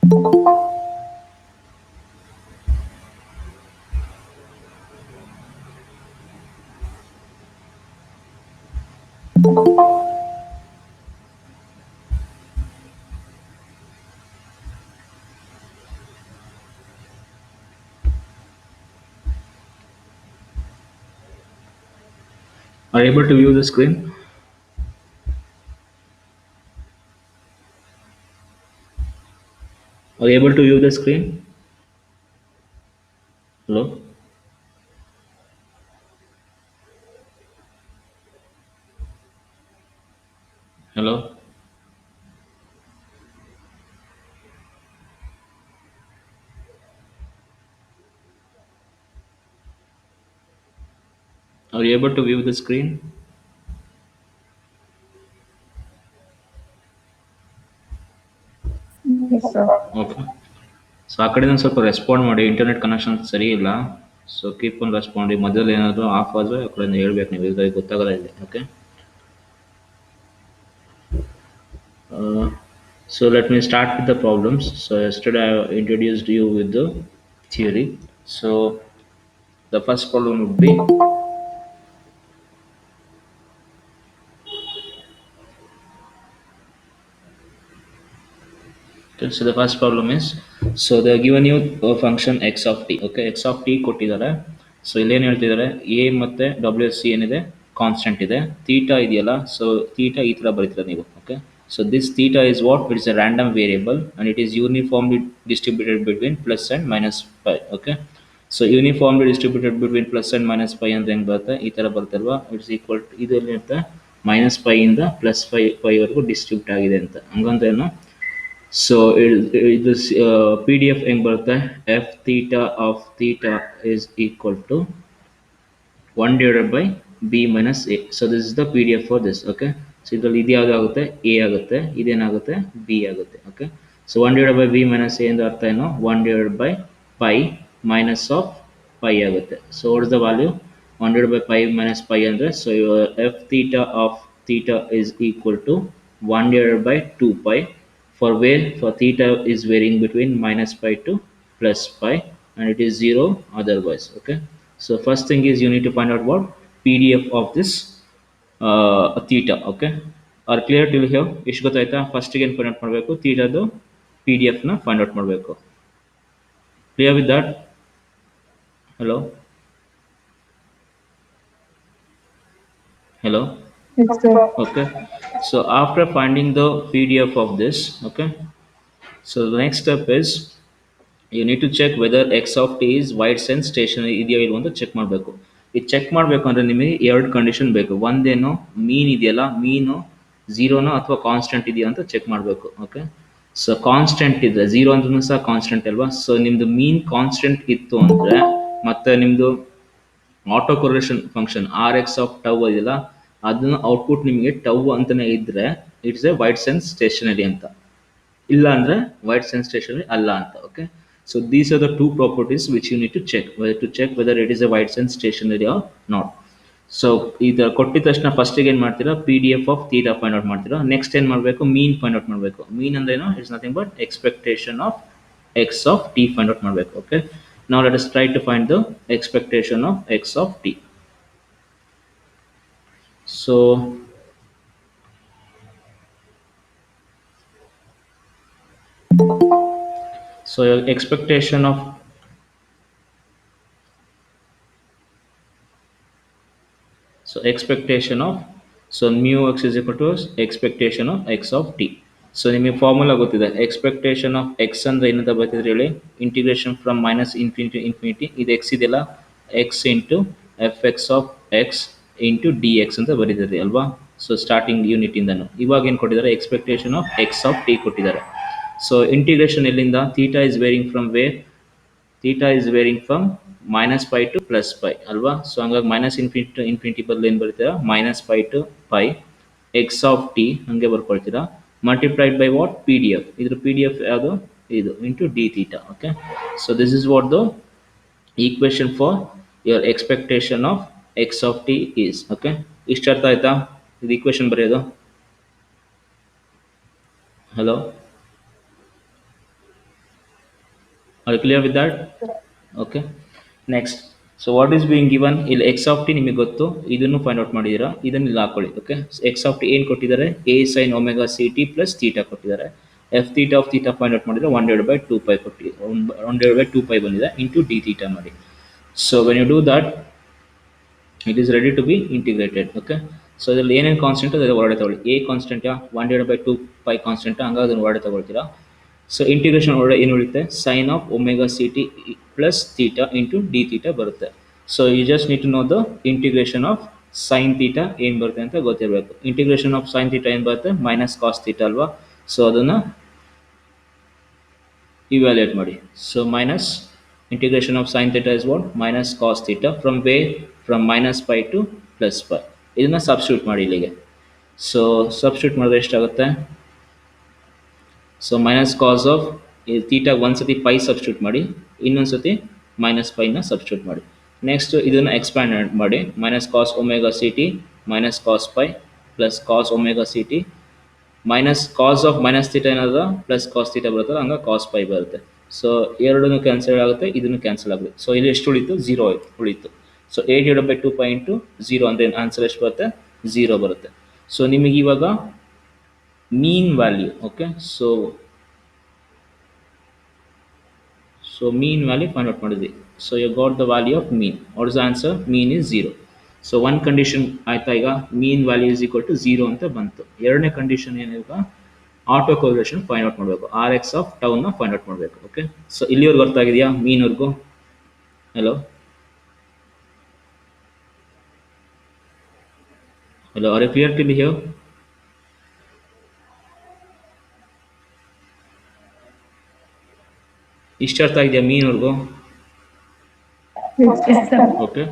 Are you able to view the screen? Are you able to view the screen? Hello? Hello? Are you able to view the screen? Yes, sir. Okay. So ಆ ಕಡೆಯಿಂದ ಸ್ವಲ್ಪ respond ಮಾಡಿ, internet connection ಸರಿ ಇಲ್ಲ. So keep on respond. ಈ ಮೊದಲು ಏನಾದರೂ of ಆದರೆ ಆ ಕಡೆಯಿಂದ ಹೇಳ್ಬೇಕು ನೀವು, ಈಗ ಗೊತ್ತಾಗಲ್ಲ ಇಲ್ಲಿ. Okay. So let me start with the problems. So yesterday I introduced you with the theory. So the first problem would be, okay, so the first problem is, so they given you a function x of t. Okay, x of t ಕೊಟ್ಟಿದ್ದಾರೆ. So ಇಲ್ಲೇನು ಹೇಳ್ತಿದ್ದಾರೆ, A ಮತ್ತು W S C ಏನಿದೆ constant ಇದೆ, theta ಇದೆಯಲ್ಲ, so theta ಈ ಥರ ಬರೀತೀರ ನೀವು. Okay, so this theta is what? It is a random variable and it is uniformly distributed between plus and minus pi. Okay, so uniformly distributed between plus and minus pi ಅಂದ್ರೆ ಹೆಂಗೆ ಬರುತ್ತೆ, ಈ ಥರ ಬರುತ್ತಲ್ವಾ. It's equal to ಇದು ಎಲ್ಲಿರುತ್ತೆ, minus pi ಇಂದ plus ಪೈವರೆಗೂ distribute ಆಗಿದೆ ಅಂತ, ಹಂಗಂದ್ರೆ ಏನು. So this P D F ಹೆಂಗೆ ಬರುತ್ತೆ, F theta of theta is equal to 1 divided by b minus a. So this is the PDF for this. Okay, so ಇದರಲ್ಲಿ ಇದು ಯಾವ್ದು ಆಗುತ್ತೆ, a ಆಗುತ್ತೆ, ಇದೇನಾಗುತ್ತೆ b ಆಗುತ್ತೆ. Okay, so 1 divided by b minus a ಅಂದ್ರೆ ಅರ್ಥ ಏನು, 1 divided by pi minus of pi ಆಗುತ್ತೆ. So what is the value, 1 divided by pi minus pi ಅಂದ್ರೆ, so your f theta of theta is equal to 1 divided by 2 pi, for where for theta is varying between minus pi to plus pi and it is 0 otherwise. Okay, so first thing is you need to find out what PDF of this theta. Okay, are clear till here? ಎಷ್ಟು ಗೊತ್ತಾಯ್ತಾ, ಫಸ್ಟಿಗೆ ಏನು find out ಮಾಡಬೇಕು, ಥೀಟಾದು P D ಎಫ್ನ find out ಮಾಡಬೇಕು. Clear with that? Hello hello. Yes, sir. Okay, so after finding the PDF of this, okay, so the next step is you need to check whether x of t is wide sense stationary ಇದೆಯೋ ಇಲ್ವೋ ಅಂತ check ಮಾಡಬೇಕು. ಇದು check ಮಾಡಬೇಕು ಅಂದರೆ ನಿಮಗೆ ಎರಡು condition ಬೇಕು. ಒಂದೇನು, ಮೀನ್ ಇದೆಯಲ್ಲ, ಮೀನು ಝೀರೋನೋ ಅಥವಾ ಕಾನ್ಸ್ಟೆಂಟ್ ಇದೆಯಾ ಅಂತ ಚೆಕ್ ಮಾಡಬೇಕು. ಓಕೆ, ಸೊ ಕಾನ್ಸ್ಟೆಂಟ್ ಇದ್ರೆ, ಝೀರೋ ಅಂದ್ರೂ ಸಹ ಕಾನ್ಸ್ಟೆಂಟ್ ಅಲ್ವಾ. ಸೊ ನಿಮ್ಮದು ಮೀನ್ ಕಾನ್ಸ್ಟೆಂಟ್ ಇತ್ತು ಅಂದರೆ, ಮತ್ತು ನಿಮ್ಮದು auto correlation function R X of tau ಇದೆಯಲ್ಲ, ಅದನ್ನ ಔಟ್ಪುಟ್ ನಿಮಗೆ ಟವ್ ಅಂತಲೇ ಇದ್ದರೆ it's a wide sense stationary ಅಂತ. ಇಲ್ಲ ಅಂದರೆ ವೈಡ್ ಸೆನ್ಸ್ ಸ್ಟೇಷನರಿ ಅಲ್ಲ ಅಂತ. Okay, so these are the two properties which you need to check whether it is a wide sense stationary or not. So ಇದು ಕೊಟ್ಟಿದ ತಕ್ಷಣ ಫಸ್ಟಿಗೆ ಏನು ಮಾಡ್ತೀರಾ, P D F of theta find out ಮಾಡ್ತೀರಾ. Next ಏನು ಮಾಡಬೇಕು, ಮೀನ್ ಫೈಂಡ್ ಔಟ್ ಮಾಡಬೇಕು. ಮೀನ್ ಅಂದ್ರೇನು, it's nothing but expectation of X of T find out ಮಾಡಬೇಕು. Okay, now let us try to find the expectation of x of t. So your expectation of, so expectation of, so mu x is equal to expectation of x of t. So ನಿಮಗೆ formula ಗೊತ್ತಿದೆ, expectation of X ಅಂದರೆ ಏನಂತ ಬರ್ತಿದ್ರೆ ಹೇಳಿ, integration from minus infinity infinity, ಇದು X ಇದೆಯಲ್ಲ, X into F X of X into D X ಅಂತ ಬರೀತಿದ್ರಿ ಅಲ್ವಾ. ಸೊ ಸ್ಟಾರ್ಟಿಂಗ್ ಯೂನಿಟಿಂದನು ಇವಾಗ ಏನು ಕೊಟ್ಟಿದ್ದಾರೆ, expectation of X of T ಕೊಟ್ಟಿದ್ದಾರೆ. ಸೊ ಇಂಟಿಗ್ರೇಷನ್ ಎಲ್ಲಿಂದ, theta is varying from where, theta is varying from minus pi to plus pi ಅಲ್ವಾ. ಸೊ ಹಂಗಾಗಿ ಮೈನಸ್ ಇನ್ಫಿನಿಟಿ ಟು ಇನ್ಫಿನಿಟಿ ಬದಲು ಏನು ಬರ್ತೀರಾ, minus pi to pi X of T ಹಂಗೆ ಬರ್ಕೊಳ್ತೀರಾ, multiplied by what, P D F. ಇದ್ರ P D F ಯಾವುದು, ಇದು into D theta. Okay, so this is what the equation for your expectation of X of T is. Okay, ಇಷ್ಟು ಅರ್ಥ ಆಯ್ತಾ ಇದು equation ಬರೆಯೋದು? Hello Are you clear with that? Okay. Next. So what is being given ಇಲ್ಲಿ X of T ನಿಮಗೆ ಗೊತ್ತು, ಇದನ್ನು find out ಮಾಡಿದ್ದೀರಾ, ಇದನ್ನು ಇಲ್ಲಿ ಹಾಕೊಳ್ಳಿ. ಓಕೆ, ಎಕ್ಸ್ ಆಫ್ ಟಿ ಏನು ಕೊಟ್ಟಿದ್ದಾರೆ, A sine omega C T plus theta ಕೊಟ್ಟಿದ್ದಾರೆ. F theta of theta find out ಮಾಡಿದರೆ 1/2 ಪೈ ಕೊಟ್ಟಿ 1/2 ಬಂದಿದೆ ಇಂಟು ಡಿ ತೀಟಾ ಮಾಡಿ. So when you do that it is ready to be integrated. Okay, so ಇದರಲ್ಲಿ ಏನೇನು constant ಅದರ ಹೊರಗಡೆ ತಗೊಳ್ಳಿ. ಎ ಕಾನ್ಸ್ಟೆಂಟಾ 1/2 ಕಾನ್ಸ್ಟೆಂಟಾ, ಹಂಗಾಗಿ ಅದನ್ನು ಹೊರಗಡೆ ತಗೊಳ್ತೀರಾ. ಸೊ ಇಂಟಿಗ್ರೇಷನ್ ಒಳಗಡೆ ಏನು ಉಳಿಯುತ್ತೆ, sine of omega C T plus theta into D theta ಬರುತ್ತೆ. So you just need to know the integration of sine theta ಏನು ಬರುತ್ತೆ ಅಂತ ಗೊತ್ತಿರಬೇಕು. ಇಂಟಿಗ್ರೇಷನ್ ಆಫ್ ಸೈನ್ ತೀಟಾ ಏನು ಬರುತ್ತೆ, ಮೈನಸ್ ಕಾಸ್ ತೀಟಾ ಅಲ್ವಾ. ಸೊ ಅದನ್ನು ಇವ್ಯಾಲ್ಯೂಯೇಟ್ ಮಾಡಿ. So minus integration of sine theta is what, minus cos theta from where, from minus pi to plus pi. ಇದನ್ನು ಸಬ್ಸ್ಟಿಟ್ಯೂಟ್ ಮಾಡಿ ಇಲ್ಲಿಗೆ. ಸೊ ಸಬ್ಸ್ಟಿಟ್ಯೂಟ್ ಮಾಡಿದ್ರೆ ಎಷ್ಟಾಗುತ್ತೆ, so minus cos of theta ಒಂದು ಸತಿ ಪೈ ಸಬ್ಸ್ಟಿಟ್ಯೂಟ್ ಮಾಡಿ, ಇನ್ನೊಂದು ಸತಿ ಮೈನಸ್ ಪೈನ ಸಬ್ಸ್ಟಿಟ್ಯೂಟ್ ಮಾಡಿ. ನೆಕ್ಸ್ಟ್ ಇದನ್ನು ಎಕ್ಸ್ಪ್ಯಾಂಡ್ ಮಾಡಿ, minus cos omega C T minus cos pi plus cos omega C T minus cos of minus theta ಏನಾದ್ರು ಪ್ಲಸ್ ಕಾಸ್ ಥೀಟಾ ಬರುತ್ತಲ್ಲ, ಹಂಗೆ ಕಾಸ್ ಪೈ ಬರುತ್ತೆ. ಸೊ ಎರಡೂ ಕ್ಯಾನ್ಸಲ್ ಆಗುತ್ತೆ, ಇದನ್ನು ಕ್ಯಾನ್ಸಲ್ ಆಗುತ್ತೆ. ಸೊ ಇಲ್ಲಿ ಎಷ್ಟು ಉಳಿತು, 0 ಉಳಿತು. ಸೊ 8/2 ಇಂಟು 0 ಅಂದರೆ ಆನ್ಸರ್ ಎಷ್ಟು ಬರುತ್ತೆ, 0 ಬರುತ್ತೆ. ಸೊ ನಿಮಗೆ ಇವಾಗ mean value, okay, so mean value find out ಮಾಡಿದ್ವಿ. So you got the value of mean. What is the answer, mean is 0. So one condition ಆಯ್ತಾ, ಈಗ mean value is equal to 0 ಅಂತ ಬಂತು. ಎರಡನೇ ಕಂಡೀಷನ್ ಏನಿವಾಗ, auto correlation find out ಮಾಡಬೇಕು, R X of ಟೌನ find out ಮಾಡಬೇಕು. Okay, so ಇಲ್ಲಿವರೆಗೂ ಅರ್ಥ ಆಗಿದೆಯಾ ಮೀನ್ವರೆಗೂ? Hello hello, are you clear to be here? ಇಷ್ಟು ಅರ್ಥ ಆಗಿದೆಯಾ ಮೀನ್ವರೆಗೂ? Yes, sir. Okay,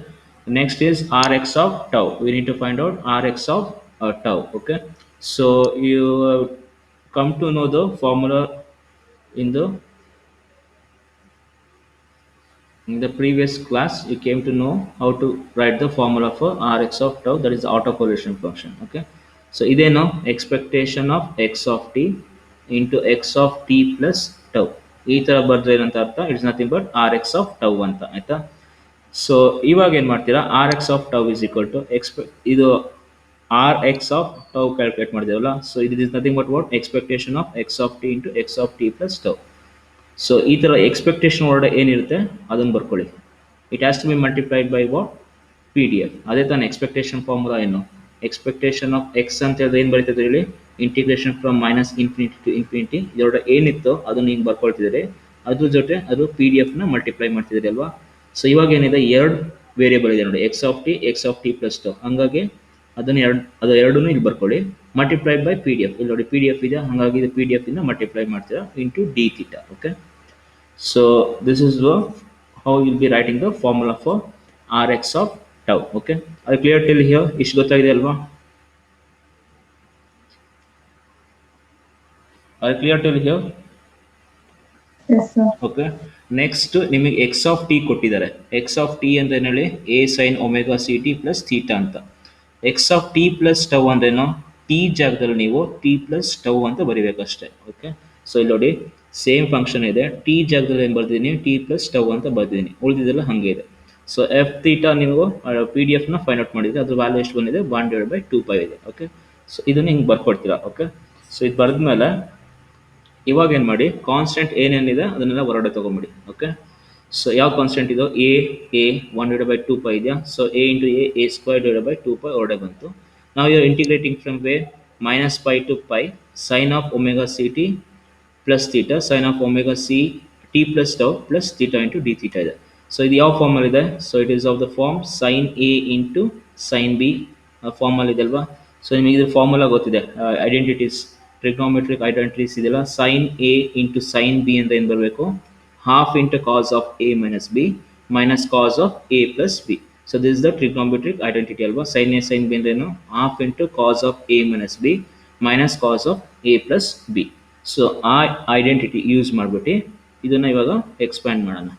next is rx of tau. We need to find out rx of tau. Okay, so you come to know the formula in the previous class. You came to know how to write the formula for rx of tau, that is the autocorrelation function. Okay, so ideno expectation of x of t into x of t plus tau. ಈ ತರ ಬರೆದ್ರೆ ಏನಂತ ಅರ್ಥ, it's nothing but R X of tau ಅಂತ, ಆಯ್ತಾ. So ಇವಾಗ ಏನು ಮಾಡ್ತೀರಾ, R X of tau is equal to ಇದು R X of tau calculate ಮಾಡಿದೇವಲ್ಲ. ಸೊ ಇದು is nothing but what, expectation of X of T into X of T plus tau. So ಈ ಥರ ಎಕ್ಸ್ಪೆಕ್ಟೇಷನ್ ಒಳಗಡೆ ಏನಿರುತ್ತೆ ಅದನ್ನು ಬರ್ಕೊಳ್ಳಿ. It has to be multiplied by what, P D F. ಅದೇ ತಾನೇ ಎಕ್ಸ್ಪೆಕ್ಟೇಷನ್ ಫಾರ್ಮುಲಾ ಏನು, ಎಕ್ಸ್ಪೆಕ್ಟೇಷನ್ ಆಫ್ ಎಕ್ಸ್ ಅಂತ ಹೇಳಿದ್ರೆ ಏನು ಬರೀತಿದ್ರೆ ಹೇಳಿ, integration from minus infinity to infinity. ಇದರೊಳಗೆ ಏನಿತ್ತು ಅದನ್ನು ಹಿಂಗೆ ಬರ್ಕೊಳ್ತಿದ್ದೀರಿ, ಅದ್ರ ಜೊತೆ ಅದು ಪಿ ಡಿ ಎಫ್ನ ಮಲ್ಟಿಪ್ಲೈ ಮಾಡ್ತಿದ್ದೀರಿ ಅಲ್ವಾ. ಸೊ ಇವಾಗ ಏನಿದೆ, ಎರಡು ವೇರಿಯೇಬಲ್ ಇದೆ ನೋಡಿ, X of T plus two. ಹಂಗಾಗಿ ಅದನ್ನು ಅದು ಎರಡೂ ಇಲ್ಲಿ ಬರ್ಕೊಳ್ಳಿ, multiply by P D F. ಇಲ್ಲಿ ನೋಡಿ ಪಿ ಡಿ ಎಫ್ ಇದೆ, ಹಾಗಾಗಿ ಇದು ಪಿ ಡಿ ಎಫ್ ಇಂದ ಮಲ್ಟಿಪ್ಲೈ ಮಾಡ್ತೀರಾ into D theta. Okay, so this is how will be writing the formula for R X of tau. Okay, ಅದು clear till here? ಇಷ್ಟು ಗೊತ್ತಾಗಿದೆ ಅಲ್ವಾ? ಅದು clear till here? Yes, sir. Okay, next ನಿಮಗೆ x of T ಕೊಟ್ಟಿದ್ದಾರೆ. X of T ಅಂತ ಏನು ಹೇಳಿ, A sine omega C T plus theta ಅಂತ. X of T plus tau ಅಂದ್ರೇನು, ಟಿ ಜಾಗದಲ್ಲಿ ನೀವು ಟಿ ಪ್ಲಸ್ ಟೌ ಅಂತ ಬರಿಬೇಕಷ್ಟೇ. ಓಕೆ, ಸೊ ಇಲ್ಲಿ ನೋಡಿ ಸೇಮ್ ಫಂಕ್ಷನ್ ಇದೆ, ಟಿ ಜಾಗದಲ್ಲಿ ಏನು ಬರ್ತಿದ್ದೀನಿ, ಟಿ ಪ್ಲಸ್ ಟೌ ಅಂತ ಬರ್ತಿದ್ದೀನಿ, ಉಳಿದಿದ್ದೆಲ್ಲ ಹಾಗೆ ಇದೆ. ಸೊ ಎಫ್ ಥೀಟಾ ನೀವು ಪಿ ಡಿ ಎಫ್ನ ಫೈಂಡ್ ಔಟ್ ಮಾಡಿದ್ರೆ ಅದ್ರ ವ್ಯಾಲ್ಯೂ ಎಷ್ಟು ಬಂದಿದೆ, 1/2 ಇದೆ. ಓಕೆ, ಸೊ ಇದನ್ನು ಹಿಂಗೆ ಬರ್ಕೊಡ್ತೀರಾ. ಓಕೆ, ಸೊ ಇದು ಬರೆದ್ಮೇಲೆ ಇವಾಗ ಏನು ಮಾಡಿ, ಕಾನ್ಸ್ಟೆಂಟ್ ಏನೇನಿದೆ ಅದನ್ನೆಲ್ಲ ಹೊರಗಡೆ ತೊಗೊಂಬಿಡಿ. ಓಕೆ, ಸೊ ಯಾವ ಕಾನ್ಸ್ಟೆಂಟ್ ಇದೋ, ಎ 1/2 ಇದೆಯಾ. So A into A square /2 ಹೊರಗಡೆ ಬಂತು. ನಾವು you integrating from way minus pi to pi, sine of omega C T plus theta, sine of omega C T plus tau plus theta into D theta ಇದೆ. So ಇದು ಯಾವ formula ಇದೆ, so it is of the form sine A into sine B formula ಇದೆ ಅಲ್ವಾ. So ನಿಮಗೆ ಇದು formula ಗೊತ್ತಿದೆ, identities, trigonometric identities ಇದೆಲ್ಲ. Sine A into sine B ಅಂತ ಏನು ಬರಬೇಕು, half into cos of A minus B minus cos of A plus B. So this is the trigonometric identity ಅಲ್ವಾ. ಸೈನ್ ಎ ಸೈನ್ ಬಿ ಅಂದ್ರೇನು, half into cos of A minus B minus cos of A plus B. So ಆ identity use ಮಾಡಿಬಿಟ್ಟು ಇದನ್ನು ಇವಾಗ expand ಮಾಡೋಣ.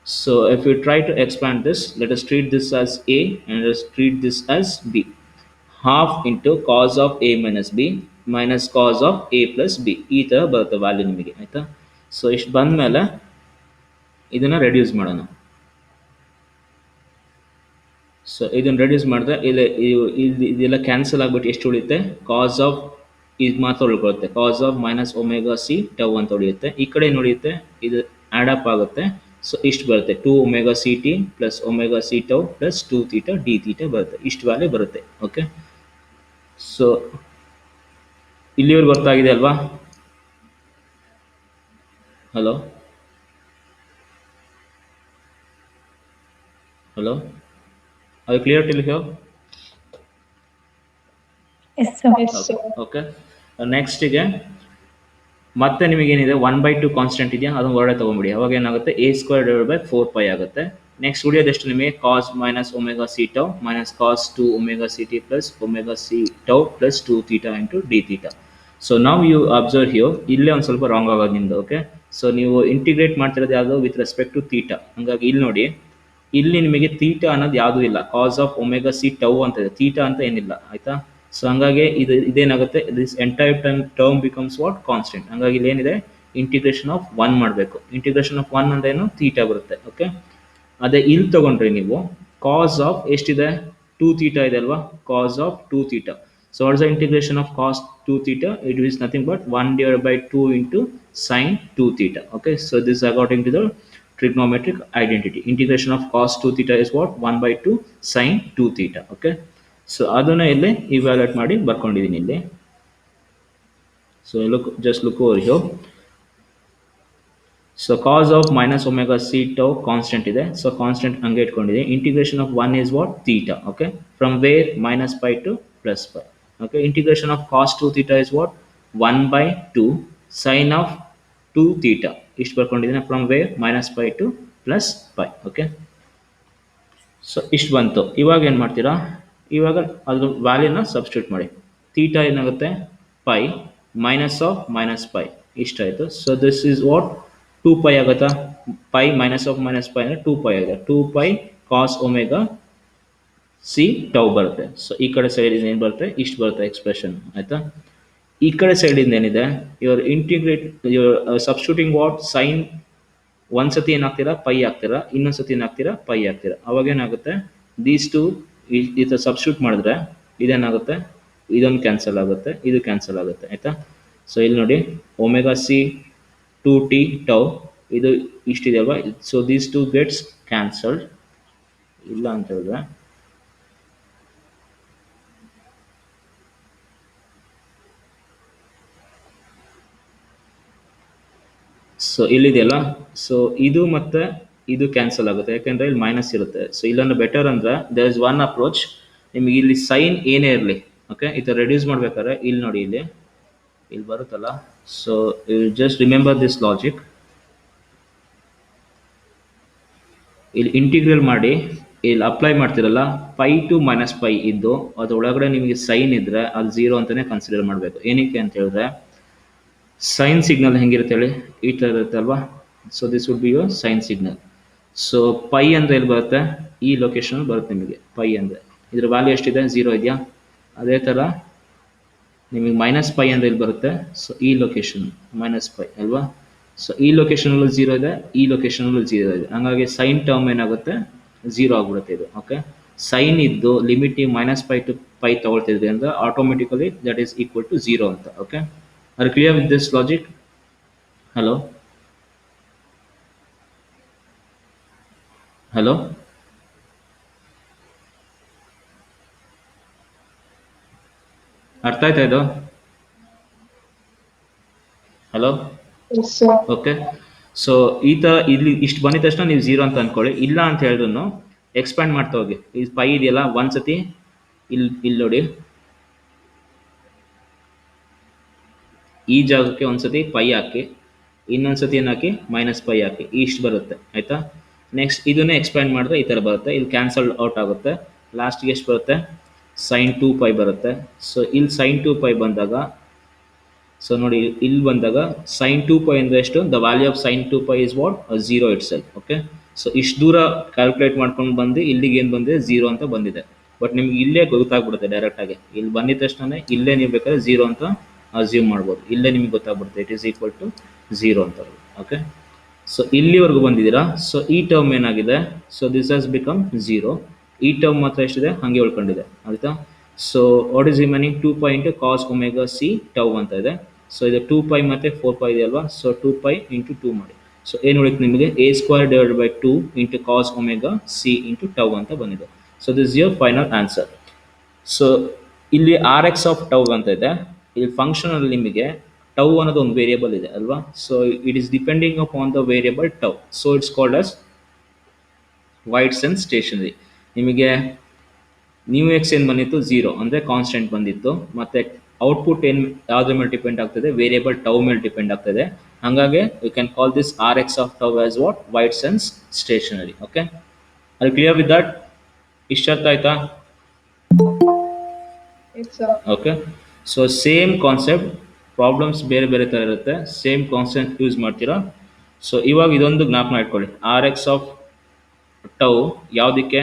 So if we try to expand this, let us treat this as a and let us treat this as b. Half into cos of a minus b minus cos of a plus b. ಈ ಥರ ಬರುತ್ತೆ value ನಿಮಗೆ, ಆಯಿತಾ. So ಇಷ್ಟು ಬಂದಮೇಲೆ ಇದನ್ನು reduce ಮಾಡೋಣ. So ಇದನ್ನು ರೆಡ್ಯೂಸ್ ಮಾಡಿದ್ರೆ ಇದೆಲ್ಲ ಕ್ಯಾನ್ಸಲ್ ಆಗಿಬಿಟ್ಟು ಎಷ್ಟು ಉಳಿಯುತ್ತೆ, ಕಾಸ್ ಆಫ್ ಇದು ಮಾತ್ರ ಉಳ್ಕೊಳುತ್ತೆ, cos of minus omega C tau ಅಂತ ಉಳಿಯುತ್ತೆ. ಈ ಕಡೆ ಏನು ಉಳಿಯುತ್ತೆ, ಇದು ಆ್ಯಡ್ ಅಪ್ ಆಗುತ್ತೆ. ಸೊ ಇಷ್ಟು ಬರುತ್ತೆ, 2 omega C T plus omega C tau plus 2 theta D theta ಬರುತ್ತೆ. ಇಷ್ಟು ವ್ಯಾಲ್ಯೂ ಬರುತ್ತೆ. ಓಕೆ, ಸೊ ಇಲ್ಲಿವರೆಗೆ ಗೊತ್ತಾಗಿದೆ ಅಲ್ವಾ? ಹಲೋ ಹಲೋ, ಅದು clear till here? Yes, sir. Okay, ನೆಕ್ಸ್ಟಿಗೆ ಮತ್ತೆ ನಿಮಗೇನಿದೆ 1/2 ಕಾನ್ಸ್ಟೆಂಟ್ ಇದೆಯಾ, ಅದನ್ನು ಹೊರಗಡೆ ತೊಗೊಂಬಿಡಿ. ಅವಾಗ ಏನಾಗುತ್ತೆ, a ಸ್ಕ್ವೇರ್ ಡಿವೈಡ್ ಬೈ 4 ಆಗುತ್ತೆ. ನೆಕ್ಸ್ಟ್ ಉಳಿಯೋದೆಷ್ಟು ನಿಮಗೆ, cos minus omega C tau minus cos 2 omega C T plus omega C tau plus 2 theta into D theta. So ನಾವು ಯು ಅಬ್ಸರ್ವ್ ಹಿಯರ್, ಇಲ್ಲೇ ಒಂದು ಸ್ವಲ್ಪ ರಾಂಗ್ ಆಗೋದು ನಿಮ್ಮದು. ಓಕೆ, ಸೊ ನೀವು ಇಂಟಿಗ್ರೇಟ್ ಮಾಡ್ತಿರೋದು ಯಾವುದು, ವಿತ್ ರೆಸ್ಪೆಕ್ಟ್ ಟು ಥೀಟಾ. ಹಾಗಾಗಿ ಇಲ್ಲಿ ನೋಡಿ, ಇಲ್ಲಿ ನಿಮಗೆ ಥೀಟಾ ಅನ್ನೋದು ಯಾವುದೂ ಇಲ್ಲ, cos of omega C tau ಅಂತ ಇದೆ, ಥೀಟಾ ಅಂತ ಏನಿಲ್ಲ. ಆಯಿತಾ? ಸೊ ಹಂಗಾಗಿ ಇದೇನಾಗುತ್ತೆ, this entire term becomes what, constant. ಹಂಗಾಗಿ ಇಲ್ಲಿ ಏನಿದೆ, ಇಂಟಿಗ್ರೇಷನ್ ಆಫ್ 1 ಮಾಡಬೇಕು. ಇಂಟಿಗ್ರೇಷನ್ ಆಫ್ 1 ಅಂದ್ರೆ ಏನು, ಥೀಟಾ ಬರುತ್ತೆ. ಓಕೆ, ಅದೇ ಇಲ್ಲಿ ತೊಗೊಂಡ್ರಿ ನೀವು, ಕಾಸ್ ಆಫ್ ಎಷ್ಟಿದೆ, 2 ಥೀಟಾ ಇದೆ ಅಲ್ವಾ, cos of 2 theta. So what is the integration of cos 2 theta, it is nothing but 1/2 into sine 2 theta. Okay, so this according to the trigonometric identity. Integration of cos 2 theta is what, 1/2 sin 2 theta. Okay, so ಅದನ್ನ ಇಲ್ಲಿ evaluate ಮಾಡಿ ಬರ್ಕೊಂಡಿದ್ದೀನಿ ಇಲ್ಲಿ. So just look over here. So cos of minus omega c tau constant ಇದೆ. So constant ಹಂಗೆ ಇಟ್ಕೊಂಡಿದೆ. Integration of 1 is what, theta. Okay, from where, minus pi to plus pi. Okay, integration of cos 2 theta is what, 1/2 sin of 2 theta. ಇಷ್ಟು ಬರ್ಕೊಂಡಿದ್ದೀನಿ. From where, minus pi to plus pi. Okay, so ಇಷ್ಟು ಬಂತು. ಇವಾಗ ಏನು ಮಾಡ್ತೀರಾ, ಇವಾಗ ಅದ್ರ ವ್ಯಾಲ್ಯೂನ ಸಬ್ಸ್ಟಿಟ್ಯೂಟ್ ಮಾಡಿ. ಥೀಟಾ ಏನಾಗುತ್ತೆ, pi minus of minus pi, ಇಷ್ಟಾಯಿತು. So this is what, 2 pi ಆಗುತ್ತಾ, pi minus of minus pi ಅಂದರೆ 2 ಪೈ ಆಗುತ್ತೆ. 2 pi cos omega C tau ಬರುತ್ತೆ. ಸೊ ಈ ಕಡೆ ಸೈಡ್ ಏನು ಬರುತ್ತೆ, ಇಷ್ಟು ಬರುತ್ತೆ ಎಕ್ಸ್ಪ್ರೆಷನ್. ಆಯಿತಾ? ಈ ಕಡೆ ಸೈಡಿಂದ ಏನಿದೆ, your integrate your substituting what, sine ಒಂದು ಸತಿ ಏನಾಗ್ತೀರಾ, ಪೈ ಆಗ್ತೀರಾ, ಇನ್ನೊಂದು ಸತಿ ಏನಾಗ್ತೀರಾ, ಪೈ ಆಗ್ತೀರಾ. ಅವಾಗ ಏನಾಗುತ್ತೆ, ದೀಸ್ ಟು ಈ ಥರ ಸಬ್ಸ್ಟಿಟ್ಯೂಟ್ ಮಾಡಿದ್ರೆ ಇದೇನಾಗುತ್ತೆ, ಇದೊಂದು ಕ್ಯಾನ್ಸಲ್ ಆಗುತ್ತೆ, ಇದು ಕ್ಯಾನ್ಸಲ್ ಆಗುತ್ತೆ. ಆಯಿತಾ? ಸೊ ಇಲ್ಲಿ ನೋಡಿ, ಒಮೆಗಾ ಸಿ 2 ಟಿ ಟೌ ಇದು ಇಷ್ಟಿದೆ ಅಲ್ವಾ. So these two gets cancelled. ಇಲ್ಲ ಅಂತ ಹೇಳಿದ್ರೆ ಸೊ ಇಲ್ಲಿದೆಯಲ್ಲ, ಸೊ ಇದು ಮತ್ತೆ ಇದು ಕ್ಯಾನ್ಸಲ್ ಆಗುತ್ತೆ, ಯಾಕೆಂದರೆ ಇಲ್ಲಿ ಮೈನಸ್ ಇರುತ್ತೆ. ಸೊ ಇಲ್ಲೊಂದು ಬೆಟರ್ ಅಂದರೆ, ದೇರ್ ಇಸ್ ಒನ್ ಅಪ್ರೋಚ್. ನಿಮಗೆ ಇಲ್ಲಿ ಸೈನ್ ಏನೇ ಇರಲಿ, ಓಕೆ, ಈ ಥರ ರೆಡ್ಯೂಸ್ ಮಾಡ್ಬೇಕಾದ್ರೆ ಇಲ್ಲಿ ನೋಡಿ, ಇಲ್ಲಿ ಬರುತ್ತಲ್ಲ. So just remember this logic. ಇಲ್ಲಿ ಇಂಟಿಗ್ರಲ್ ಮಾಡಿ ಇಲ್ಲಿ ಅಪ್ಲೈ ಮಾಡ್ತಿರಲ್ಲ, ಪೈ ಟು ಮೈನಸ್ ಪೈ ಇದ್ದು ಅದರೊಳಗಡೆ ನಿಮಗೆ ಸೈನ್ ಇದ್ದರೆ ಅದು 0 ಅಂತಲೇ ಕನ್ಸಿಡರ್ ಮಾಡಬೇಕು. ಏನಕ್ಕೆ ಅಂತ ಹೇಳಿದ್ರೆ, ಸೈನ್ ಸಿಗ್ನಲ್ ಹೆಂಗಿರುತ್ತೆ ಹೇಳಿ, ಈ ಥರ ಇರುತ್ತೆ ಅಲ್ವಾ. So this would be your sine signal. So pi ಅಂದರೆ ಎಲ್ಲಿ ಬರುತ್ತೆ, ಈ ಲೊಕೇಶನ್ ಬರುತ್ತೆ ನಿಮಗೆ. ಪೈ ಅಂದರೆ ಇದ್ರ ವ್ಯಾಲ್ಯೂ ಎಷ್ಟಿದೆ, 0 ಇದೆಯಾ. ಅದೇ ಥರ ನಿಮಗೆ ಮೈನಸ್ ಪೈ ಅಂದರೆ ಇಲ್ಲಿ ಬರುತ್ತೆ. ಸೊ ಈ ಲೊಕೇಶನ್ ಮೈನಸ್ ಪೈ ಅಲ್ವಾ. ಸೊ ಈ ಲೊಕೇಶನಲ್ಲೂ 0 ಇದೆ, ಈ ಲೊಕೇಶನಲ್ಲೂ 0 ಇದೆ. ಹಾಗಾಗಿ ಸೈನ್ ಟರ್ಮ್ ಏನಾಗುತ್ತೆ, 0 ಆಗಿಬಿಡುತ್ತೆ ಇದು. ಓಕೆ, ಸೈನ್ ಇದ್ದು ಲಿಮಿಟ್ ನೀವು ಮೈನಸ್ ಪೈ ಟು ಪೈ ತೊಗೊಳ್ತಿದ್ರಿ ಅಂದರೆ automatically that is equal to 0 ಅಂತ. Okay, are clear with this logic? Hello hello, ಅರ್ಥ ಆಯ್ತಾ ಇದು? Hello, okay. ಸೊ ಈ ಥರ ಇಲ್ಲಿ ಇಷ್ಟು ಬಂದಿದ ತಕ್ಷಣ ನೀವು 0 ಅಂತ ಅಂದ್ಕೊಳ್ಳಿ. ಇಲ್ಲ ಅಂತ ಹೇಳಿದ್ರು ಎಕ್ಸ್ಪ್ಯಾಂಡ್ ಮಾಡ್ತಾ ಹೋಗಿ. ಈ ಪೈ ಇದೆಯಲ್ಲ, ಒಂದ್ಸತಿ ಇಲ್ಲಿ ನೋಡಿ, ಈ ಜಾಗಕ್ಕೆ ಒಂದ್ಸತಿ ಪೈ ಹಾಕಿ, ಇನ್ನೊಂದ್ಸತಿ ಏನು ಹಾಕಿ, ಮೈನಸ್ ಪೈ ಹಾಕಿ, ಇಷ್ಟು ಬರುತ್ತೆ. ಆಯಿತಾ? ನೆಕ್ಸ್ಟ್ ಇದನ್ನೇ ಎಕ್ಸ್ಪ್ಯಾಂಡ್ ಮಾಡಿದ್ರೆ ಈ ಥರ ಬರುತ್ತೆ. ಇಲ್ಲಿ ಕ್ಯಾನ್ಸಲ್ ಔಟ್ ಆಗುತ್ತೆ. ಲಾಸ್ಟ್ಗೆ ಎಷ್ಟು ಬರುತ್ತೆ, ಸೈನ್ 2 ಪೈ ಬರುತ್ತೆ. ಸೊ ಇಲ್ಲಿ ಸೈನ್ 2 ಪೈ ಬಂದಾಗ, ಸೊ ನೋಡಿ ಇಲ್ಲಿ ಬಂದಾಗ ಸೈನ್ 2 ಪೈ ಅಂದರೆ ಎಷ್ಟು, the value of sine 2 pi is what, 0 itself. Okay, so ಇಷ್ಟು ದೂರ ಕ್ಯಾಲ್ಕುಲೇಟ್ ಮಾಡ್ಕೊಂಡು ಬಂದು ಇಲ್ಲಿಗೆ ಏನು ಬಂದಿದೆ, 0 ಅಂತ ಬಂದಿದೆ. ಬಟ್ ನಿಮ್ಗೆ ಇಲ್ಲೇ ಗೊತ್ತಾಗ್ಬಿಡುತ್ತೆ ಡೈರೆಕ್ಟಾಗಿ. ಇಲ್ಲಿ ಬಂದಿದ ತಕ್ಷಣ ಇಲ್ಲೇ ನೀವು ಬೇಕಾದ್ರೆ 0 ಅಂತ ಅಸ್ಯೂಮ್ ಮಾಡ್ಬೋದು. ಇಲ್ಲೇ ನಿಮ್ಗೆ ಗೊತ್ತಾಗ್ಬಿಡುತ್ತೆ, ಇಟ್ ಈಸ್ ಈಕ್ವಲ್ ಟು 0 ಅಂತ. ಓಕೆ, ಸೊ ಇಲ್ಲಿವರೆಗೂ ಬಂದಿದ್ದೀರಾ. ಸೊ ಈ ಟರ್ಮ್ ಏನಾಗಿದೆ, ಸೊ ದಿಸ್ ಹ್ಯಾಸ್ ಬಿಕಮ್ 0. ಈ ಟರ್ಮ್ ಮಾತ್ರ ಎಷ್ಟಿದೆ ಹಾಗೆ ಉಳ್ಕೊಂಡಿದೆ, ಆಯಿತಾ. So what is remaining 2π into cos omega C tau ಅಂತ ಇದೆ. ಸೊ ಇದು 2π ಮತ್ತು 4π ಇದೆಯಲ್ವಾ, ಸೊ 2π ಇಂಟು 2 ಮಾಡಿ. ಸೊ ಏನು ಉಳಿತು ನಿಮಗೆ, a² / 2 into cos omega C into tau ಅಂತ ಬಂದಿದೆ. So this your final answer. So ಇಲ್ಲಿ ಆರ್ ಎಕ್ಸ್ ಆಫ್ ಟೌ ಅಂತ ಇದೆ. ಇಲ್ಲಿ ಫಂಕ್ಷನ್ ಅಲ್ಲಿ ನಿಮಗೆ ಟೌ ಅನ್ನೋದು ಒಂದು ವೇರಿಯಬಲ್ ಇದೆ ಅಲ್ವಾ. So it is depending upon the variable tau. So it's called as wide sense stationary. ನಿಮಗೆ ನ್ಯೂ ಎಕ್ಸ್ ಏನು ಬಂದಿತ್ತು, 0 ಅಂದರೆ ಕಾನ್ಸ್ಟೆಂಟ್ ಬಂದಿತ್ತು. ಮತ್ತು ಔಟ್ಪುಟ್ ಏನು ಯಾವುದ್ರ ಮೇಲೆ ಡಿಪೆಂಡ್ ಆಗ್ತದೆ, ವೇರಿಯಬಲ್ ಟೌ ಮೇಲೆ ಡಿಪೆಂಡ್ ಆಗ್ತದೆ. ಹಾಗಾಗಿ you can call this R X of tau as what, wide sense stationary. Okay, ಅದು ಕ್ಲಿಯರ್ ವಿತ್ ದಟ್? ಇಷ್ಟು ಅರ್ಥ ಆಯ್ತಾ? Yes, sir. Okay, so same concept, problems ಬೇರೆ ಬೇರೆ ಥರ ಇರುತ್ತೆ, ಸೇಮ್ ಕಾನ್ಸೆಪ್ಟ್ ಯೂಸ್ ಮಾಡ್ತೀರಾ. ಸೊ ಇವಾಗ ಇದೊಂದು ಜ್ಞಾಪನ ಇಟ್ಕೊಳ್ಳಿ, ಆರ್ ಎಕ್ಸ್ ಆಫ್ ಟೌ ಯಾವುದಕ್ಕೆ,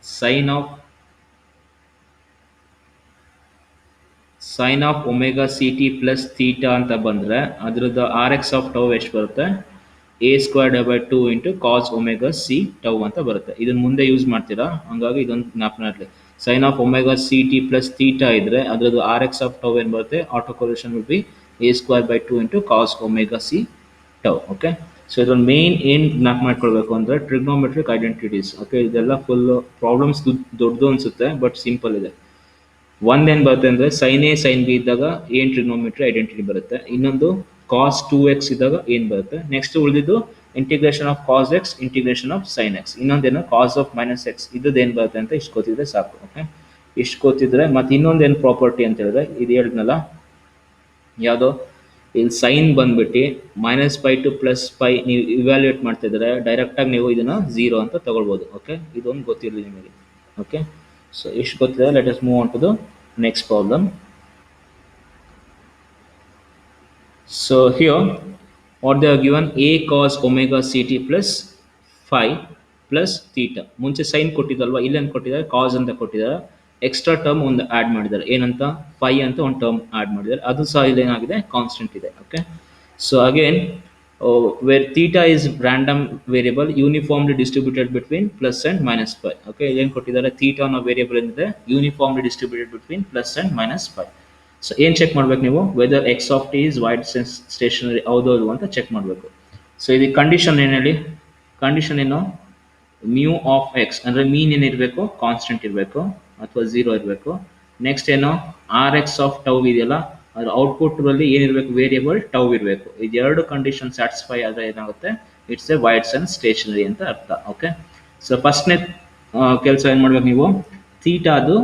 sine of omega C T plus theta ಅಂತ ಬಂದರೆ ಅದ್ರದ್ದು ಆರ್ ಎಕ್ಸ್ ಆಫ್ ಟೌ ಎಷ್ಟು ಬರುತ್ತೆ, a² / 2 into cos omega C tau ಅಂತ ಬರುತ್ತೆ. ಇದನ್ನು ಮುಂದೆ ಯೂಸ್ ಮಾಡ್ತೀರಾ, ಹಂಗಾಗಿ ಇದೊಂದು ಜ್ಞಾಪನ ಇರಲಿ. Sine of omega C T plus theta ಇದ್ದರೆ ಅದರದ್ದು ಆರ್ ಎಕ್ಸ್ ಆಫ್ ಟೌ ಏನು ಬರುತ್ತೆ, autocorrelation will be a² / 2 into cos omega C tau. Okay, so ಇದ್ರಲ್ಲಿ ಮೇನ್ ಏನು ಜ್ಞಾಪನ ಮಾಡ್ಕೊಳ್ಬೇಕು ಅಂದರೆ ಟ್ರಿಗ್ನೋಮೆಟ್ರಿಕ್ ಐಡೆಂಟಿಟೀಸ್. ಓಕೆ, ಇದೆಲ್ಲ ಫುಲ್ ಪ್ರಾಬ್ಲಮ್ಸ್ ದೊಡ್ಡದು ಅನಿಸುತ್ತೆ, ಬಟ್ ಸಿಂಪಲ್ ಇದೆ. ಒಂದೇನು ಬರುತ್ತೆ ಅಂದರೆ ಸೈನ್ ಎ ಸೈನ್ ಬಿ ಇದ್ದಾಗ ಏನು ಟ್ರಿಗ್ನೋಮೆಟ್ರಿ ಐಡೆಂಟಿಟಿ ಬರುತ್ತೆ, ಇನ್ನೊಂದು ಕಾಸ್ 2x ಇದ್ದಾಗ ಏನು ಬರುತ್ತೆ, ನೆಕ್ಸ್ಟ್ ಉಳಿದಿದ್ದು integration of cos X, integration of sine X, ಇನ್ನೊಂದೇನು ಕಾಸ್ ಆಫ್ ಮೈನಸ್ ಎಕ್ಸ್, ಇದ್ದದ್ದು ಏನು ಬರುತ್ತೆ ಅಂತ ಇಷ್ಟು ಗೊತ್ತಿದ್ರೆ ಸಾಕು. ಓಕೆ, ಇಷ್ಟು ಗೊತ್ತಿದ್ರೆ ಮತ್ತು ಇನ್ನೊಂದೇನು ಪ್ರಾಪರ್ಟಿ ಅಂತ ಹೇಳಿದ್ರೆ ಇದು ಹೇಳಿದ್ನಲ್ಲ, ಯಾವುದೋ ಇಲ್ಲಿ ಸೈನ್ ಬಂದ್ಬಿಟ್ಟು -π ಟು +π ನೀವು ಇವ್ಯಾಲ್ಯೂಯೇಟ್ ಮಾಡ್ತಿದ್ರೆ ಡೈರೆಕ್ಟಾಗಿ ನೀವು ಇದನ್ನು 0 ಅಂತ ತಗೊಳ್ಬೋದು. ಓಕೆ, ಇದೊಂದು ಗೊತ್ತಿರಲಿ ನಿಮಗೆ. ಓಕೆ, ಸೊ ಇಷ್ಟು ಗೊತ್ತಿದೆ. Let us move on to the next problem. So here what they are given, a cos omega ct plus phi plus theta. ಮುಂಚೆ ಸೈನ್ ಕೊಟ್ಟಿದ್ದಲ್ವಾ, ಇಲ್ಲೇನು ಕೊಟ್ಟಿದ್ದಾರೆ, ಕಾಸ್ ಅಂತ ಕೊಟ್ಟಿದ್ದಾರೆ. ಎಕ್ಸ್ಟ್ರಾ ಟರ್ಮ್ ಒಂದು ಆ್ಯಡ್ ಮಾಡಿದ್ದಾರೆ, ಏನಂತ, ಫೈ ಅಂತ ಒಂದು ಟರ್ಮ್ ಆ್ಯಡ್ ಮಾಡಿದ್ದಾರೆ. ಅದು ಸಹ ಇಲ್ಲೇನಾಗಿದೆ, ಕಾನ್ಸ್ಟೆಂಟ್ ಇದೆ. Okay, so again where theta is random variable uniformly distributed between plus and -π. Okay, ಏನು ಕೊಟ್ಟಿದ್ದಾರೆ, ಥೀಟಾ ಅನ್ನೋ ವೇರಿಯಬಲ್ ಏನಿದೆ uniformly distributed between plus and -π. So ಏನು ಚೆಕ್ ಮಾಡ್ಬೇಕು ನೀವು, whether X of T is wide sense stationary ಹೌದೋ ಇಲ್ವೋ ಅಂತ ಚೆಕ್ ಮಾಡಬೇಕು. ಸೊ ಇದಕ್ಕೆ ಕಂಡೀಷನ್ ಏನು ಹೇಳಿ, ಕಂಡೀಷನ್ ಏನು, ಮ್ಯೂ ಆಫ್ ಎಕ್ಸ್ ಅಂದರೆ ಮೀನ್ ಏನಿರಬೇಕು, ಕಾನ್ಸ್ಟೆಂಟ್ ಇರಬೇಕು ಅಥವಾ 0 ಇರಬೇಕು. ನೆಕ್ಸ್ಟ್ ಏನು, ಆರ್ ಎಕ್ಸ್ ಆಫ್ ಟೌ ಇದೆಯಲ್ಲ ಅದ್ರ ಔಟ್ಪುಟ್ರಲ್ಲಿ ಏನಿರಬೇಕು, ವೇರಿಯಬಲ್ ಟೌ ಇರಬೇಕು. ಇದೆರಡು ಕಂಡೀಷನ್ ಸ್ಯಾಟಿಸ್ಫೈ ಆದರೆ ಏನಾಗುತ್ತೆ, ಇಟ್ಸ್ ಎ ವೈಟ್ಸನ್ ಸ್ಟೇಷನರಿ ಅಂತ ಅರ್ಥ. ಓಕೆ, ಸೊ ಫಸ್ಟ್ನೇ ಕೆಲಸ ಏನು ಮಾಡ್ಬೇಕು ನೀವು, ಥೀಟಾದು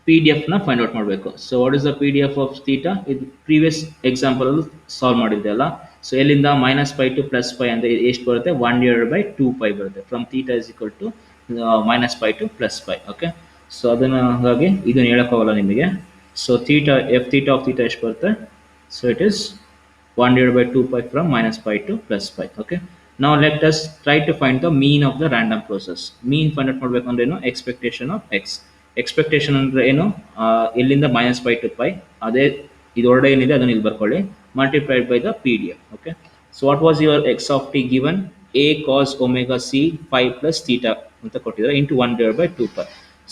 PDF ಫೈಂಡ್ ಔಟ್ ಮಾಡಬೇಕು. So what is the PDF of theta, ಇದು ಪ್ರೀವಿಯಸ್ ಎಕ್ಸಾಂಪಲಲ್ಲಿ ಸಾಲ್ವ್ ಮಾಡಿದ್ದೆ ಅಲ್ಲ. ಸೊ ಎಲ್ಲಿಂದ -π ಟು +π ಅಂದರೆ ಎಷ್ಟು ಬರುತ್ತೆ, 1/2π ಬರುತ್ತೆ. From theta is equal to -π to +π. Okay, so ಅದನ್ನು ಹಾಗಾಗಿ ಇದನ್ನು ಹೇಳೋಕ್ಕಾಗಲ್ಲ ನಿಮಗೆ. So theta f theta of theta ಎಷ್ಟು ಬರುತ್ತೆ, so it is 1/2π from -π to +π. Okay, ನಾವು let us try to find the mean of the random process. Mean find out ಮಾಡಬೇಕು ಅಂದ್ರೆ ಏನು, ಎಕ್ಸ್ಪೆಕ್ಟೇಷನ್ ಆಫ್ ಎಕ್ಸ್. ಎಕ್ಸ್ಪೆಕ್ಟೇಷನ್ ಅಂದರೆ ಏನು, ಎಲ್ಲಿಂದ -π ಟು π, ಅದೇ ಇದೊರಡೆ ಏನಿದೆ ಅದನ್ನು ಇಲ್ಲಿ ಬರ್ಕೊಳ್ಳಿ, multiplied by the PDF. Okay, so what was your X of T given, a cos omega C phi plus theta ಅಂತ ಕೊಟ್ಟಿದ್ದಾರೆ ಇಂಟು 1/2π.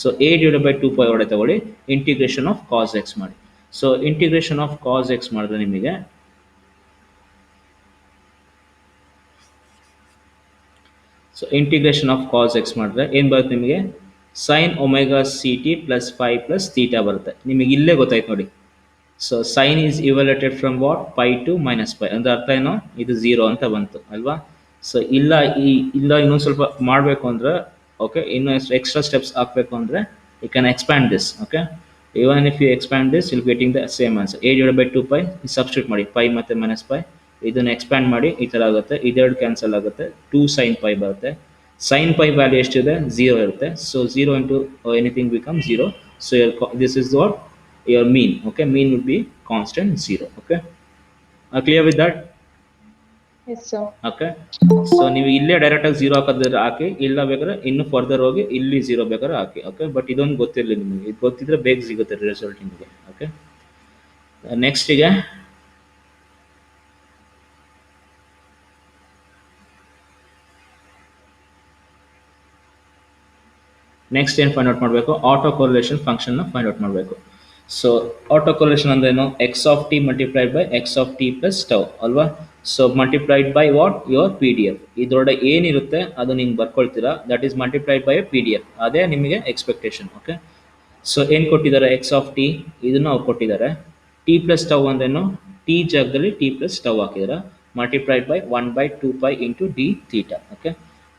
ಸೊ a/2π ಒಳಗೆ ತಗೊಳ್ಳಿ, ಇಂಟಿಗ್ರೇಷನ್ ಆಫ್ ಕಾಸ್ ಎಕ್ಸ್ ಮಾಡಿ. So integration of cos X ಮಾಡಿದ್ರೆ ನಿಮಗೆ integration of cos X ಮಾಡಿದ್ರೆ ಏನು ಬರುತ್ತೆ ನಿಮಗೆ, sine omega C T plus phi plus theta ಬರುತ್ತೆ. ನಿಮಗೆ ಇಲ್ಲೇ ಗೊತ್ತಾಯ್ತು ನೋಡಿ. So sine is evaluated from what, π to -π ಅಂದರೆ ಅರ್ಥ ಏನು, ಇದು 0 ಅಂತ ಬಂತು ಅಲ್ವಾ. ಸೊ ಇಲ್ಲ ಇನ್ನೊಂದು ಸ್ವಲ್ಪ ಮಾಡಬೇಕು ಅಂದರೆ, ಓಕೆ, ಇನ್ನೂ ಎಕ್ಸ್ಟ್ರಾ ಸ್ಟೆಪ್ಸ್ ಹಾಕಬೇಕು ಅಂದರೆ you can expand this. Okay, even if you expand this will getting the same answer. a/2π substitute ಮಾಡಿ, π ಮತ್ತು -π, ಇದನ್ನು ಎಕ್ಸ್ಪ್ಯಾಂಡ್ ಮಾಡಿ ಈ ಥರ ಆಗುತ್ತೆ, ಇದೆರಡು ಕ್ಯಾನ್ಸಲ್ ಆಗುತ್ತೆ, 2 sin π ಬರುತ್ತೆ. sin π ವ್ಯಾಲ್ಯೂ ಎಷ್ಟಿದೆ, 0 ಇರುತ್ತೆ. So 0 into anything become 0. So this is what your mean. Okay, mean would be constant 0. Okay, clear with that? Yes, sir. Okay, so ನೀವು ಇಲ್ಲೇ ಡೈರೆಕ್ಟಾಗಿ 0 ಹಾಕೋದ್ರೆ ಹಾಕಿ, ಇಲ್ಲ ಬೇಕಾದ್ರೆ ಇನ್ನು ಫರ್ದರ್ ಹೋಗಿ ಇಲ್ಲಿ 0 ಬೇಕಾದ್ರೆ ಹಾಕಿ. ಓಕೆ, ಬಟ್ ಇದೊಂದು ಗೊತ್ತಿರಲಿ ನಿಮಗೆ, ಇದು ಗೊತ್ತಿದ್ರೆ ಬೇಗ ಸಿಗುತ್ತೆ ರಿಸಲ್ಟ್ ನಿಮಗೆ. ಓಕೆ, ನೆಕ್ಸ್ಟಿಗೆ ನೆಕ್ಸ್ಟ್ ಏನು ಫೈಂಡ್ ಔಟ್ ಮಾಡಬೇಕು, ಆಟೋ ಕೊರಿಲೇಷನ್ ಫಂಕ್ಷನ್ನ ಫೈಂಡ್ ಔಟ್ ಮಾಡಬೇಕು. ಸೊ ಆಟೋ ಕೊರಿಲೇಷನ್ ಅಂದ್ರೇನು, x of t multiplied by x of T plus tau ಅಲ್ವಾ. So multiplied by what, your P D F. ಇದರೊಳಗೆ ಏನಿರುತ್ತೆ ಅದು ನಿಮ್ಗೆ ಬರ್ಕೊಳ್ತೀರಾ, that is multiplied by a P D F. ಅದೇ ನಿಮಗೆ ಎಕ್ಸ್ಪೆಕ್ಟೇಷನ್. ಓಕೆ, ಸೊ ಏನು ಕೊಟ್ಟಿದ್ದಾರೆ, ಎಕ್ಸ್ ಆಫ್ ಟಿ ಇದನ್ನು ಅವ್ರು ಕೊಟ್ಟಿದ್ದಾರೆ. ಟಿ ಪ್ಲಸ್ ಟೌ ಅಂದ್ರೇನು, ಟಿ ಜಾಗದಲ್ಲಿ ಟಿ ಪ್ಲಸ್ ಟೌ ಹಾಕಿದ್ದಾರೆ, multiplied by 1/2π into D theta. Okay,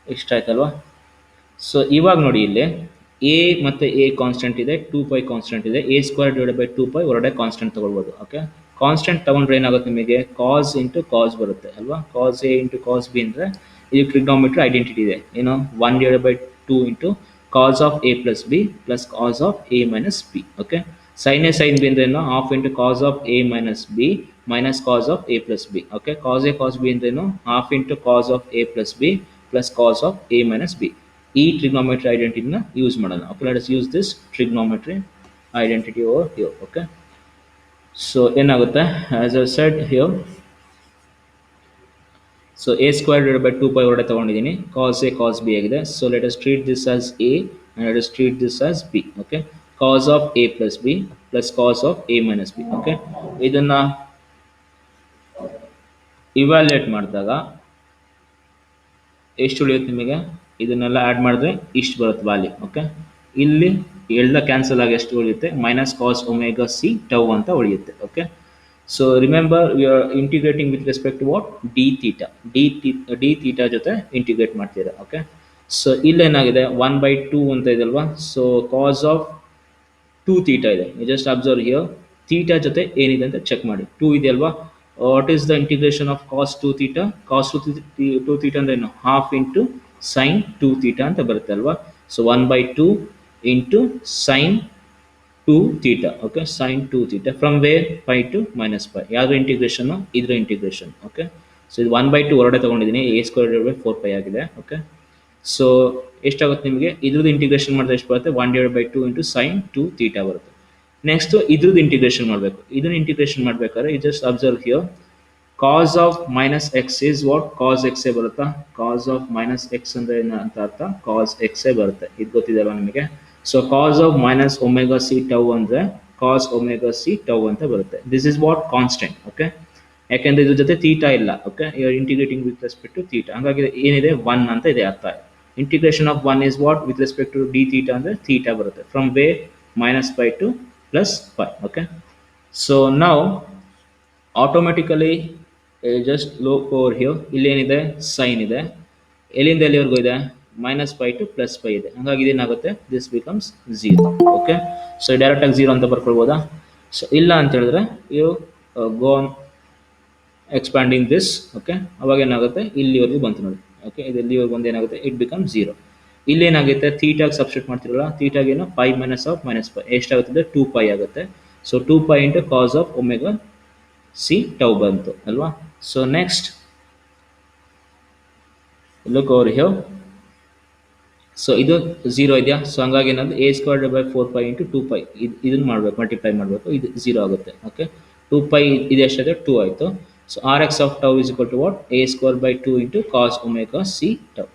ಇಷ್ಟ ಆಯ್ತಲ್ವಾ. ಸೊ ಇವಾಗ ನೋಡಿ ಇಲ್ಲಿ ಎ ಮತ್ತು ಎ ಕಾನ್ಸ್ಟೆಂಟ್ ಇದೆ, 2π ಕಾನ್ಸ್ಟೆಂಟ್ ಇದೆ, ಎ ಸ್ಕ್ವೇರ್ ಡಿವೈಡ್ ಬೈ 2π ಹೊರಡೆ ಕಾನ್ಸ್ಟೆಂಟ್ ತೊಗೊಳ್ಬೋದು. ಓಕೆ, ಕಾನ್ಸ್ಟೆಂಟ್ ತೊಗೊಂಡ್ರೆ ಏನಾಗುತ್ತೆ ನಿಮಗೆ, ಕಾಸ್ ಇಂಟು ಕಾಸ್ ಬರುತ್ತೆ ಅಲ್ವಾ. Cos A into cos b ಅಂದರೆ ಇದು ಟ್ರಿಗ್ನೋಮೆಟ್ರಿ ಐಡೆಂಟಿಟಿ ಇದೆ, ಏನು 1/2 into cos of A plus b plus cos of A minus b. Okay, sine A sine b ಅಂದ್ರೆ ಏನು, half into cos of A minus B minus cos of A plus b. Okay, cos a cos B ಅಂದ್ರೇನು, half into cos of A plus b plus cos of A minus b. ಈ trigonometry ಐಡೆಂಟಿಟಿನ use ಮಾಡೋಣ. Okay, let us use this trigonometry identity over here. Okay, so ಏನಾಗುತ್ತೆ, as I said here, so a square divide by 2π ಹೊರಡೆ ತೊಗೊಂಡಿದ್ದೀನಿ, cos a cos b ಆಗಿದೆ. So let us treat this as a and let us treat this as b. Okay, cos of a plus b plus cos of a minus b. Okay, ಇದನ್ನ evaluate ಮಾಡಿದಾಗ ಎಷ್ಟು ಉಳಿಯುತ್ತೆ ನಿಮಗೆ, ಇದನ್ನೆಲ್ಲ add ಮಾಡಿದ್ರೆ ಇಷ್ಟು ಬರುತ್ತೆ ವ್ಯಾಲ್ಯೂ. ಓಕೆ, ಇಲ್ಲಿ ಎಲ್ಲ ಕ್ಯಾನ್ಸಲ್ ಆಗಿ ಎಷ್ಟು ಉಳಿಯುತ್ತೆ, minus cos omega C tau ಅಂತ ಉಳಿಯುತ್ತೆ. Okay, so remember we are integrating with respect to what, D theta. D theta ಜೊತೆ ಇಂಟಿಗ್ರೇಟ್ ಮಾಡ್ತೀರಾ. ಓಕೆ, ಸೊ ಇಲ್ಲೇನಾಗಿದೆ 1/2 ಅಂತ ಇದೆಲ್ವಾ. ಸೊ ಕಾಸ್ ಆಫ್ 2 ಥೀಟಾ ಇದೆ, ಜಸ್ಟ್ ಅಬ್ಸರ್ವ್ ಹಿಯರ್, ಥೀಟಾ ಜೊತೆ ಏನಿದೆ ಅಂತ ಚೆಕ್ ಮಾಡಿ. 2 ಇದೆಯಲ್ವಾ, what is the integration of cos 2 theta, cos 2 theta ಅಂದ್ರೆ ಏನು, ಹಾಫ್ ಇಂಟು ಸೈನ್ 2 ಥೀಟಾ ಅಂತ ಬರುತ್ತೆ ಅಲ್ವಾ. So 1/2 into sine 2 theta. Okay, sine 2 theta from where, pi to minus pi. ಯಾವ್ದು ಇಂಟಿಗ್ರೇಷನ್, ಇದ್ರ ಇಂಟಿಗ್ರೇಷನ್. ಓಕೆ, ಸೊ ಇದು 1/2 ಹೊರಡೆ ತೊಗೊಂಡಿದ್ದೀನಿ, ಎ ಸ್ಕ್ವೇರ್ ಡಿವೈಡ್ ಬೈ 4π ಆಗಿದೆ. ಓಕೆ, ಸೊ ಎಷ್ಟಾಗುತ್ತೆ ನಿಮಗೆ, ಇದ್ರದ್ದು ಇಂಟಿಗ್ರೇಷನ್ ಮಾಡಿದ್ರೆ ಎಷ್ಟು ಬರುತ್ತೆ, 1/2 ಇಂಟು ಸೈನ್ 2 ಥೀಟಾ ಬರುತ್ತೆ. ನೆಕ್ಸ್ಟ್ ಇದ್ರದ್ದು ಇಂಟಿಗ್ರೇಷನ್ ಮಾಡಬೇಕು. ಇದನ್ನ ಇಂಟಿಗ್ರೇಷನ್ ಮಾಡಬೇಕಾದ್ರೆ just observe here, cos of minus X is what, cos X ಎ ಬರುತ್ತಾ. ಕಾಸ್ ಆಫ್ ಮೈನಸ್ ಎಕ್ಸ್ ಅಂದ್ರೆ ಏನು ಅಂತ ಅರ್ಥ, ಕಾಸ್ ಎಕ್ಸ್ ಎ ಬರುತ್ತೆ. ಇದು ಗೊತ್ತಿದೆಯಲ್ವ ನಿಮಗೆ. So cos of minus omega C tau ಅಂದರೆ ಕಾಸ್ ಒಮೆಗಾ ಸಿ ಟೌ ಅಂತ ಬರುತ್ತೆ. This is what constant. Okay, ಯಾಕೆಂದ್ರೆ ಇದ್ರ ಜೊತೆ ಥೀಟಾ ಇಲ್ಲ. Okay, you are integrating with respect to theta, ಹಾಗಾಗಿ ಏನಿದೆ 1 ಅಂತ ಇದೆ ಅರ್ಥ. Integration of 1 is what, with respect to d theta ಅಂದರೆ ಥೀಟಾ ಬರುತ್ತೆ, from way minus pi to plus pi. Okay, so ನಾವು automatically just look over here, ಇಲ್ಲೇನಿದೆ sine ಇದೆ, ಎಲ್ಲಿಂದ ಎಲ್ಲಿವರೆಗೂ ಇದೆ, minus pi to plus pi ಇದೆ, ಹಾಗಾಗಿ ಇದೇನಾಗುತ್ತೆ, ದಿಸ್ ಬಿಕಮ್ಸ್ 0. ಓಕೆ, ಸೊ ಡೈರೆಕ್ಟಾಗಿ 0 ಅಂತ ಬರ್ಕೊಳ್ಬೋದಾ. ಸೊ ಇಲ್ಲ ಅಂತ ಹೇಳಿದ್ರೆ you go on expanding this. Okay, ಅವಾಗ ಏನಾಗುತ್ತೆ, ಇಲ್ಲಿವರೆಗೂ ಬಂತು ನೋಡಿ. ಓಕೆ, ಇದು ಇಲ್ಲಿವರೆಗೂ ಬಂದು ಏನಾಗುತ್ತೆ, ಇಟ್ ಬಿಕಮ್ 0. ಇಲ್ಲೇನಾಗುತ್ತೆ, ಥೀಟಾಗಿ ಸಬ್ಸ್ಟಿಟ್ಯೂಟ್ ಮಾಡ್ತಿರಲ್ಲ, ಥೀಟಾಗೇನು pi minus of minus pi ಎಷ್ಟಾಗುತ್ತೆ, 2π ಆಗುತ್ತೆ. So 2π into cos of omega C tau ಬಂತು ಅಲ್ವಾ. So next look over here, so ಇದು 0 ಇದೆಯಾ. ಸೊ ಹಂಗಾಗಿ ಏನಾದ್ರು ಎ ಸ್ಕ್ವೇರ್ ಬೈ 4π ಇಂಟು 2π ಇದನ್ನು ಮಾಡಬೇಕು, ಮಲ್ಟಿಪ್ಲೈ ಮಾಡಬೇಕು, ಇದು 0 ಆಗುತ್ತೆ. ಓಕೆ, 2π ಇದು ಎಷ್ಟಾಗಿದೆ, 2 ಆಯಿತು. So R X of tau is equal to what, A square by 2 into cos omega C tau.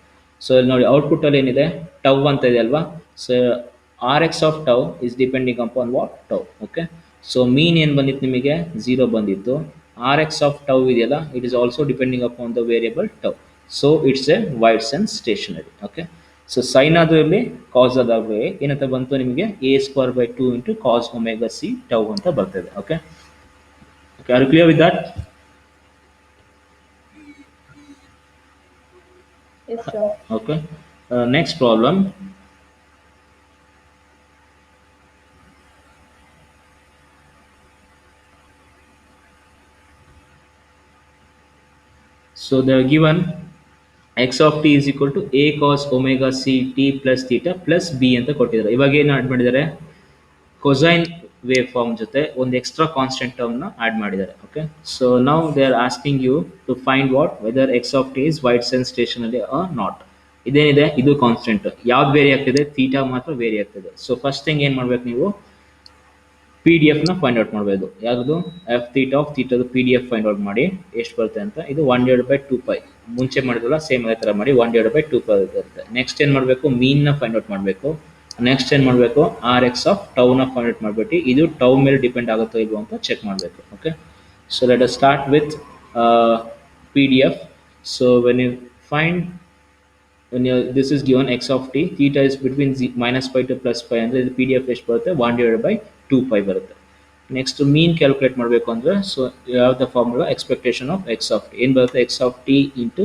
So ಇಲ್ಲಿ ನೋಡಿ ಔಟ್ಪುಟ್ಟಲ್ಲಿ ಏನಿದೆ, ಟೌ ಅಂತ ಇದೆ ಅಲ್ವಾ. So R X of tau is depending upon what, tau. Okay, so mean ಏನು ಬಂದಿತ್ತು ನಿಮಗೆ, 0 ಬಂದಿತ್ತು. ಆರ್ ಎಕ್ಸ್ ಆಫ್ ಟೌ ಇದೆಯಲ್ಲ, it is also depending upon the variable tau. So it's a wide sense stationary. Okay, so sign ಆದ್ರಲ್ಲಿ cos ಆದಾಗಲೇ ಏನಂತ ಬಂತು ನಿಮಗೆ, A square by 2 into cos omega C tau ಅಂತ ಬರ್ತದೆ. Okay, okay, are you clear with that? Yes, sir. Okay, next problem. So they are given x of t is equal to a cos omega c t plus theta plus b ಅಂತ ಕೊಟ್ಟಿದ್ದಾರೆ. ಇವಾಗ ಏನು add ಮಾಡಿದ್ದಾರೆ, cosine wave form ಜೊತೆ ಒಂದು extra constant ಟರ್ಮ್ನ add ಮಾಡಿದ್ದಾರೆ. Okay, so now they are asking you to find what, whether X of T is wide sense stationary or not. ಇದೇನಿದೆ, ಇದು ಕಾನ್ಸ್ಟೆಂಟ್. ಯಾವ್ದು ವೇರಿ ಆಗ್ತಿದೆ, ಥೀಟಾ ಮಾತ್ರ ವೇರಿ ಆಗ್ತಿದೆ. ಸೊ ಫಸ್ಟ್ ಥಿಂಗ್ ಏನು ಮಾಡ್ಬೇಕು ನೀವು, ಪಿ ಡಿ ಎಫ್ನ ಫೈಂಡ್ ಔಟ್ ಮಾಡಬೇಕು. ಯಾವುದು, f theta of theta P D F find out ಮಾಡಿ ಎಷ್ಟು ಬರುತ್ತೆ ಅಂತ. ಇದು 1/2π, ಮುಂಚೆ ಮಾಡಿದ್ರಲ್ಲ ಸೇಮ್ ಅದೇ ಥರ ಮಾಡಿ 1/2π ಬರುತ್ತೆ. ನೆಕ್ಸ್ಟ್ ಏನು ಮಾಡಬೇಕು, ಮೀನ್ನ ಫೈಂಡ್ ಔಟ್ ಮಾಡಬೇಕು. ನೆಕ್ಸ್ಟ್ ಏನು ಮಾಡಬೇಕು, ಆರ್ ಎಕ್ಸ್ ಆಫ್ ಟೌನ ಫೈಂಡ್ ಮಾಡಿಬಿಟ್ಟು ಇದು ಟೌ ಮೇಲೆ ಡಿಪೆಂಡ್ ಆಗುತ್ತೋ ಇಲ್ವೋ ಅಂತ ಚೆಕ್ ಮಾಡಬೇಕು. Okay, so let us start with P D F. So when you find this is given x of t, theta is between minus pi to plus pi ಅಂದರೆ ಇದು P D F ಎಷ್ಟು ಬರುತ್ತೆ, 1/2 ಬರುತ್ತೆ. Next ಮೀನ್ calculate ಮಾಡಬೇಕು ಅಂದರೆ, so ಯಾವ the formula expectation of X of T ಏನು ಬರುತ್ತೆ, x of T into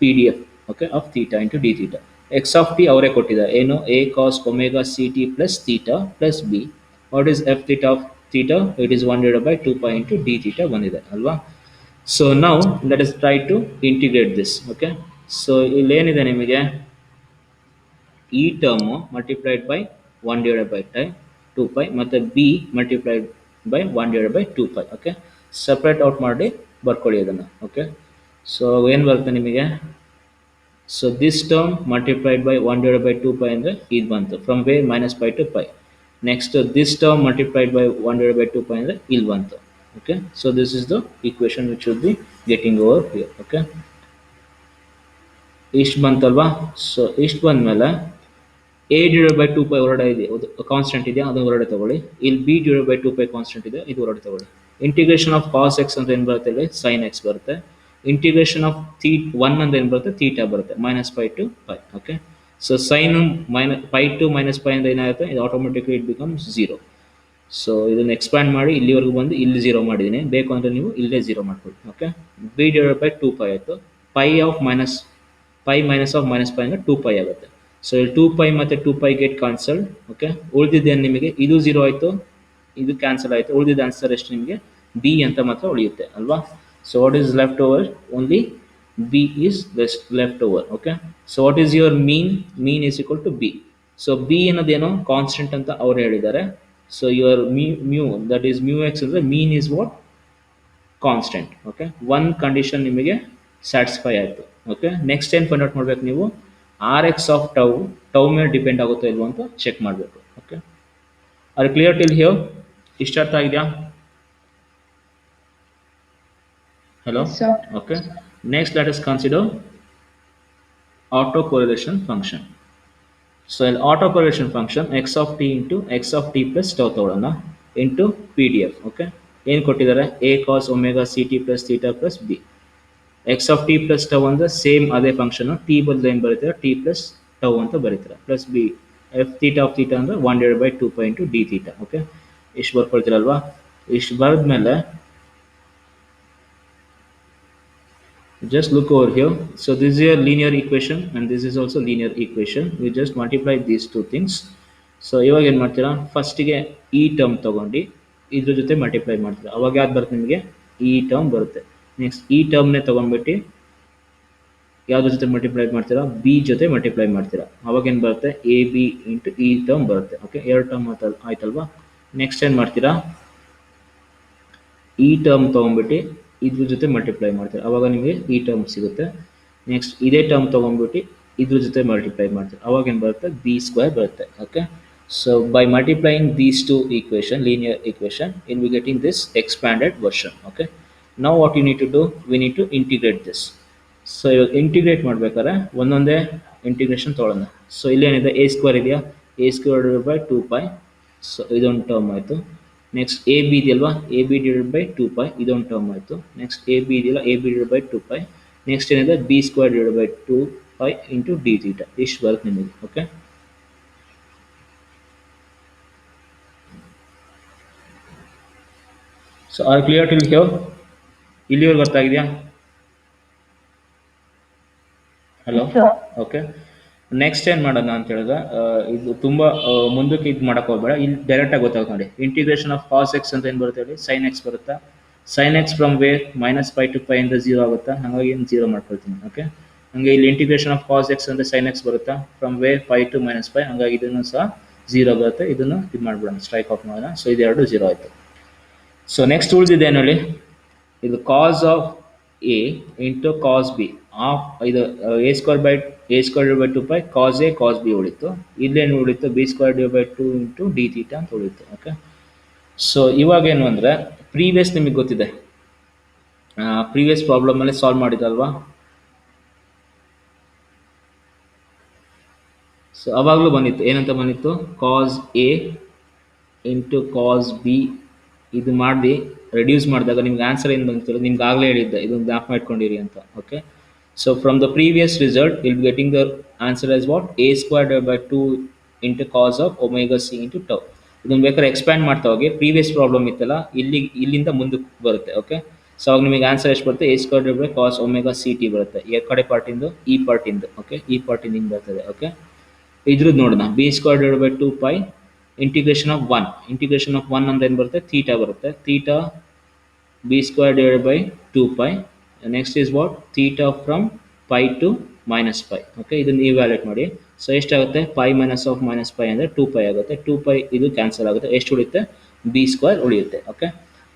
P D F, okay, of theta into D theta. X of t ಅವರೇ ಕೊಟ್ಟಿದ್ದಾರೆ, ಏನು, a cos omega C T plus theta plus b. What is f theta of theta, it is 1/2 into D theta ಬಂದಿದೆ ಅಲ್ವಾ. So ನಾವು let us try to integrate this. Okay, so ಇಲ್ಲೇನಿದೆ ನಿಮಗೆ, ಈ term multiplied by 1/2 ಮತ್ತು B multiplied by 1/2. Okay, separate out ಮಾಡಿ ಬರ್ಕೊಳ್ಳಿ ಅದನ್ನು. ಓಕೆ, ಸೊ ಏನು ಬರುತ್ತೆ ನಿಮಗೆ, so this term multiplied by 1/2 ಅಂದರೆ ಇದು ಬಂತು, from way minus pi to pi. Next this term multiplied by 1/2 ಅಂದರೆ ಇಲ್ಲಿ ಬಂತು. Okay, so this is the equation which should be getting over here. Okay, ಇಷ್ಟು ಬಂತಲ್ವಾ. ಸೊ ಇಷ್ಟು ಬಂದಮೇಲೆ a/2 ಹೊರಗಡೆ ಇದೆ, ಕಾನ್ಸ್ಟೆಂಟ್ ಇದೆಯಾ, ಅದು ಹೊರಗಡೆ ತಗೊಳ್ಳಿ. ಇಲ್ಲಿ b/2 ಕಾನ್ಸ್ಟೆಂಟ್ ಇದೆ, ಇದು ಹೊರಗಡೆ ತಗೊಳ್ಳಿ. ಇಂಟಿಗ್ರೇಷನ್ ಆಫ್ ಕಾಸ್ ಎಕ್ಸ್ ಅಂತ ಏನು ಬರುತ್ತೆ, ಇಲ್ಲಿ ಸೈನ್ ಎಕ್ಸ್ ಬರುತ್ತೆ. ಇಂಟಿಗ್ರೇಷನ್ ಆಫ್ 1 ಅಂತ ಏನು ಬರುತ್ತೆ, ಥೀಟಾ ಬರುತ್ತೆ, minus pi to pi. Okay, so sine pi to minus pi ಅಂದರೆ ಏನಾಗುತ್ತೆ, ಇದು ಆಟೋಮೆಟಿಕ್ಲಿ ಇಟ್ ಬಿಕಮ್ಸ್ 0. ಸೊ ಇದನ್ನು ಎಕ್ಸ್ಪ್ಯಾಂಡ್ ಮಾಡಿ ಇಲ್ಲಿವರೆಗೂ ಬಂದು ಇಲ್ಲಿ 0 ಮಾಡಿದ್ದೀನಿ, ಬೇಕು ಅಂದರೆ ನೀವು ಇಲ್ಲೇ 0 ಮಾಡ್ಕೊಳ್ಳಿ. ಓಕೆ, b/2 ಆಯಿತು. Pi minus of minus pi ಅಂದರೆ 2 ಆಗುತ್ತೆ. ಸೊ ಇಲ್ಲಿ 2 ಮತ್ತು 2 ಗೆಟ್ ಕ್ಯಾನ್ಸಲ್ಡ್. ಓಕೆ, ಉಳಿದಿದ್ದೇನು ನಿಮಗೆ, ಇದು 0 ಆಯಿತು, ಇದು ಕ್ಯಾನ್ಸಲ್ ಆಯಿತು, ಉಳಿದಿದ್ದ ಆನ್ಸರ್ ಎಷ್ಟು ನಿಮಗೆ, ಬಿ ಅಂತ ಮಾತ್ರ ಉಳಿಯುತ್ತೆ ಅಲ್ವಾ. So what is left over, only b is left over. Okay, so what is your mean is equal to b. So b ಅನ್ನೋದೇನೋ ಕಾನ್ಸ್ಟೆಂಟ್ ಅಂತ ಅವ್ರು ಹೇಳಿದ್ದಾರೆ. So your mu that is mu x ಅಂದರೆ mean is what, constant. Okay, one condition ನಿಮಗೆ satisfy ಆಯಿತು. Okay, next ಏನು find out ಮಾಡಬೇಕು ನೀವು, ಆರ್ ಎಕ್ಸ್ ಆಫ್ ಟೌ ಮೇಲೆ ಡಿಪೆಂಡ್ ಆಗುತ್ತೋ ಇಲ್ವೋ ಅಂತ ಚೆಕ್ ಮಾಡಬೇಕು. Okay, are clear till here, ಇಷ್ಟ ಅರ್ಥ ಆಗಿದೆಯಾ? Hello? Yes, sir. Okay. Next, let us consider autocorrelation function. So, an autocorrelation function x of t into x of t plus tau ತಗೊಳ್ಳೋಣ into PDF. Okay. ಏನು ಕೊಟ್ಟಿದ್ದಾರೆ, a cos omega ct plus theta plus b. x of t plus tau ಅಂದರೆ same ಅದೇ function, t ಬದಲು ಏನು ಬರೀತಾರೆ, t plus tau ಅಂತ ಬರೀತಾರೆ, plus b f theta of theta ಅಂದರೆ 1/2 into d theta. ಓಕೆ, ಇಷ್ಟು ಬರ್ಕೊಳ್ತೀರಲ್ವಾ. ಇಷ್ಟು ಬರೆದ್ಮೇಲೆ just look over here. So this is a linear equation and this is also linear equation. We just multiply these two things. So ಇವಾಗ ಏನು ಮಾಡ್ತೀರಾ, ಫಸ್ಟಿಗೆ ಈ term ತೊಗೊಂಡು ಇದ್ರ ಜೊತೆ ಮಲ್ಟಿಪ್ಲೈ ಮಾಡ್ತೀರಾ, ಅವಾಗ ಯಾವ್ದು ಬರುತ್ತೆ ನಿಮಗೆ, ಈ ಟರ್ಮ್ ಬರುತ್ತೆ. ನೆಕ್ಸ್ಟ್ ಈ ಟರ್ಮ್ನೇ ತೊಗೊಂಡ್ಬಿಟ್ಟು ಯಾವುದ್ರ ಜೊತೆ ಮಲ್ಟಿಪ್ಲೈ ಮಾಡ್ತೀರಾ, ಬಿ ಜೊತೆ ಮಲ್ಟಿಪ್ಲೈ ಮಾಡ್ತೀರಾ, ಅವಾಗ ಏನು ಬರುತ್ತೆ, ಎ ಬಿ ಇಂಟು ಈ ಟರ್ಮ್ ಬರುತ್ತೆ. ಓಕೆ, ಎರಡು ಟರ್ಮ್ ಆಯ್ತಲ್ವಾ. ನೆಕ್ಸ್ಟ್ ಏನು ಮಾಡ್ತೀರಾ, ಈ ಟರ್ಮ್ ತೊಗೊಂಡ್ಬಿಟ್ಟು ಇದ್ರ ಜೊತೆ ಮಲ್ಟಿಪ್ಲೈ ಮಾಡ್ತೀರಾ, ಅವಾಗ ನಿಮಗೆ ಈ ಟರ್ಮ್ ಸಿಗುತ್ತೆ. ನೆಕ್ಸ್ಟ್ ಇದೇ ಟರ್ಮ್ ತೊಗೊಂಡ್ಬಿಟ್ಟು ಇದ್ರ ಜೊತೆ ಮಲ್ಟಿಪ್ಲೈ ಮಾಡ್ತೀರಾ, ಅವಾಗ ಏನು ಬರುತ್ತೆ, ಬಿ ಸ್ಕ್ವೇರ್ ಬರುತ್ತೆ. Okay, so by multiplying these two equation, linear equation, in we getting this expanded version. Okay, ನಾವು what you need to do, we need to integrate this. So ಇವಾಗ integrate ಮಾಡ್ಬೇಕಾದ್ರೆ ಒಂದೊಂದೇ integration ತೊಗೊಳ್ಳೋಣ. So ಇಲ್ಲೇನಿದೆ, A square ಇದೆಯಾ, a²/2π. So ಇದೊಂದು term ಆಯಿತು. Next A B ಇದೆಯಲ್ವಾ, ab/2π ಇದೊಂದು ಟರ್ಮ್ ಆಯಿತು. ನೆಕ್ಸ್ಟ್ ಎ ಬಿ ಇದೆಯಲ್ಲ, ab/2π. ನೆಕ್ಸ್ಟ್ ಏನಿದೆ, b²/2π ಇಂಟು ಡಿ ಥೀಟಾ. ಇಷ್ಟು ಬರುತ್ತೆ ನಿಮಗೆ. Okay, so are clear till here, ಇಲ್ಲಿವರೆಗೆ ಗೊತ್ತಾಗಿದೆಯಾ? Hello, okay. ನೆಕ್ಸ್ಟ್ ಏನು ಮಾಡೋಣ ಅಂತ ಹೇಳಿದ್ರೆ, ಇದು ತುಂಬ ಮುಂದಕ್ಕೆ ಇದು ಮಾಡೋಕೆ ಹೋಗಬೇಡ, ಇಲ್ಲಿ ಡೈರೆಕ್ಟಾಗಿ ಗೊತ್ತಾಗುತ್ತೆ ನೋಡಿ. ಇಂಟಿಗ್ರೇಷನ್ ಆಫ್ ಕಾಸ್ ಎಕ್ಸ್ ಅಂತ ಏನು ಬರುತ್ತೆ ಹೇಳಿ, ಸೈನ್ ಎಕ್ಸ್ ಬರುತ್ತಾ, sine X from where minus pi to pi ಅಂದರೆ 0 ಆಗುತ್ತಾ, ಹಾಗಾಗಿ ಏನು 0 ಮಾಡ್ಕೊಳ್ತೀನಿ. ಓಕೆ, ಹಾಗೆ ಇಲ್ಲಿ ಇಂಟಿಗ್ರೇಷನ್ ಆಫ್ ಕಾಸ್ ಎಕ್ಸ್ ಅಂದರೆ ಸೈನ್ ಎಕ್ಸ್ ಬರುತ್ತಾ, from where pi to minus pi, ಹಾಗಾಗಿ ಇದನ್ನು ಸಹ 0 ಬರುತ್ತೆ. ಇದನ್ನು ಇದು ಮಾಡಿಬಿಡೋಣ, ಸ್ಟ್ರೈಕ್ ಆಫ್ ಮಾಡೋಣ. ಸೊ ಇದೆರಡು 0 ಆಯಿತು. ಸೊ ನೆಕ್ಸ್ಟ್ ಉಳಿದಿದೆ ನೋಡಿ, ಇದು cos of a into cos b of ಇದು a²/2π cos a cos B ಉಳಿತು. ಇಲ್ಲೇನು ಉಳಿತು, b²/2 ಇಂಟು ಡಿ ಥೀಟಾ ಅಂತ ಉಳಿತು. ಓಕೆ, ಸೊ ಇವಾಗೇನು ಅಂದರೆ, ಪ್ರೀವಿಯಸ್ ನಿಮಗೆ ಗೊತ್ತಿದೆ, ಪ್ರೀವಿಯಸ್ ಪ್ರಾಬ್ಲಮಲ್ಲಿ ಸಾಲ್ವ್ ಮಾಡಿದಲ್ವಾ. ಸೊ ಅವಾಗಲೂ ಬಂದಿತ್ತು, ಏನಂತ ಬಂದಿತ್ತು, cos A into cos B. ಇದು ಮಾಡಿ ರೆಡ್ಯೂಸ್ ಮಾಡಿದಾಗ ನಿಮ್ಗೆ ಆನ್ಸರ್ ಏನು ಬಂತು ನಿಮ್ಗೆ ಆಗಲೇ ಹೇಳಿದ್ದೆ, ಇದನ್ನು ಜ್ಞಾಪ ಮಾಡ್ಕೊಂಡಿರಿ ಅಂತ. Okay, so from the previous result will getting the answer as what, A square by 2 into cos of omega C into tau. ಇದನ್ನು ಬೇಕಾದ್ರೆ ಎಕ್ಸ್ಪ್ಯಾಂಡ್ ಮಾಡ್ತಾ ಹೋಗಿ, ಪ್ರೀವಿಯಸ್ ಪ್ರಾಬ್ಲಮ್ ಇತ್ತಲ್ಲ ಇಲ್ಲಿಂದ ಮುಂದಕ್ಕೆ ಬರುತ್ತೆ. ಓಕೆ, ಸೊ ಅವಾಗ ನಿಮಗೆ ಆನ್ಸರ್ ಎಷ್ಟು ಬರುತ್ತೆ, A square by cos omega C T ಬರುತ್ತೆ. ಈ ಕಡೆ ಪಾರ್ಟಿಂದು ಈ ಪಾರ್ಟಿಂದು. ಓಕೆ, ಈ ಪಾರ್ಟಿಂದ ಹಿಂಗೆ ಬರ್ತದೆ. ಓಕೆ, ಇದ್ರದ್ದು ನೋಡೋಣ, B square by 2 pi integration of 1. Integration of 1 ಅಂದ್ರೆ ಏನು ಬರುತ್ತೆ, ಥೀಟಾ ಬರುತ್ತೆ. Theta B square divided by 2 pi. Next is what, theta from pi to minus pi. Okay, ಇದನ್ನು ಇವ್ಯಾಲ್ಯೂಟ್ ಮಾಡಿ. ಸೊ ಎಷ್ಟಾಗುತ್ತೆ, pi minus of minus pi ಅಂದರೆ 2 pi ಆಗುತ್ತೆ. 2 pi ಇದು ಕ್ಯಾನ್ಸಲ್ ಆಗುತ್ತೆ. ಎಷ್ಟು ಉಳಿಯುತ್ತೆ, ಬಿ ಸ್ಕ್ವೇರ್ ಉಳಿಯುತ್ತೆ. ಓಕೆ,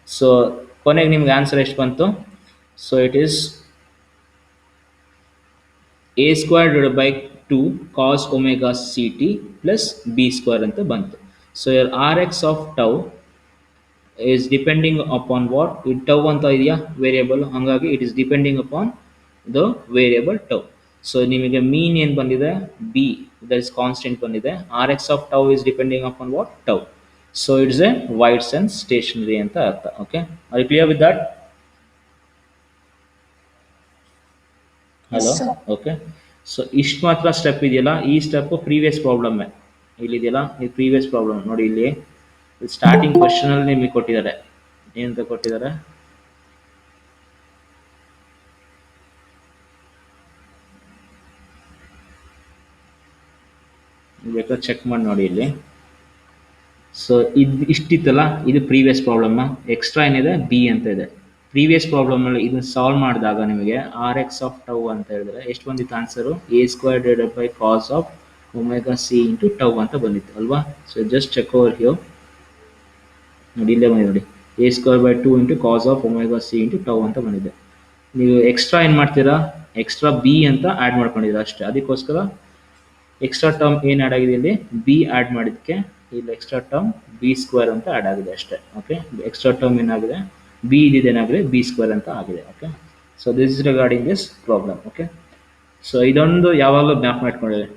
ಸೊ ಕೊನೆಗೆ ನಿಮ್ಗೆ ಆನ್ಸರ್ ಎಷ್ಟು ಬಂತು, so it is A square divided by 2 cos omega C T plus B square ಅಂತ ಬಂತು. So your R X of tau is depending upon what, it tau ಅಂತ ಇದೆಯಾ variable, ಹಾಗಾಗಿ it is depending upon the variable tau. So ನಿಮಗೆ mean ಏನು ಬಂದಿದೆ, b that is constant ಬಂದಿದೆ. R X of tau is depending upon what, tau. So it's a wide sense stationary ಅಂತ ಅರ್ಥ. Okay, are you clear with that? Hello, okay. So ಇಷ್ಟು ಮಾತ್ರ step ಇದೆಯಲ್ಲ, ಈ ಸ್ಟೆಪ್ಪು ಪ್ರೀವಿಯಸ್ ಪ್ರಾಬ್ಲಮ್ಮೇ. ಇಲ್ಲಿದೆಯಲ್ಲ, ಈ ಪ್ರೀವಿಯಸ್ ಪ್ರಾಬ್ಲಮ್ ನೋಡಿ, ಇಲ್ಲಿ ಸ್ಟಾರ್ಟಿಂಗ್ ಕ್ವಶನ್ ಅಲ್ಲಿ ನಿಮಗೆ ಕೊಟ್ಟಿದ್ದಾರೆ, ಏನಂತ ಕೊಟ್ಟಿದ್ದಾರೆ, ಬೇಕಾದ್ರೆ ಚೆಕ್ ಮಾಡಿ ನೋಡಿ ಇಲ್ಲಿ. ಸೊ ಇಷ್ಟಿತ್ತಲ್ಲ, ಇದು ಪ್ರೀವಿಯಸ್ ಪ್ರಾಬ್ಲಮ್. ಎಕ್ಸ್ಟ್ರಾ ಏನಿದೆ, ಬಿ ಅಂತ ಇದೆ. ಪ್ರೀವಿಯಸ್ ಪ್ರಾಬ್ಲಮಲ್ಲಿ ಇದನ್ನು ಸಾಲ್ವ್ ಮಾಡಿದಾಗ ನಿಮಗೆ ಆರ್ ಎಕ್ಸ್ ಆಫ್ ಟೌ ಅಂತ ಹೇಳಿದ್ರೆ ಎಷ್ಟು ಬಂದಿತ್ತು answer, A square divided by cos of omega C into tau ಅಂತ ಬಂದಿತ್ತು ಅಲ್ವಾ. So just check over here ನೋಡಿ, ಇಲ್ಲೇ ಬಂದಿದೆ ನೋಡಿ, A square by 2 into cos of omega C into tau ಅಂತ ಬಂದಿದೆ. ನೀವು ಎಕ್ಸ್ಟ್ರಾ ಏನು ಮಾಡ್ತೀರಾ, ಎಕ್ಸ್ಟ್ರಾ ಬಿ ಅಂತ ಆ್ಯಡ್ ಮಾಡ್ಕೊಂಡಿದ್ದೀರಾ ಅಷ್ಟೇ. ಅದಕ್ಕೋಸ್ಕರ ಎಕ್ಸ್ಟ್ರಾ ಟರ್ಮ್ ಏನು ಆ್ಯಡ್ ಆಗಿದೆ, ಇಲ್ಲಿ ಬಿ ಆ್ಯಡ್ ಮಾಡಿದ್ದಕ್ಕೆ ಇಲ್ಲಿ ಎಕ್ಸ್ಟ್ರಾ ಟರ್ಮ್ ಬಿ ಸ್ಕ್ವೇರ್ ಅಂತ ಆ್ಯಡ್ ಆಗಿದೆ ಅಷ್ಟೇ. ಓಕೆ, ಎಕ್ಸ್ಟ್ರಾ ಟರ್ಮ್ ಏನಾಗಿದೆ, ಬಿ ಇದೇನಾಗಿದೆ, ಬಿ ಸ್ಕ್ವೇರ್ ಅಂತ ಆಗಿದೆ. Okay, so this is regarding this problem. Okay, so ಇದೊಂದು ಯಾವಾಗಲೂ ಜ್ಞಾಪ ಮಾಡ್ಕೊಂಡಿದೆ.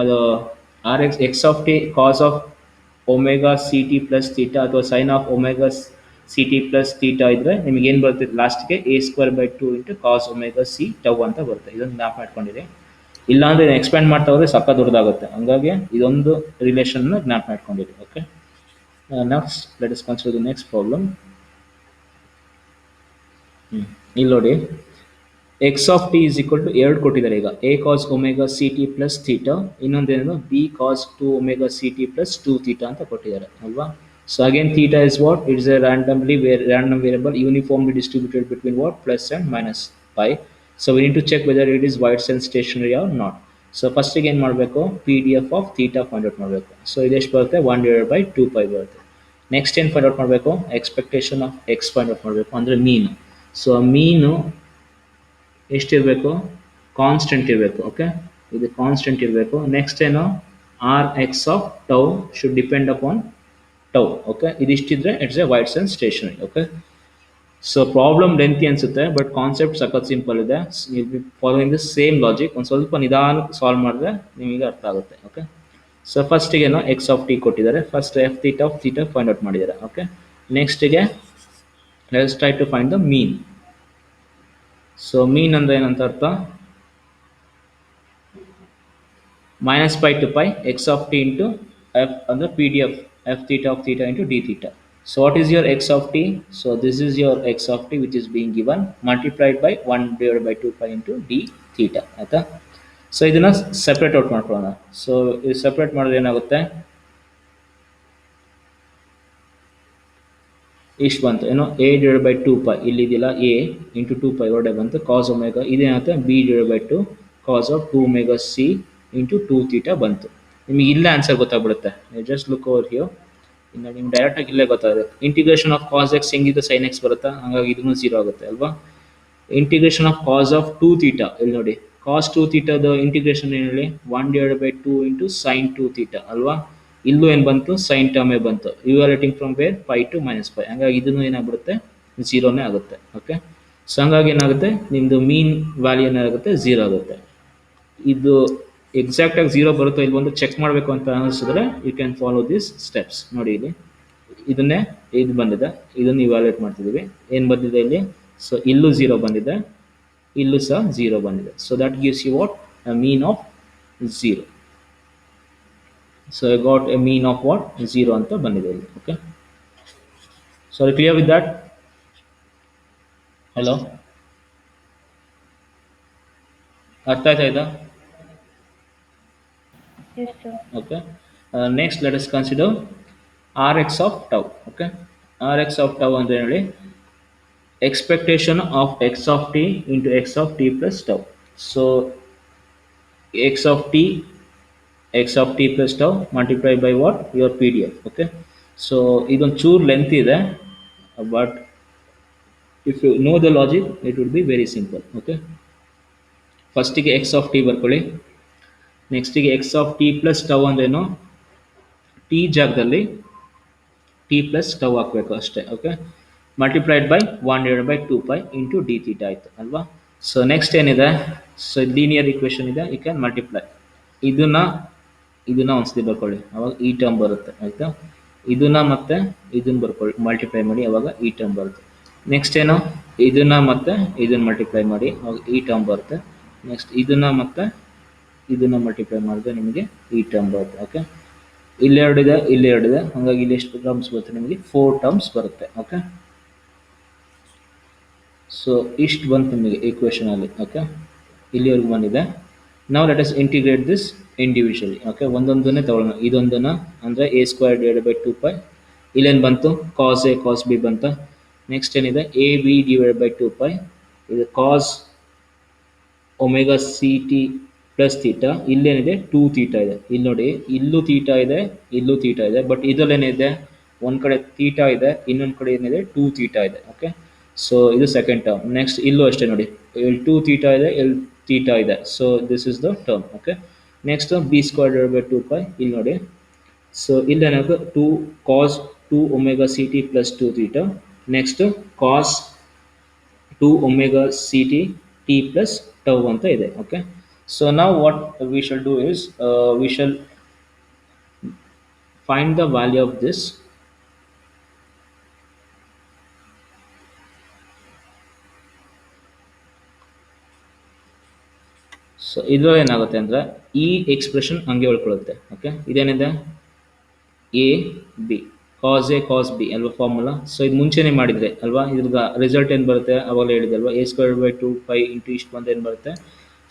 ಅದು R x x of t cos of omega C T plus theta ಅಥವಾ sine of omega C T plus theta ಇದ್ರೆ ನಿಮಗೆ ಏನು ಬರುತ್ತೆ ಲಾಸ್ಟ್ಗೆ, a square by 2 into cos omega C tau ಅಂತ ಬರುತ್ತೆ. ಇದೊಂದು ಜ್ಞಾಪ ಮಾಡ್ಕೊಂಡಿದೆ. ಇಲ್ಲಾಂದರೆ ಎಕ್ಸ್ಪ್ಯಾಂಡ್ ಮಾಡ್ತಾ ಹೋದರೆ ಸಕ್ಕ ದೊಡ್ಡದಾಗುತ್ತೆ. ಹಂಗಾಗಿ ಇದೊಂದು ರಿಲೇಷನ್ನ ಜ್ಞಾಪ ಮಾಡ್ಕೊಂಡಿದೆ. Okay, next let us consider the next problem. ಇಲ್ಲಿ ನೋಡಿ, X of T is equal to 2 ಕೊಟ್ಟಿದ್ದಾರೆ ಈಗ, A cos omega C T plus theta, ಇನ್ನೊಂದೇನು B cos 2 omega C T plus 2 theta ಅಂತ ಕೊಟ್ಟಿದ್ದಾರೆ ಅಲ್ವಾ. So again theta is what, it is a random variable uniformly distributed between what, plus and minus pi. So we need to check whether it is Whiteson stationary or not. So ಫಸ್ಟಿಗೆ ಏನು ಮಾಡಬೇಕು, P D F of theta find out ಮಾಡಬೇಕು. So ಇದೆಷ್ಟು ಬರುತ್ತೆ, 1/2 pi ಬರುತ್ತೆ. Next ಏನು find out ಮಾಡಬೇಕು, expectation of X find out ಮಾಡಬೇಕು, ಅಂದರೆ ಮೀನು. ಸೊ ಮೀನು ಎಷ್ಟಿರಬೇಕು, ಕಾನ್ಸ್ಟೆಂಟ್ ಇರಬೇಕು. ಓಕೆ, ಇದು ಕಾನ್ಸ್ಟೆಂಟ್ ಇರಬೇಕು. ನೆಕ್ಸ್ಟ್ ಏನು, R X of tau should depend upon tau. Okay, ಇದಿಷ್ಟಿದ್ರೆ it's a wide sense stationary. Okay, so problem lengthy ಅನಿಸುತ್ತೆ, ಬಟ್ ಕಾನ್ಸೆಪ್ಟ್ ಸಖತ್ ಸಿಂಪಲ್ ಇದೆ. Will be following the same logic. ಒಂದು ಸ್ವಲ್ಪ ನಿಧಾನಕ್ಕೆ ಸಾಲ್ವ್ ಮಾಡಿದ್ರೆ ನಿಮಗೆ ಅರ್ಥ ಆಗುತ್ತೆ. ಓಕೆ, ಸೊ ಫಸ್ಟಿಗೇನು ಎಕ್ಸ್ ಆಫ್ ಟಿ ಕೊಟ್ಟಿದ್ದಾರೆ, first f theta of theta find out ಮಾಡಿದ್ದಾರೆ. ಓಕೆ, ನೆಕ್ಸ್ಟಿಗೆ let's try to find the mean. So mean ಅಂದರೆ ಏನಂತ ಅರ್ಥ, minus pi to pi x of t into f under pdf f theta of theta into d theta. So what is your x of t? So this is your x of t which is being given, multiplied by 1/2 pi into d theta. ಆಯ್ತಾ. So ಇದನ್ನು separate out ಮಾಡ್ಕೊಳ್ಳೋಣ. So ಇದು separate ಮಾಡಿದ್ರೆ ಏನಾಗುತ್ತೆ, ಇಷ್ಟು ಬಂತು ಏನೋ, a/2 pi ಇಲ್ಲಿದೆಯಲ್ಲ, a ಇಂಟು 2 pi ಹೊರಡೆ ಬಂತು, ಕಾಸ್ ಒಮೆಗಾ ಇದೇನಾಗುತ್ತೆ, b/2 cos of 2 omega C into 2 theta ಬಂತು. ನಿಮಗೆ ಇಲ್ಲೇ ಆನ್ಸರ್ ಗೊತ್ತಾಗ್ಬಿಡುತ್ತೆ. Just look over here. ಇನ್ನು ನಿಮ್ಗೆ ಡೈರೆಕ್ಟಾಗಿ ಇಲ್ಲೇ ಗೊತ್ತಾಗುತ್ತೆ. ಇಂಟಿಗ್ರೇಷನ್ ಆಫ್ ಕಾಸ್ ಎಕ್ಸ್ ಹೆಂಗಿದ್ದು ಸೈನ್ ಎಕ್ಸ್ ಬರುತ್ತಾ, ಹಾಗಾಗಿ ಇದನ್ನು 0 ಆಗುತ್ತೆ ಅಲ್ವಾ. Integration of cos of 2 theta, ಇಲ್ಲಿ ನೋಡಿ ಕಾಸ್ 2 ಥೀಟಾದ ಇಂಟಿಗ್ರೇಷನ್ ಏನು ಹೇಳಿ, 1/2 ಇಂಟು ಸೈನ್ 2 ಥೀಟಾ ಅಲ್ವಾ. ಇಲ್ಲೂ ಏನು ಬಂತು, ಸೈನ್ ಟರ್ಮೇ ಬಂತು. Evaluating from where, pi to minus pi, ಹಾಗಾಗಿ ಇದನ್ನು ಏನಾಗ್ಬಿಡುತ್ತೆ, 0ನೇ ಆಗುತ್ತೆ. ಓಕೆ, ಸೊ ಹಂಗಾಗಿ ಏನಾಗುತ್ತೆ, ನಿಮ್ಮದು ಮೀನ್ ವ್ಯಾಲ್ಯೂ ಏನಾಗುತ್ತೆ, 0 ಆಗುತ್ತೆ. ಇದು ಎಕ್ಸಾಕ್ಟಾಗಿ ಝೀರೋ ಬರುತ್ತೋ ಇಲ್ಲಿ ಒಂದು ಚೆಕ್ ಮಾಡಬೇಕು ಅಂತ ಅನಿಸಿದ್ರೆ you can follow this steps. ನೋಡಿ ಇಲ್ಲಿ ಇದನ್ನೇ ಇದು ಬಂದಿದೆ, ಇದನ್ನು ಇವ್ಯಾಲ್ಯೂಯೇಟ್ ಮಾಡ್ತಿದ್ದೀವಿ. ಏನು ಬಂದಿದೆ ಇಲ್ಲಿ? ಸೊ ಇಲ್ಲೂ ಝೀರೋ ಬಂದಿದೆ, ಇಲ್ಲೂ ಸಹ ಝೀರೋ ಬಂದಿದೆ. So that gives you what? A mean of zero. So I got a mean of what? Zero ಅಂತ ಬಂದಿದೆ ಇಲ್ಲಿ. Okay, so are clear with that? Hello, ಅರ್ಥ ಆಯ್ತಾ? Yes, sir. Okay. Next, let us consider Rx of tau. Okay. Rx of tau ಅಂದ್ರೆ ಹೇಳಿ expectation of x of t into x of t plus tau. So x of t plus tau multiplied by what? Your PDF. Okay. So ಇದೊಂದು ಚೂರ್ length ಇದೆ, but if you know the logic it would be very simple. Okay. ಫಸ್ಟಿಗೆ x of t ಬರ್ಕೊಳ್ಳಿ, ನೆಕ್ಸ್ಟಿಗೆ x of t plus tau ಅಂದ್ರೇನು? t ಜಾಗದಲ್ಲಿ t plus tau ಹಾಕಬೇಕು ಅಷ್ಟೇ. Okay, multiplied by 1/2π into D theta ಆಯಿತು ಅಲ್ವಾ? ಸೊ ನೆಕ್ಸ್ಟ್ ಏನಿದೆ? ಸೊ ಲೀನಿಯರ್ ಇಕ್ವೇಷನ್ ಇದೆ, ಯು ಕ್ಯಾನ್ ಮಲ್ಟಿಪ್ಲೈ. ಇದನ್ನ ಒಂದ್ಸತಿ ಬರ್ಕೊಳ್ಳಿ, ಅವಾಗ ಈ ಟರ್ಮ್ ಬರುತ್ತೆ ಆಯಿತಾ. ಇದನ್ನ ಮತ್ತೆ ಇದನ್ನ ಬರ್ಕೊಳ್ಳಿ, ಮಲ್ಟಿಪ್ಲೈ ಮಾಡಿ, ಅವಾಗ ಈ ಟರ್ಮ್ ಬರುತ್ತೆ. ನೆಕ್ಸ್ಟ್ ಏನು? ಇದನ್ನ ಮತ್ತೆ ಇದನ್ನ ಮಲ್ಟಿಪ್ಲೈ ಮಾಡಿ, ಅವಾಗ ಈ ಟರ್ಮ್ ಬರುತ್ತೆ. ನೆಕ್ಸ್ಟ್ ಇದನ್ನ ಮತ್ತೆ ಇದನ್ನ ಮಲ್ಟಿಪ್ಲೈ ಮಾಡಿದ್ರೆ ನಿಮಗೆ ಈ ಟರ್ಮ್ ಬರುತ್ತೆ. ಓಕೆ, ಇಲ್ಲಿ ಎರಡಿದೆ, ಹಾಗಾಗಿ ಇಲ್ಲಿ ಎಷ್ಟು ಟರ್ಮ್ಸ್ ಬರುತ್ತೆ? ನಿಮಗೆ 4 ಟರ್ಮ್ಸ್ ಬರುತ್ತೆ. ಓಕೆ, ಸೊ ಇಷ್ಟು ಬಂತು ನಿಮಗೆ ಈಕ್ವೇಷನ್ ಅಲ್ಲಿ. ಓಕೆ, ಇಲ್ಲಿವರೆಗೂ ಬಂದಿದೆ. ನಾವು let us integrate this individually. Okay, ಒಂದೊಂದನ್ನೇ ತಗೊಳ್ಳೋಣ. ಇದೊಂದನ್ನ ಅಂದರೆ a² / 2π. ಇಲ್ಲೇನು ಬಂತು? ಕಾಸ್ ಎ ಕಾಸ್ ಬಿ ಬಂತ. ನೆಕ್ಸ್ಟ್ ಏನಿದೆ? ab/2π. ಇದು cos omega C T plus theta. ಇಲ್ಲೇನಿದೆ? 2 ಥೀಟಾ ಇದೆ. ಇಲ್ಲಿ ನೋಡಿ, ಇಲ್ಲೂ ಥೀಟಾ ಇದೆ, ಇಲ್ಲೂ ಥೀಟಾ ಇದೆ, ಬಟ್ ಇದರಲ್ಲೇನಿದೆ? ಒಂದು ಕಡೆ ಥೀಟಾ ಇದೆ, ಇನ್ನೊಂದು ಕಡೆ ಏನಿದೆ? 2 ಥೀಟಾ ಇದೆ. ಓಕೆ, ಸೊ ಇದು ಸೆಕೆಂಡ್ ಟರ್ಮ್. ನೆಕ್ಸ್ಟ್ ಇಲ್ಲೂ ಅಷ್ಟೇ ನೋಡಿ, ಇಲ್ಲಿ 2 ಥೀಟಾ ಇದೆ, ಇಲ್ಲಿ ಥೀಟಾ ಇದೆ. So this is the term. Okay, next b²/2π. ಇಲ್ಲಿ ನೋಡಿ, ಸೊ ಇಲ್ಲೇನಾಗ 2 cos 2 omega C T plus 2 theta. Next cos 2 omega C T plus tau ಅಂತ ಇದೆ. Okay, so now what we shall do is we shall find the value of this. So ಇದರಲ್ಲಿ ಏನಾಗುತ್ತೆ ಅಂದರೆ ಈ expression ಹಂಗೆ ಉಳ್ಕೊಳ್ಳುತ್ತೆ. Okay, ಇದೇನಿದೆ? A b cos a cos b ಅಲ್ವಾ ಫಾರ್ಮುಲಾ. ಸೊ ಇದು ಮುಂಚೆನೇ ಮಾಡಿದರೆ ಅಲ್ವಾ, ಇದ್ರದ್ದು ರಿಸಲ್ಟ್ ಏನು ಬರುತ್ತೆ? ಅವಾಗ ಹೇಳಿದೆ ಅಲ್ವಾ, a²/2π ಇಂಟು ಇಷ್ಟು ಬಂದು ಏನು ಬರುತ್ತೆ?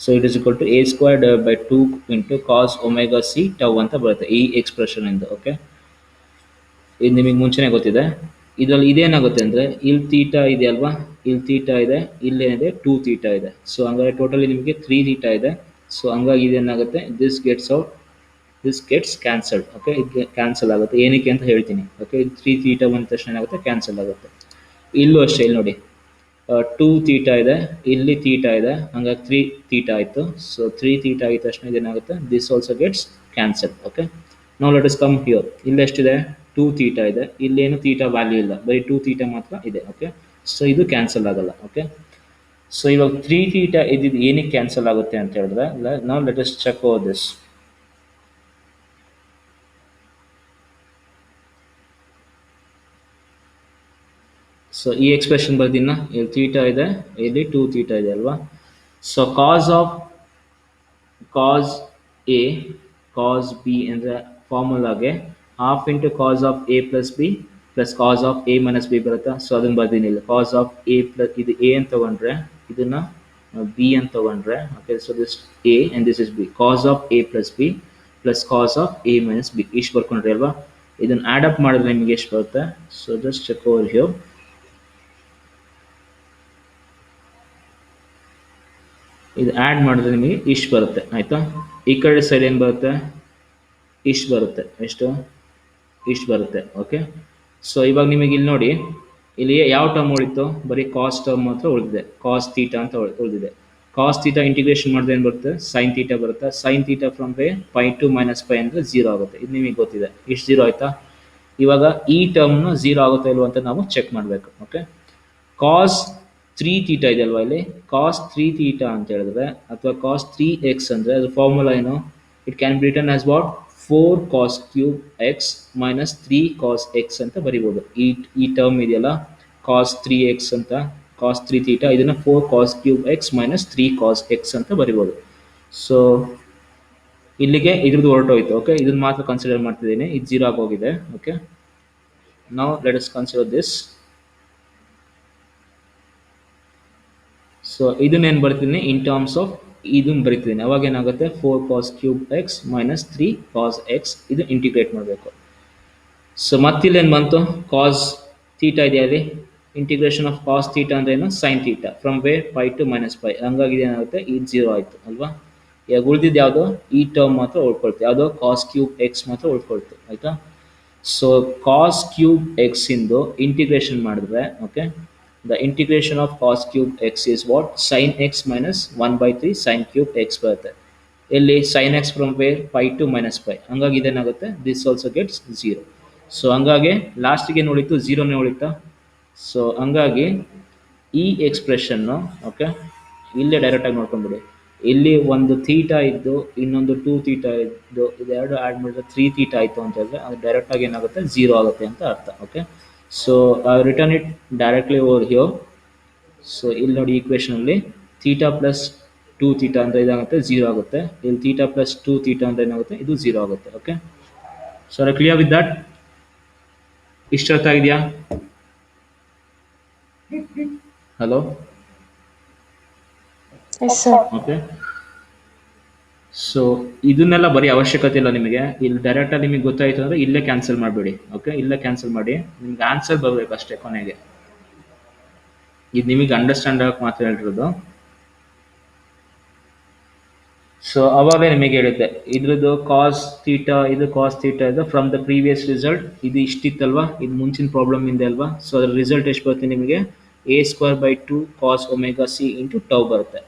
So it is equal to a²/2 into cos omega C tau ಅಂತ ಬರುತ್ತೆ ಈ ಎಕ್ಸ್ಪ್ರೆಷನ್ ಇಂದ. ಓಕೆ, ಇದು ನಿಮಗೆ ಮುಂಚೆನೇ ಗೊತ್ತಿದೆ. ಇದರಲ್ಲಿ ಇದೇನಾಗುತ್ತೆ ಅಂದರೆ ಇಲ್ಲಿ ಥೀಟಾ ಇದೆ ಅಲ್ವಾ, ಇಲ್ಲಿ ಥೀಟಾ ಇದೆ, ಇಲ್ಲೇನಿದೆ? 2 ಥೀಟಾ ಇದೆ. ಸೊ ಹಂಗಾಗಿ ಟೋಟಲಿ ನಿಮಗೆ 3 ಥೀಟಾ ಇದೆ. ಸೊ ಹಂಗಾಗಿ ಇದೇನಾಗುತ್ತೆ? This gets cancelled. ಓಕೆ, ಇದು ಕ್ಯಾನ್ಸಲ್ ಆಗುತ್ತೆ. ಏನಕ್ಕೆ ಅಂತ ಹೇಳ್ತೀನಿ. ಓಕೆ, 3 ಥೀಟಾ ಬಂದ ತಕ್ಷಣ ಏನಾಗುತ್ತೆ? ಕ್ಯಾನ್ಸಲ್ ಆಗುತ್ತೆ. ಇಲ್ಲೂ ಅಷ್ಟೇ, ಇಲ್ಲಿ ನೋಡಿ 2 ಥೀಟಾ ಇದೆ, ಇಲ್ಲಿ ಥೀಟಾ ಇದೆ, ಹಂಗಾಗಿ 3 ಥೀಟಾ ಆಯಿತು. ಸೊ 3 ಥೀಟಾ ಆಗಿದ ತಕ್ಷಣ ಇದೇನಾಗುತ್ತೆ? This also gets cancel. Okay, ನಾವು ಲೆಟ್ ಅಸ್ ಕಮ್ ಹಿಯರ್. ಇಲ್ಲಿ ಎಷ್ಟಿದೆ? 2 ಥೀಟಾ ಇದೆ, ಇಲ್ಲೇನು ಥೀಟಾ ವ್ಯಾಲ್ಯೂ ಇಲ್ಲ, ಬರೀ 2 ಥೀಟಾ ಮಾತ್ರ ಇದೆ. ಓಕೆ, ಸೊ ಇದು ಕ್ಯಾನ್ಸಲ್ ಆಗಲ್ಲ. ಓಕೆ, ಸೊ ಇವಾಗ 3 ಥೀಟಾ ಇದ್ದಿದ್ದು ಏನಕ್ಕೆ ಕ್ಯಾನ್ಸಲ್ ಆಗುತ್ತೆ ಅಂತ ಹೇಳಿದ್ರೆ, ನಾವು let us check over this. So ಈ ಎಕ್ಸ್ಪ್ರೆಷನ್ ಬರ್ದಿನ, ಇಲ್ಲಿ ಥೀಟಾ ಇದೆ, ಇಲ್ಲಿ 2 ಥೀಟಾ ಇದೆ ಅಲ್ವಾ. So cos a cos b ಅಂದರೆ ಫಾರ್ಮುಲಾಗೆ half into cos of A plus b plus cos of A minus b ಬರುತ್ತಾ. ಸೊ ಅದನ್ನು ಬರ್ದೀನಿ ಇಲ್ಲಿ. ಕಾಸ್ ಆಫ್ ಎ ಪ್ಲಸ್ ಇದು ಎ ಅಂತ ತೊಗೊಂಡ್ರೆ, ಇದನ್ನು ಬಿ ಅಂತ ತೊಗೊಂಡ್ರೆ. Okay, so this a and this is b. Cos of A plus b plus cos of A minus B ಇಷ್ಟು ಬರ್ಕೊಂಡ್ರಿ ಅಲ್ವಾ. ಇದನ್ನು ಆ್ಯಡ್ ಅಪ್ ಮಾಡಿದ್ರೆ ನಿಮಗೆ ಎಷ್ಟು ಬರುತ್ತೆ? So just check over here. ಇದು ಆ್ಯಡ್ ಮಾಡಿದ್ರೆ ನಿಮಗೆ ಇಷ್ಟು ಬರುತ್ತೆ ಆಯಿತಾ. ಈ ಕಡೆ ಸೈಡ್ ಏನು ಬರುತ್ತೆ? ಇಷ್ಟು ಬರುತ್ತೆ. ಎಷ್ಟು? ಇಷ್ಟು ಬರುತ್ತೆ. ಓಕೆ, ಸೊ ಇವಾಗ ನಿಮಗೆ ಇಲ್ಲಿ ನೋಡಿ, ಇಲ್ಲಿ ಯಾವ ಟರ್ಮ್ ಉಳಿತು? ಬರೀ ಕಾಸ್ ಟರ್ಮ್ ಮಾತ್ರ ಉಳಿದಿದೆ, ಕಾಸ್ ಥೀಟಾ ಅಂತ ಉಳಿದಿದೆ. ಕಾಸ್ ಥೀಟಾ ಇಂಟಿಗ್ರೇಷನ್ ಮಾಡಿದ್ರೆ ಏನು ಬರುತ್ತೆ? ಸೈನ್ ಥೀಟಾ ಬರುತ್ತೆ. ಸೈನ್ ಥೀಟಾ ಫ್ರಮ್ π ಟು -π ಅಂದರೆ 0 ಆಗುತ್ತೆ. ಇದು ನಿಮಗೆ ಗೊತ್ತಿದೆ. ಇಷ್ಟು 0 ಆಯಿತಾ. ಇವಾಗ ಈ ಟರ್ಮ್ನ 0 ಆಗುತ್ತಾ ಇಲ್ವ ಅಂತ ನಾವು ಚೆಕ್ ಮಾಡಬೇಕು. ಓಕೆ, ಕಾಸ್ 3 ಥೀಟಾ ಇದೆಯಲ್ವಾ, ಇಲ್ಲಿ ಕಾಸ್ 3 ಥೀಟಾ ಅಂತ ಹೇಳಿದ್ರೆ ಅಥವಾ ಕಾಸ್ 3x ಅಂದರೆ ಅದ್ರ ಫಾರ್ಮುಲಾ ಏನು? It can be written as what 4 cos cube x minus 3 cos x ಅಂತ ಬರಿಬೋದು. ಈ ಟರ್ಮ್ ಇದೆಯಲ್ಲ ಕಾಸ್ 3x ಅಂತ, ಕಾಸ್ 3 ಥೀಟಾ, ಇದನ್ನು 4 cos cube x minus 3 cos x ಅಂತ ಬರಿಬೋದು. ಸೊ ಇಲ್ಲಿಗೆ ಇದ್ರದ್ದು ಹೊರಟೋಯ್ತು. ಓಕೆ, ಇದನ್ನ ಮಾತ್ರ ಕನ್ಸಿಡರ್ ಮಾಡ್ತಿದ್ದೀನಿ, ಇದು 0 ಆಗೋಗಿದೆ. Okay, now let us consider this. So ಇದನ್ನೇನು ಬರ್ತೀನಿ ಇನ್ ಟರ್ಮ್ಸ್ ಆಫ್ ಇದನ್ನು ಬರಿತಿದ್ದೀನಿ. ಅವಾಗ ಏನಾಗುತ್ತೆ 4 cos cube x minus 3 cos x, ಇದು ಇಂಟಿಗ್ರೇಟ್ ಮಾಡಬೇಕು. ಸೊ ಮತ್ತಿಲ್ಲೇನು ಬಂತು, ಕಾಸ್ ಥೀಟಾ ಇದೆಯಲ್ಲಿ, ಇಂಟಿಗ್ರೇಷನ್ ಆಫ್ ಕಾಸ್ ಥೀಟಾ ಅಂದ್ರೆ ಏನು, sine theta, from way pi to minus pi. ಹಂಗಾಗಿ ಏನಾಗುತ್ತೆ, ಇದು 0 ಆಯಿತು ಅಲ್ವಾ. ಈಗ ಉಳಿದಿದ್ದು ಯಾವುದೋ ಈ ಟರ್ಮ್ ಮಾತ್ರ ಉಳ್ಕೊಳ್ತು, ಯಾವುದೋ ಕಾಸ್ ಕ್ಯೂಬ್ ಎಕ್ಸ್ ಮಾತ್ರ ಉಳ್ಕೊಳ್ತು ಆಯಿತಾ. ಸೊ ಕಾಸ್ ಕ್ಯೂಬ್ ಎಕ್ಸ್ ಇಂದು ಇಂಟಿಗ್ರೇಷನ್ ಮಾಡಿದ್ರೆ, okay, the integration of cos cube x is what, sine x minus 1/3 sine cube x ಬರುತ್ತೆ. ಎಲ್ಲಿ sine X from where pi to minus pi. ಹಂಗಾಗಿ ಇದೇನಾಗುತ್ತೆ, ದಿಸ್ ಆಲ್ಸೋ ಗೆಟ್ಸ್ 0. ಸೊ ಹಂಗಾಗಿ ಲಾಸ್ಟಿಗೆ ಏನು ಉಳಿತು, 0ನೇ ಉಳಿತಾ. ಸೊ ಹಂಗಾಗಿ ಈ ಎಕ್ಸ್ಪ್ರೆಷನ್ನು, ಓಕೆ, ಇಲ್ಲೇ ಡೈರೆಕ್ಟಾಗಿ ನೋಡ್ಕೊಂಡ್ಬಿಡಿ. ಇಲ್ಲಿ ಒಂದು ಥೀಟಾ ಇದ್ದು ಇನ್ನೊಂದು 2 ಥೀಟಾ ಇದ್ದು ಇದೆರಡು ಆ್ಯಡ್ ಮಾಡಿದ್ರೆ 3 ಥೀಟಾ ಆಯಿತು ಅಂತ ಹೇಳಿದ್ರೆ ಅದು ಡೈರೆಕ್ಟಾಗಿ ಏನಾಗುತ್ತೆ, 0 ಆಗುತ್ತೆ ಅಂತ ಅರ್ಥ. Okay, so I return it directly over here. So ಇಲ್ಲಿ ನೋಡಿ ಈಕ್ವೇಷನಲ್ಲಿ ಥೀಟಾ ಪ್ಲಸ್ 2 ಥೀಟಾ ಅಂದರೆ ಇದಾಗುತ್ತೆ 0 ಆಗುತ್ತೆ. ಇಲ್ಲಿ ಥೀಟಾ ಪ್ಲಸ್ 2 ಥೀಟಾ ಅಂದರೆ ಏನಾಗುತ್ತೆ, ಇದು 0 ಆಗುತ್ತೆ. Okay, so are clear with that? ಇಷ್ಟು ಅರ್ಥ ಆಗಿದೆಯಾ? Hello, okay. ಸೊ ಇದನ್ನೆಲ್ಲ ಬರೀ ಅವಶ್ಯಕತೆ ಇಲ್ಲ ನಿಮಗೆ. ಇಲ್ಲಿ ಡೈರೆಕ್ಟಾಗಿ ನಿಮಗೆ ಗೊತ್ತಾಯಿತು ಅಂದರೆ ಇಲ್ಲೇ ಕ್ಯಾನ್ಸಲ್ ಮಾಡಿಬಿಡಿ. ಓಕೆ, ಇಲ್ಲೇ ಕ್ಯಾನ್ಸಲ್ ಮಾಡಿ, ನಿಮ್ಗೆ ಆನ್ಸರ್ ಬರಬೇಕು ಅಷ್ಟೇ ಕೊನೆಗೆ. ಇದು ನಿಮಗೆ ಅಂಡರ್ಸ್ಟ್ಯಾಂಡ್ ಆಗಕ್ಕೆ ಮಾತ್ರ ಹೇಳಿರೋದು. ಸೊ ಅವಾಗಲೇ ನಿಮಗೆ ಹೇಳಿದ್ದೆ ಇದ್ರದ್ದು ಕಾಸ್ ಥೀಟಾ, ಇದು ಕಾಸ್ ಥೀಟಾ ಇದು ಫ್ರಮ್ ದ ಪ್ರೀವಿಯಸ್ ರಿಸಲ್ಟ್. ಇದು ಇಷ್ಟಿತ್ತಲ್ವಾ, ಇದು ಮುಂಚಿನ ಪ್ರಾಬ್ಲಮ್ ಇಂದೆ ಅಲ್ವಾ. ಸೊ ಅದ್ರ ರಿಸಲ್ಟ್ ಎಷ್ಟು ಬರುತ್ತೆ ನಿಮಗೆ, a²/2 ಕಾಸ್ ಒಮೆಗಾ ಸಿ ಇಂಟು ಟೌ ಬರುತ್ತೆ.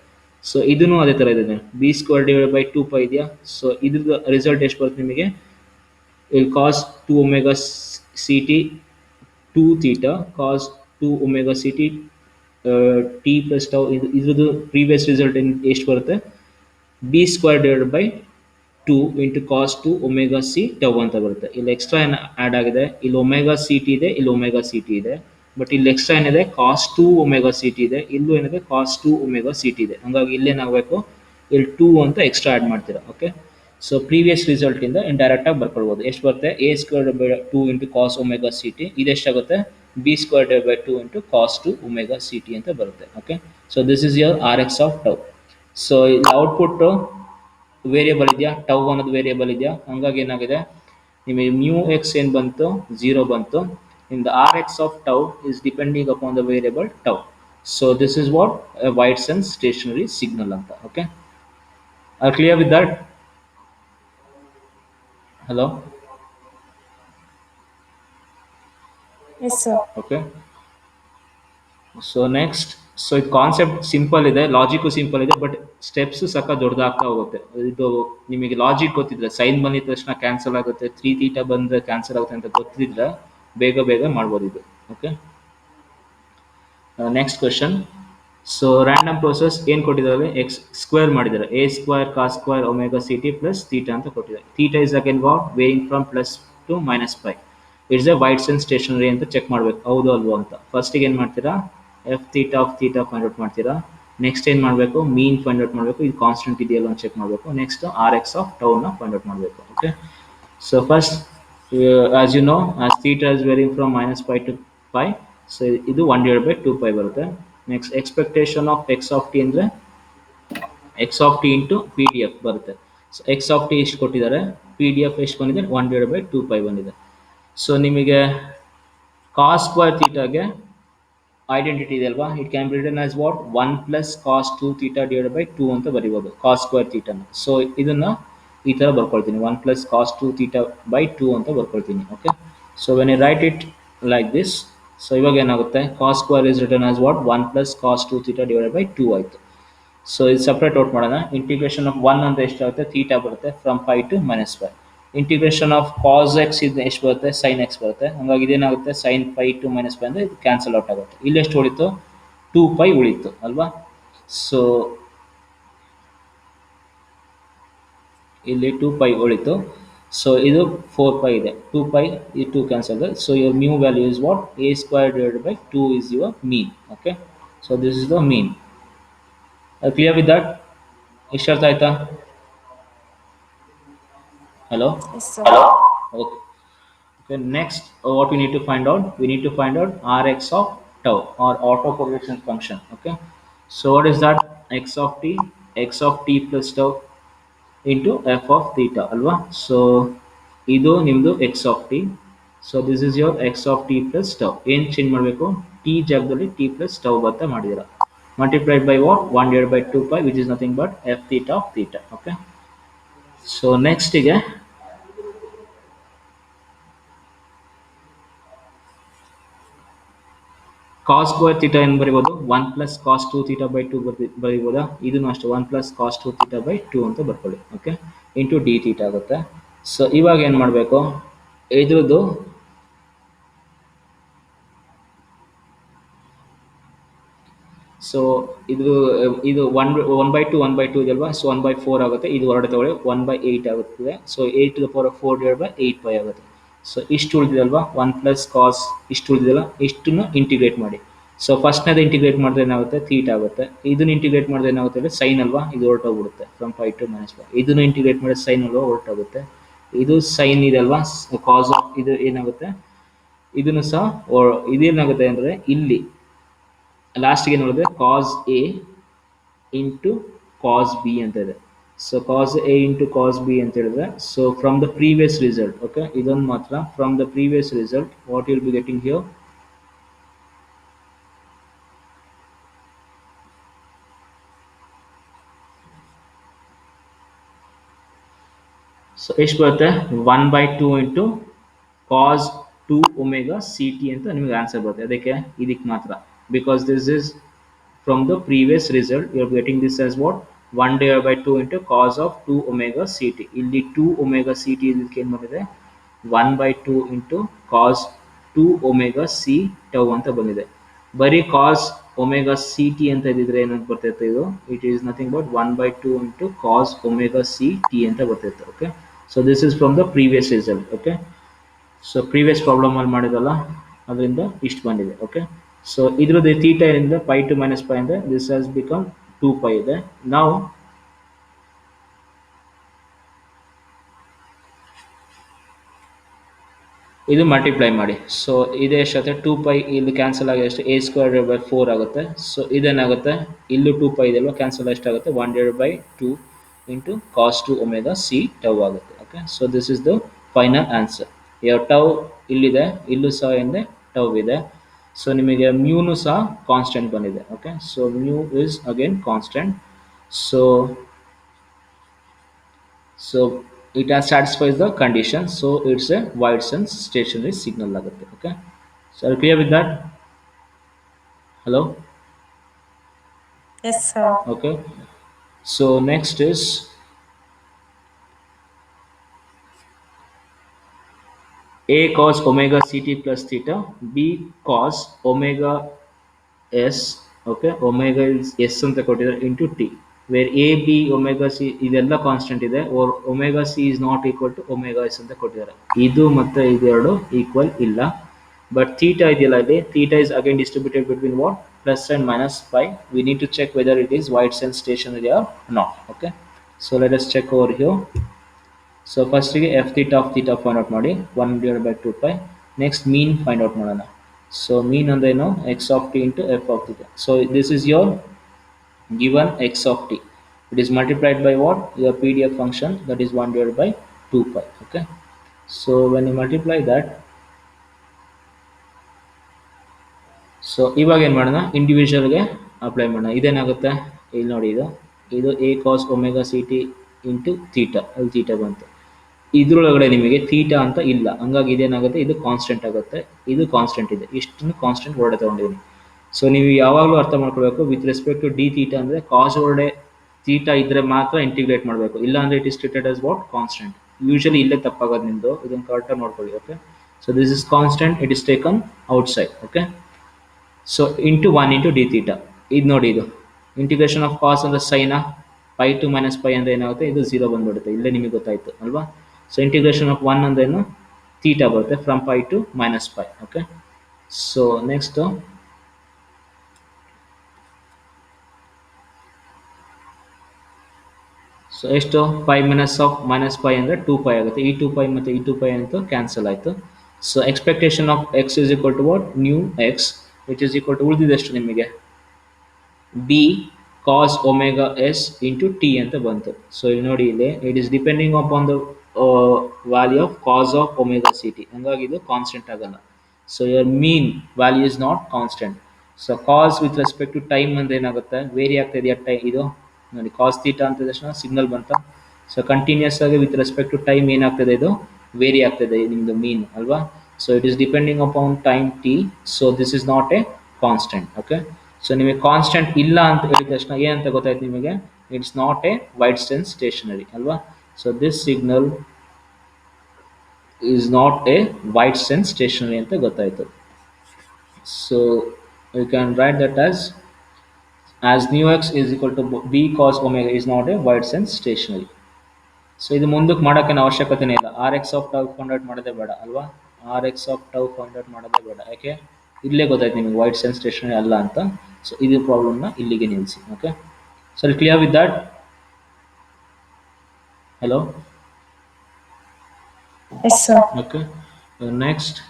ಸೊ ಇದನ್ನು ಅದೇ ಥರ ಇದೆ, b²/2π ಇದೆಯಾ. ಸೊ ಇದ್ರದ್ದು ರಿಸಲ್ಟ್ ಎಷ್ಟು ಬರುತ್ತೆ ನಿಮಗೆ, ಇಲ್ಲಿ cos 2 omega C t 2 theta cos 2 omega C t t plus tau. ಇದ್ರದ್ದು ಪ್ರೀವಿಯಸ್ ರಿಸಲ್ಟ್ ಎಷ್ಟು ಬರುತ್ತೆ, b²/2 into cos 2 omega C tau ಅಂತ ಬರುತ್ತೆ. ಇಲ್ಲಿ ಎಕ್ಸ್ಟ್ರಾ ಏನು ಆ್ಯಡ್ ಆಗಿದೆ, ಇಲ್ಲಿ ಒಮೆಗಾ ಸಿ ಟಿ ಇದೆ, ಇಲ್ಲಿ ಒಮೆಗಾ ಸಿ ಟಿ ಇದೆ. ಬಟ್ ಇಲ್ಲಿ ಎಕ್ಸ್ಟ್ರಾ ಏನಿದೆ, ಕಾಸ್ 2 ಒಮೆಗಾ ಸಿ ಟಿ ಇದೆ, ಇಲ್ಲೂ ಏನಿದೆ ಕಾಸ್ 2 ಒಮೆಗಾ ಸಿ ಟಿ ಇದೆ. ಹಂಗಾಗಿ ಇಲ್ಲೇನಾಗಬೇಕು, ಇಲ್ಲಿ 2 ಅಂತ ಎಕ್ಸ್ಟ್ರಾ ಆ್ಯಡ್ ಮಾಡ್ತೀರಾ. ಓಕೆ, ಸೊ ಪ್ರೀವಿಯಸ್ ರಿಸಲ್ಟಿಂದ ಇಂಡೈರೆಕ್ಟಾಗಿ ಬರ್ಕೊಳ್ಬೋದು. ಎಷ್ಟು ಬರುತ್ತೆ, a²/2 into cos omega C t, ಇದೆಷ್ಟಾಗುತ್ತೆ, b²/2 into cos 2 omega C t ಅಂತ ಬರುತ್ತೆ. Okay, so this is your r X of tau. So ಇಲ್ಲಿ ಔಟ್ಪುಟ್ಟು ವೇರಿಯಬಲ್ ಇದೆಯಾ, ಟೌ ಅನ್ನೋದು ವೇರಿಯಬಲ್ ಇದೆಯಾ. ಹಂಗಾಗಿ ಏನಾಗಿದೆ ನಿಮಗೆ ಮ್ಯೂ ಎಕ್ಸ್ ಏನು ಬಂತು, 0 ಬಂತು. In the r X of tau is depending upon the variable tau. So this is what wide sense stationary signal ಅಂತ. Okay, are clear with that? Hello, okay. So next, so ಇದು concept simple ಇದೆ, logic simple ಇದೆ, but steps ಸಕ್ಕ ದೊಡ್ಡದಾಗ್ತಾ ಹೋಗುತ್ತೆ. ಇದು ನಿಮಗೆ logic ಗೊತ್ತಿದ್ರೆ, ಸೈನ್ ಬಂದಿದ ತಕ್ಷಣ ಕ್ಯಾನ್ಸಲ್ ಆಗುತ್ತೆ, 3 ಥೀಟಾ ಬಂದರೆ ಕ್ಯಾನ್ಸಲ್ ಆಗುತ್ತೆ ಅಂತ ಗೊತ್ತಿದ್ರೆ ಬೇಗ ಬೇಗ ಮಾಡ್ಬೋದು ಇದು. Okay, next question. So random process ಏನು ಕೊಟ್ಟಿದ್ದಾರೆ, ಎಕ್ಸ್ ಸ್ಕ್ವೇರ್ ಮಾಡಿದ್ದಾರೆ, a² cos² omega C T plus theta ಅಂತ ಕೊಟ್ಟಿದ್ದಾರೆ. Theta is again what, varying from plus to minus pi. It's a wide sense stationary ಅಂತ ಚೆಕ್ ಮಾಡಬೇಕು, ಹೌದು ಅಲ್ವೋ ಅಂತ. ಫಸ್ಟಿಗೆ ಏನು ಮಾಡ್ತೀರಾ, f theta of theta find out ಮಾಡ್ತೀರಾ. ನೆಕ್ಸ್ಟ್ ಏನು ಮಾಡಬೇಕು, ಮೀನ್ ಫೈಂಡ್ ಔಟ್ ಮಾಡಬೇಕು, ಇದು ಕಾನ್ಸ್ಟೆಂಟ್ ಇದೆಯಲ್ಲ ಅಂತ ಚೆಕ್ ಮಾಡಬೇಕು. ನೆಕ್ಸ್ಟ್ ಆರ್ ಎಕ್ಸ್ ಆಫ್ ಟೌನ ಫೈಂಡ್ ಔಟ್ ಮಾಡಬೇಕು. Okay, so first as you know, as theta is varying from minus pi to pi, so ಇದು 1/2π ಬರುತ್ತೆ. Next expectation of X of t ಅಂದರೆ x of T into P D f ಬರುತ್ತೆ. So X of T ಎಷ್ಟು ಕೊಟ್ಟಿದ್ದಾರೆ, P D F ಎಷ್ಟು ಬಂದಿದೆ, 1/2π ಬಂದಿದೆ. So ನಿಮಗೆ ಕಾಸ್ ಸ್ಕ್ವೇರ್ ಥೀಟಾಗೆ ಐಡೆಂಟಿಟಿ ಇದೆ ಅಲ್ವಾ, it can be written as what, 1 plus cos 2 theta divided by 2 ಅಂತ ಬರಿಬೋದು, ಕಾಸ್ ಸ್ಕ್ವೇರ್ ಥೀಟಾನ. ಸೊ ಇದನ್ನು ಈ ಥರ ಬರ್ಕೊಳ್ತೀನಿ, 1 ಪ್ಲಸ್ ಕಾಸ್ 2 ಥೀಟಾ ಬೈ 2 ಅಂತ ಬರ್ಕೊಳ್ತೀನಿ. Okay, so when I write it like this, so ಇವಾಗ ಏನಾಗುತ್ತೆ, cos square is written as what, 1 plus cos 2 theta divided by 2 ಆಯಿತು. ಸೊ ಇದು ಸಪ್ರೇಟ್ ಔಟ್ ಮಾಡೋಣ. ಇಂಟಿಗ್ರೇಷನ್ ಆಫ್ 1 ಅಂದರೆ ಎಷ್ಟಾಗುತ್ತೆ, ಥೀಟಾ ಬರುತ್ತೆ, from pi to minus pi. Integration of cos x ಇದು ಎಷ್ಟು ಬರುತ್ತೆ, ಸೈನ್ ಎಕ್ಸ್ ಬರುತ್ತೆ. ಹಾಗಾಗಿ ಇದೇನಾಗುತ್ತೆ, sign pi to minus pi ಅಂದರೆ ಇದು ಕ್ಯಾನ್ಸಲ್ ಔಟ್ ಆಗುತ್ತೆ. ಇಲ್ಲಿ ಎಷ್ಟು ಉಳಿತು, 2π ಉಳಿತು ಅಲ್ವಾ. ಸೊ ಇಲ್ಲಿ 2 ಪೈ ಉಳಿತು. ಸೊ ಇದು 4 ಪೈ ಇದೆ, 2 ಪೈ ಈ 2 cancel. So your mu value is what, A square divided by 2 is your mean. Okay, so this is the mean. Clear with that? ಇಷ್ಟು ಅರ್ಥ ಆಯ್ತಾ? Hello? Yes, sir. Hello? Okay. Okay, next what we need to find out? We need to find out Rx of tau, or auto correlation function. Okay. So what is that? X of t, x of t plus tau into f of theta alva. So idu nimdu x of t. So this is your x of t plus tau. ಏನು change ಮಾಡಬೇಕು? t ಜಾಗದಲ್ಲಿ t plus tau ಬರ್ತಾ ಮಾಡಿದಿರ. Multiplied by what? 1 divided by 2 pi, which is nothing but f theta of theta. Okay. So next ಗೆ cos square theta ಏನು ಬರಿಬೋದು? 1 plus cos 2 theta by 2 ಬರಿಬೋದಾ? ಇದನ್ನು ಅಷ್ಟೇ 1 plus cos 2 theta by 2 ಅಂತ ಬರ್ಕೊಳ್ಳಿ. Okay, into D theta ಆಗುತ್ತೆ. So ಇವಾಗ ಏನು ಮಾಡಬೇಕು? ಇದ್ರದ್ದು ಸೊ ಇದು ಒನ್ ಬೈ ಟು ಇದಲ್ವಾ? ಸೊ 1/4 ಆಗುತ್ತೆ. ಇದು ಹೊರಡೆ ತಗೊಳ್ಳಿ, 1/8 ಆಗುತ್ತದೆ. So 8 to the power of 4 divided by 8 pi ಆಗುತ್ತೆ. ಸೊ ಇಷ್ಟು ಉಳಿದಿದಲ್ವಾ? 1 ಪ್ಲಸ್ ಕಾಸ್ ಇಷ್ಟು ಉಳಿದಿದಲ್ಲ, ಇಷ್ಟನ್ನು ಇಂಟಿಗ್ರೇಟ್ ಮಾಡಿ. ಸೊ ಫಸ್ಟ್ನೇದು ಇಂಟಿಗ್ರೇಟ್ ಮಾಡಿದ್ರೆ ಏನಾಗುತ್ತೆ? ಥೀಟ್ ಆಗುತ್ತೆ. ಇದನ್ನು ಇಂಟಿಗ್ರೇಟ್ ಮಾಡಿದ್ರೆ ಏನಾಗುತ್ತೆ ಅಂದರೆ ಸೈನ್ ಅಲ್ವಾ, ಇದು ಹೊರಟೋಗ್ಬಿಡುತ್ತೆ. From pi to -5. ಇದನ್ನು ಇಂಟಿಗ್ರೇಟ್ ಮಾಡಿದ್ರೆ ಸೈನ್ ಅಲ್ವಾ, ಹೊರಟೋಗುತ್ತೆ. ಇದು ಸೈನ್ ಇದೆ ಅಲ್ವಾ, ಕಾಸ್ ಆಫ್ ಇದು ಏನಾಗುತ್ತೆ? ಇದನ್ನು ಸಹ ಇದೇನಾಗುತ್ತೆ ಅಂದರೆ ಇಲ್ಲಿ ಲಾಸ್ಟ್ಗೆ ಏನು ಹೇಳಿದ್ರೆ cos A into cos b ಅಂತ ಇದೆ. So cos A into cos b ಅಂತ ಹೇಳಿದ್ರೆ, so from the previous result, okay, ಇದೊಂದು ಮಾತ್ರ from the previous result what will be getting here? So ಎಷ್ಟು ಬರುತ್ತೆ? 1/2 into cos 2 omega C t ಅಂತ ನಿಮಗೆ ಆನ್ಸರ್ ಬರುತ್ತೆ. ಅದಕ್ಕೆ ಇದಕ್ಕೆ ಮಾತ್ರ, because this is from the previous result, you are getting this as what? 1 divided by 2 into cos of 2 omega C t. ಇಲ್ಲಿ 2 omega C t ಇದಕ್ಕೆ ಏನು ಮಾಡಿದೆ? 1/2 into cos 2 omega C tau ಅಂತ ಬಂದಿದೆ. ಬರೀ ಕಾಸ್ ಒಮೆಗಾ ಸಿ ಟಿ ಅಂತ ಇದ್ದಿದ್ರೆ ಏನಂತ ಬರ್ತಿತ್ತು? ಇದು it is nothing but 1/2 into cos omega C t ಅಂತ ಬರ್ತಿತ್ತು. Okay, so this is from the previous result. Okay, so previous problem ಅಲ್ಲಿ ಮಾಡಿದಲ್ಲ, ಅದರಿಂದ ಇಷ್ಟು ಬಂದಿದೆ. ಓಕೆ, ಸೊ ಇದ್ರದ್ದು ಥೀಟಾ ಏನಿದೆ? ಪೈ ಟು -π ಅಂದರೆ ದಿಸ್ ಹ್ಯಾಸ್ ಬಿಕಮ್ 2 ಪೈ ಇದೆ. ನಾವು ಇದು ಮಲ್ಟಿಪ್ಲೈ ಮಾಡಿ. ಸೊ ಇದೇ ಎಷ್ಟಾಗುತ್ತೆ? 2 ಪೈ ಇಲ್ಲಿ ಕ್ಯಾನ್ಸಲ್ ಆಗಿ ಎಷ್ಟು? ಎ ಸ್ಕ್ವೇರ್ ಬೈ 4 ಆಗುತ್ತೆ. ಸೊ ಇದೇನಾಗುತ್ತೆ? ಇಲ್ಲೂ 2 ಪೈ ಇದೆಯಲ್ವ, ಕ್ಯಾನ್ಸಲ್ ಎಷ್ಟಾಗುತ್ತೆ? 1 divided by 2 into cos 2 omega C tau ಆಗುತ್ತೆ. Okay, so this is the final answer. ಯಾವ ಟೌ ಇಲ್ಲಿದೆ, ಇಲ್ಲೂ ಸಹ ಏನಿದೆ? ಟೌ ಇದೆ. ಸೊ ನಿಮಗೆ ಮ್ಯೂನು ಸಹ ಕಾನ್ಸ್ಟೆಂಟ್ ಬಂದಿದೆ. Okay, so mu is again constant. So it has satisfies the condition. So it's a wide sense stationary signal ಆಗುತ್ತೆ. Okay, so are you clear with that? Hello? Yes, sir. Okay, so next is a cos omega ct plus theta, b cos omega s, okay, omega is s ಅಂತ ಕೊಟ್ಟಿದ್ದಾರೆ, into t, where a b omega c ಇದೆಲ್ಲ constant ಇದೆ, or omega c is not equal to omega s ಅಂತ ಕೊಟ್ಟಿದ್ದಾರೆ. ಇದು ಮತ್ತೆ ಇದೆರಡು equal ಇಲ್ಲ. ಬಟ್ ಥೀಟಾ ಇದೆಯಲ್ಲ, ಇಲ್ಲಿ theta is again distributed between what? Plus and minus pi. We need to check whether it is wide sense stationary or not. Okay, so let us check over here. So ಫಸ್ಟಿಗೆ f theta of theta find out ಮಾಡಿ, 1 divided by 2 pi. Next mean find out ಮಾಡೋಣ. So mean ಅಂದ್ರೇನು? X of T into f of theta. So this is your given x of t. It is multiplied by what? Your PDF function, that is 1 divided by 2 pi. Okay, so when you multiply that, so ಇವಾಗ ಏನು ಮಾಡೋಣ? ಇಂಡಿವಿಜುವಲ್ಗೆ apply ಮಾಡೋಣ. ಇದೇನಾಗುತ್ತೆ? ಇಲ್ಲಿ ನೋಡಿ, ಇದು a cos omega C t into theta, ಅಲ್ಲಿ theta ಬಂತು. ಇದ್ರೊಳಗಡೆ ನಿಮಗೆ ಥೀಟಾ ಅಂತ ಇಲ್ಲ, ಹಂಗಾಗಿ ಇದೇನಾಗುತ್ತೆ? ಇದು ಕಾನ್ಸ್ಟೆಂಟ್ ಆಗುತ್ತೆ, ಇದು ಕಾನ್ಸ್ಟೆಂಟ್ ಇದೆ. ಇಷ್ಟನ್ನು ಕಾನ್ಸ್ಟೆಂಟ್ ಹೊರಡೆ ತೊಗೊಂಡಿದ್ದೀನಿ. ಸೊ ನೀವು ಯಾವಾಗಲೂ ಅರ್ಥ ಮಾಡ್ಕೊಳ್ಬೇಕು, with respect to d theta ಅಂದರೆ ಕಾಸ್ ಹೊರಡೆ ಥೀಟಾ ಇದ್ದರೆ ಮಾತ್ರ ಇಂಟಿಗ್ರೇಟ್ ಮಾಡಬೇಕು, ಇಲ್ಲ ಅಂದರೆ it is treated as what? Constant. Usually ಇಲ್ಲೇ ತಪ್ಪಾಗೋದು ನಿಮ್ಮದು, ಇದನ್ನು ಕರೆಕ್ಟಾಗಿ ನೋಡ್ಕೊಳ್ಳಿ. Okay, so this is constant, it is taken outside. Okay, so into 1 into D theta. ಇದು ನೋಡಿ, ಇದು ಇಂಟಿಗ್ರೇಷನ್ ಆಫ್ ಕಾಸ್ ಅಂದರೆ ಸೈನಾ? ಪೈ ಟು ಮೈನಸ್ ಪೈ ಅಂದರೆ ಏನಾಗುತ್ತೆ, ಇದು 0 ಬಂದ್ಬಿಡುತ್ತೆ. ಇಲ್ಲೇ ನಿಮಗೆ ಗೊತ್ತಾಯಿತು ಅಲ್ವಾ. ಸೊ ಇಂಟಿಗ್ರೇಷನ್ ಆಫ್ 1 ಅಂದ್ರೇನು, ಥೀಟಾ ಬರುತ್ತೆ from pi to minus pi. Okay, so next so ಎಷ್ಟು, ಪೈ ಮೈನಸ್ ಪೈ ಅಂದರೆ 2π ಆಗುತ್ತೆ. ಈ 2π ಮತ್ತು ಈ 2π ಅಂತೂ ಕ್ಯಾನ್ಸಲ್ ಆಯಿತು. So expectation of x is equal to what, nu x, which is equal to ಉಳಿದಿದೆಷ್ಟು ನಿಮಗೆ, b cos omega s into t ಅಂತ ಬಂತು. ಸೊ ಇಲ್ಲಿ ನೋಡಿ, ಇಲ್ಲಿ it is depending upon the value of cos of omega C t. ಹಂಗಾಗಿ ಇದು constant ಆಗಲ್ಲ. So your mean value is not constant. So cos with respect to time ಅಂದ್ರೆ ಏನಾಗುತ್ತೆ, ವೇರಿ ಆಗ್ತಾ ಇದೆಯಾ ಇದು ನೋಡಿ, ಕಾಸ್ ತೀಟಾ ಅಂತ ತಕ್ಷಣ ಸಿಗ್ನಲ್ ಬಂತ. ಸೊ ಕಂಟಿನ್ಯೂಸ್ ಆಗಿ ವಿತ್ ರೆಸ್ಪೆಕ್ಟ್ ಟು ಟೈಮ್ ಏನಾಗ್ತದೆ, ಇದು ವೇರಿ ಆಗ್ತದೆ ನಿಮ್ಮದು ಮೀನ್ ಅಲ್ವಾ. So it is depending upon time t. So this is not a constant. Okay, so ನಿಮಗೆ ಕಾನ್ಸ್ಟೆಂಟ್ ಇಲ್ಲ ಅಂತ ಹೇಳಿದ ತಕ್ಷಣ ಏನಂತ ಗೊತ್ತಾಯ್ತು ನಿಮಗೆ, it's not a wide sense stationary ಅಲ್ವಾ. So this signal is not a wide sense stationary ಅಂತ ಗೊತ್ತಾಯಿತು. So you can write that as nu x is equal to b cos omega is not a wide sense stationary. So ಇದು ಮುಂದಕ್ಕೆ ಮಾಡೋಕ್ಕೇನು ಅವಶ್ಯಕತೆನೇ ಇಲ್ಲ. R X of tau conduct ಮಾಡೋದೇ ಬೇಡ ಅಲ್ವಾ, R X of tau conduct ಮಾಡೋದೇ ಬೇಡ. ಯಾಕೆ, ಇಲ್ಲೇ ಗೊತ್ತಾಯ್ತು ನಿಮಗೆ ವೈಡ್ ಸೆನ್ಸ್ ಸ್ಟೇಷನರಿ ಅಲ್ಲ ಅಂತ. ಸೊ ಇದು ಪ್ರಾಬ್ಲಮ್ನ ಇಲ್ಲಿಗೆ ನಿಲ್ಲಿಸಿ. Okay, so clear with that. Hello, Yes, sir. Okay, next.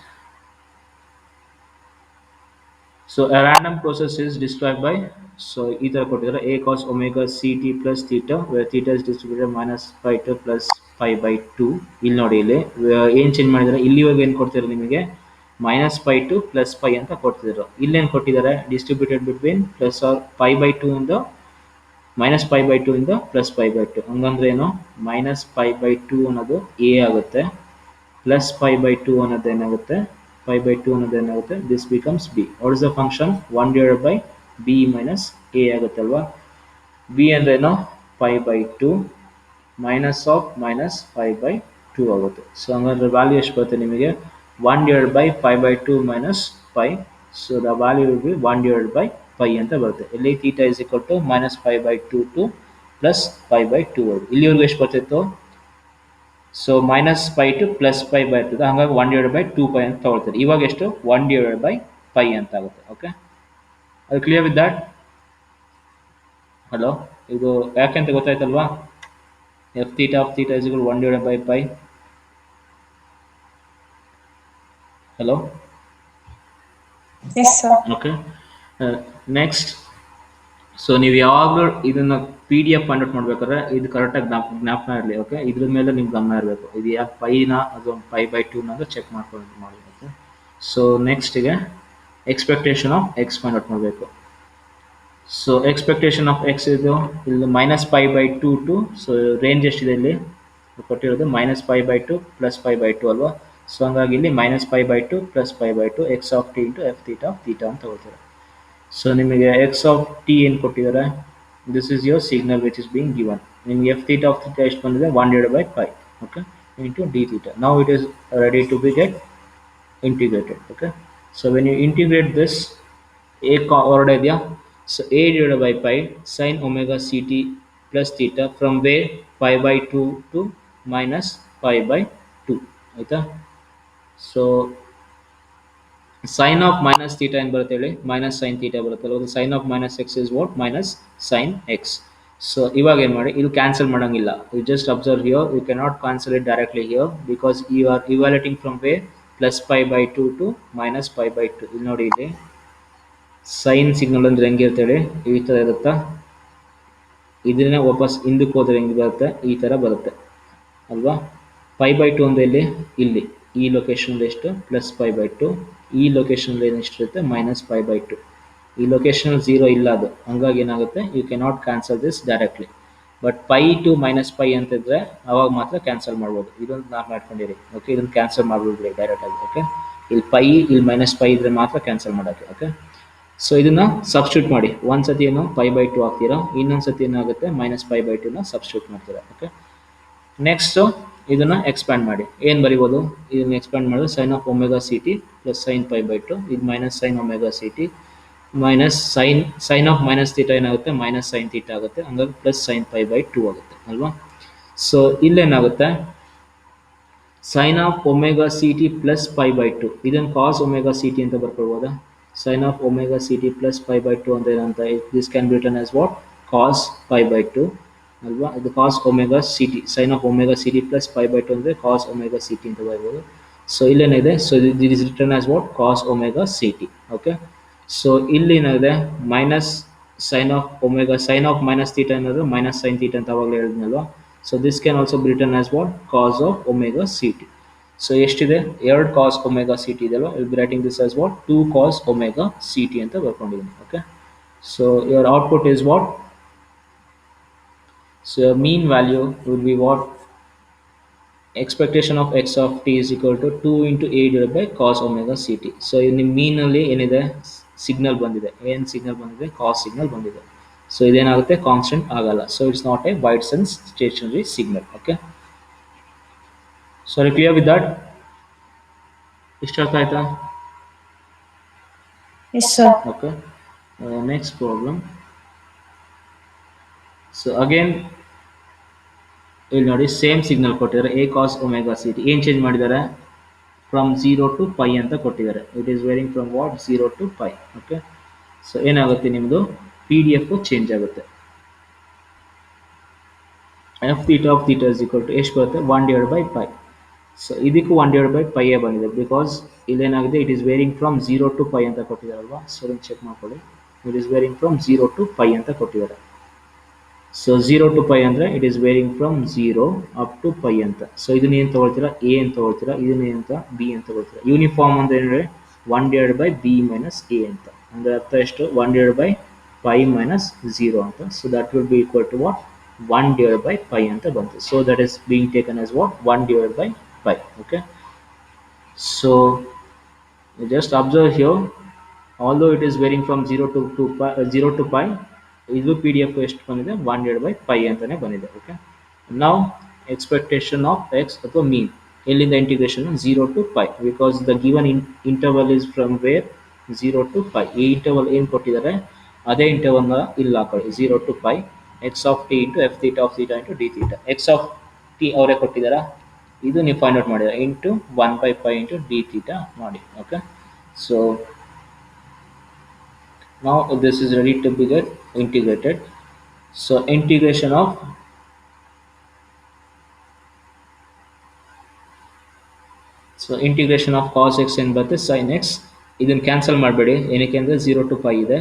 So a random process is described by, so ಈ ಥರ ಕೊಟ್ಟಿದ್ದಾರೆ, a cos omega c t plus theta where theta is distributed minus pi to plus pi by 2. ಇಲ್ಲಿ ನೋಡಿ, ಇಲ್ಲಿ ಏನು change ಮಾಡಿದ್ದಾರೆ, ಇಲ್ಲಿವರೆಗೆ ಏನು ಕೊಡ್ತಿದ್ದಾರೆ ನಿಮಗೆ, minus pi to plus pi ಅಂತ ಕೊಡ್ತಿದ್ರು. ಇಲ್ಲೇನು ಕೊಟ್ಟಿದ್ದಾರೆ, distributed between plus or pi by two ಇಂದ ಮೈನಸ್ ಪೈ ಬೈ ಟು ಇಂದ ಪ್ಲಸ್ ಪೈ ಬೈ ಟು. ಹಂಗಂದ್ರೆ ಏನು, ಮೈನಸ್ ಪೈ ಬೈ ಟು ಅನ್ನೋದು ಎ ಆಗುತ್ತೆ, ಪ್ಲಸ್ ಪೈ ಬೈ ಟು ಅನ್ನೋದು ಏನಾಗುತ್ತೆ, ಪೈ ಬೈ ಟು ಅನ್ನೋದು ಏನಾಗುತ್ತೆ, this becomes b. What is the function, 1 divided by b minus a ಆಗುತ್ತೆ ಅಲ್ವಾ. ಬಿ ಅಂದ್ರೇನು, pi by two minus of minus pi by two ಆಗುತ್ತೆ. ಸೊ ಹಂಗಂದ್ರೆ ವ್ಯಾಲ್ಯೂ ಎಷ್ಟು ಬರುತ್ತೆ ನಿಮಗೆ, 1 divided by pi by two minus pi. So the value will be 1 divided by pi ಅಂತ ಬರುತ್ತೆ. ಇಲ್ಲಿ theta is equal to minus pi by two to plus pi by two. ಇಲ್ಲಿವರೆಗೂ ಎಷ್ಟು ಬರ್ತಿತ್ತು, so minus pi to plus pi by ಇರ್ತದೆ, ಹಾಗಾಗಿ 1 divided by 2π ಅಂತ ತಗೊಳ್ತಾರೆ. ಇವಾಗ ಎಷ್ಟು, 1 divided by ಪೈ ಅಂತ ಆಗುತ್ತೆ. ಓಕೆ, ಅದು ಕ್ಲಿಯರ್ ವಿತ್ ದಟ್. ಹಲೋ, ಇದು ಯಾಕೆಂತ ಗೊತ್ತಾಯ್ತಲ್ವಾ, f theta of theta is equal 1 divided by pi. Hello, Yes, sir. Okay, next. So ನೀವು ಯಾವಾಗಲೂ ಇದನ್ನು ಪಿ ಡಿ ಎಫ್ ಕನ್ವರ್ಟ್ ಮಾಡ್ಬೇಕಾದ್ರೆ ಇದು ಕರೆಕ್ಟಾಗಿ ಜ್ಞಾಪನ ಇರಲಿ. ಓಕೆ, ಇದ್ರ ಮೇಲೆ ನಿಮ್ಗೆ ಗಮನ ಇರಬೇಕು, ಇದು ಯಾಕೆ ಪೈನ ಅದು ಪೈ ಬೈ ಟೂನ ಅಂತ ಚೆಕ್ ಮಾಡ್ಕೊಂಡು ಮಾಡಬೇಕು. ಸೊ ನೆಕ್ಸ್ಟಿಗೆ ಎಕ್ಸ್ಪೆಕ್ಟೇಷನ್ ಆಫ್ ಎಕ್ಸ್ ಕನ್ವರ್ಟ್ ಮಾಡಬೇಕು. ಸೊ ಎಕ್ಸ್ಪೆಕ್ಟೇಷನ್ ಆಫ್ ಎಕ್ಸ್ ಇದು ಇಲ್ಲಿ minus pi by two to, so range ಎಷ್ಟಿದೆ ಇಲ್ಲಿ ಕೊಟ್ಟಿರೋದು, minus pi by two plus pi by two ಅಲ್ವಾ. ಸೊ ಹಂಗಾಗಿ ಇಲ್ಲಿ minus pi by two plus pi by two x of T into f theta of theta ಅಂತ ತಗೋತಾರೆ. So ನಿಮಗೆ x of T ಏನು ಕೊಟ್ಟಿದ್ದಾರೆ, this is your signal which is being given. ನಿಮಗೆ f theta of theta ಎಷ್ಟು ಬಂದಿದೆ, 1 divided by ಪೈ. Okay, into D theta. Now it is ready to be get integrated. Okay, so when you integrate this, a ಹೊರಡೆ ಇದೆಯಾ, so a divided by pi sin omega ct plus theta from where pi by 2 to minus pi by 2 ಆಯ್ತಾ. So sine of minus theta ಏನು ಬರುತ್ತೆ ಹೇಳಿ, minus sine theta ಬರುತ್ತಲ್ಲ, ಅದು sine of minus X is what, minus sine x. So ಇವಾಗ ಏನು ಮಾಡಿ, ಇದು ಕ್ಯಾನ್ಸಲ್ ಮಾಡೋಂಗಿಲ್ಲ, you just observe here, you can not cancel it directly here because you are evaluating from where plus pi by two to minus pi by two. ಇಲ್ಲಿ ನೋಡಿ, ಇಲ್ಲಿ sign signal ಅಂದರೆ ಹೆಂಗಿರ್ತೇಳಿ, ಈ ಥರ ಇರುತ್ತಾ, ಇದನ್ನ ವಾಪಸ್ ಹಿಂದಕ್ಕೆ ಹೋದರೆ ಹೆಂಗೆ ಬರುತ್ತೆ, ಈ ಥರ ಬರುತ್ತೆ ಅಲ್ವಾ. ಪೈ ಬೈ ಟು ಅಂದರೆ ಇಲ್ಲಿ ಈ ಲೊಕೇಶನಲ್ಲಿ ಎಷ್ಟು, ಪ್ಲಸ್ ಪೈ ಬೈ ಟು, ಈ ಲೊಕೇಶನಲ್ಲಿ ಏನಿಷ್ಟಿರುತ್ತೆ, ಮೈನಸ್ ಪೈ ಬೈ ಟು. ಈ ಲೊಕೇಶನಲ್ಲಿ 0 ಇಲ್ಲ ಅದು, ಹಂಗಾಗಿ ಏನಾಗುತ್ತೆ, you cannot cancel this directly. But pi to minus pi ಅಂತಿದ್ರೆ ಅವಾಗ ಮಾತ್ರ ಕ್ಯಾನ್ಸಲ್ ಮಾಡ್ಬೋದು. ಇದೊಂದು ನಾವು ಮಾಡ್ಕೊಂಡಿರಿ. ಓಕೆ, ಇದನ್ನು ಕ್ಯಾನ್ಸಲ್ ಮಾಡ್ಬಿಡ್ರಿ ಡೈರೆಕ್ಟಾಗಿ. ಓಕೆ, ಇಲ್ಲಿ ಪೈ ಇಲ್ಲಿ ಮೈನಸ್ ಪೈ ಇದ್ರೆ ಮಾತ್ರ ಕ್ಯಾನ್ಸಲ್ ಮಾಡೋಕ್ಕೆ. ಓಕೆ, ಸೊ ಇದನ್ನು ಸಬ್ಸ್ಟಿಟ್ಯೂಟ್ ಮಾಡಿ, ಒಂದು ಸತಿ ಏನು ಪೈ ಬೈ ಟು ಹಾಕ್ತೀರಾ, ಇನ್ನೊಂದು ಸತಿ ಏನಾಗುತ್ತೆ ಮೈನಸ್ ಪೈ ಬೈ ಟುನ ಸಬ್ಸ್ಟಿಟ್ಯೂಟ್ ಮಾಡ್ತೀರಾ. ಓಕೆ, ನೆಕ್ಸ್ಟು ಇದನ್ನು ಎಕ್ಸ್ಪ್ಯಾಂಡ್ ಮಾಡಿ, ಏನು ಬರಿಬೋದು, ಇದನ್ನು ಎಕ್ಸ್ಪ್ಯಾಂಡ್ ಮಾಡಿದ್ರೆ sine of omega C T plus sine pi by two, ಇದು minus sine omega C T, minus sine of minus theta ಏನಾಗುತ್ತೆ ಮೈನಸ್ ಸೈನ್ ಥೀಟಾ ಆಗುತ್ತೆ, ಹಂಗಾಗಿ ಪ್ಲಸ್ ಸೈನ್ ಪೈ ಬೈ 2 ಆಗುತ್ತೆ ಅಲ್ವಾ. ಸೊ ಇಲ್ಲೇನಾಗುತ್ತೆ sine of omega C T plus pi by 2 ಇದನ್ನು cos omega C t ಅಂತ ಬರ್ಕೊಳ್ಬೋದಾ. Sine of omega C T plus pi by 2 ಅಂದ್ರೆ ಏನಂತ, this can be written as what cos pi by 2 ಅಲ್ವಾ. ಇದು cos omega C t, sine of omega C T plus pi by 2 ಅಂದರೆ cos omega C t ಅಂತ ಬರ್ಬೋದು. So ಇಲ್ಲೇನಿದೆ, so this is written as what cos omega C t. Okay, so ಇಲ್ಲಿ ಏನಾಗಿದೆ minus sine of minus theta ಏನಾದ್ರು minus sine theta ಅಂತ ಅವಾಗಲೇ ಹೇಳಿದ್ನಲ್ವಾ. So this can also be written as what cos of omega C t. So ಎಷ್ಟಿದೆ, ಎರಡು cos omega C t ಇದೆಯಲ್ವಾ, will be writing this as what 2 cos omega C t ಅಂತ ಬರ್ಕೊಂಡಿದ್ದೀನಿ. Okay, so your output is what, so your mean value would be what, expectation of x of t is equal to 2 into a divided by cos omega ct. So ನಿಮ್ಮ mean ಅಲ್ಲಿ ಏನಿದೆ signal ಬಂದಿದೆ, ಏನು signal ಬಂದಿದೆ cos signal ಬಂದಿದೆ. So ಇದೇನಾಗುತ್ತೆ constant ಆಗಲ್ಲ, so it's not a wide sense stationary signal. Okay, so clear with that, ಇಷ್ಟ ಅರ್ಥ ಆಯ್ತಾ. Yes, sir. Okay, next problem. So again ಇಲ್ಲಿ ನೋಡಿ ಸೇಮ್ ಸಿಗ್ನಲ್ ಕೊಟ್ಟಿದ್ದಾರೆ, a cos omega C t. ಏನು ಚೇಂಜ್ ಮಾಡಿದ್ದಾರೆ, ಫ್ರಮ್ 0 ಟು ಪೈ ಅಂತ ಕೊಟ್ಟಿದ್ದಾರೆ. It is varying from what 0 to pi. Okay, so ಏನಾಗುತ್ತೆ ನಿಮ್ಮದು ಪಿ ಡಿ ಎಫ್ ಚೇಂಜ್ ಆಗುತ್ತೆ. F theta of theta is equal to ಎಷ್ಟು ಬರುತ್ತೆ 1 ಡಿವೈಡ್ ಬೈ ಪೈ. ಸೊ ಇದಕ್ಕೂ 1 ಡಿವೈಡ್ ಬೈ ಪೈಯೇ ಬಂದಿದೆ, ಬಿಕಾಸ್ ಇಲ್ಲೇನಾಗಿದೆ it is varying from 0 to pi ಅಂತ ಕೊಟ್ಟಿದ್ದಾರಲ್ವಾ. ಸೊ ಅದನ್ನು ಚೆಕ್ ಮಾಡ್ಕೊಳ್ಳಿ, it is varying from 0 to pi ಅಂತ ಕೊಟ್ಟಿದ್ದಾರೆ. ಸೊ 0 ಟು ಪೈ ಅಂದರೆ it is varying from 0 up to pi ಅಂತ. ಸೊ ಇದನ್ನ ಏನು ತೊಗೊಳ್ತೀರಾ, ಎ ಅಂತ ತೊಗೊಳ್ತೀರಾ, ಇದನ್ನ ಏನಂತ ಬಿ ಅಂತ ತೊಗೊಳ್ತೀರಾ. ಯೂನಿಫಾರ್ಮ್ ಅಂದರೆ ಏನಂದರೆ 1 divide by b minus A ಅಂತ, ಅಂದರೆ ಅರ್ಥ ಎಷ್ಟು 1 ಡಿವೈಡ್ ಬೈ ಪೈ ಮೈನಸ್ 0 ಅಂತ. So that will be equal to what 1 divided by pi ಅಂತ ಬಂತು. So that is being taken as what 1 divided by pi. Okay, so you just observe here, although it is varying from 0 to pi, 0 to pi, ಇದು P D F ಎಷ್ಟು ಬಂದಿದೆ 1 divided by pi ಅಂತಾನೆ ಬಂದಿದೆ. Okay, ನಾವು expectation of X ಅಥವಾ mean ಎಲ್ಲಿಂದ integration 0 to pi, because the given interval is from where 0 to pi. ಈ interval ಏನು ಕೊಟ್ಟಿದ್ದಾರೆ ಅದೇ ಇಂಟರ್ವಲ್ನ ಇಲ್ಲಿ ಹಾಕೊಳ್ಳಿ 0 to pi X of T into f theta of theta into D theta. X of t ಅವರೇ ಕೊಟ್ಟಿದ್ದಾರಾ, ಇದು ನೀವು ಫೈಂಡ್ ಔಟ್ ಮಾಡಿದ್ದಾರೆ into 1 by pi into D theta ಮಾಡಿ. Okay, so now this is ready to be get integrated. So integration of cos x ಏನು ಬರುತ್ತೆ sin x. ಇದನ್ನು cancel ಮಾಡಬೇಡಿ, ಏನಕ್ಕೆ ಅಂದರೆ 0 ಟು ಪೈ ಇದೆ.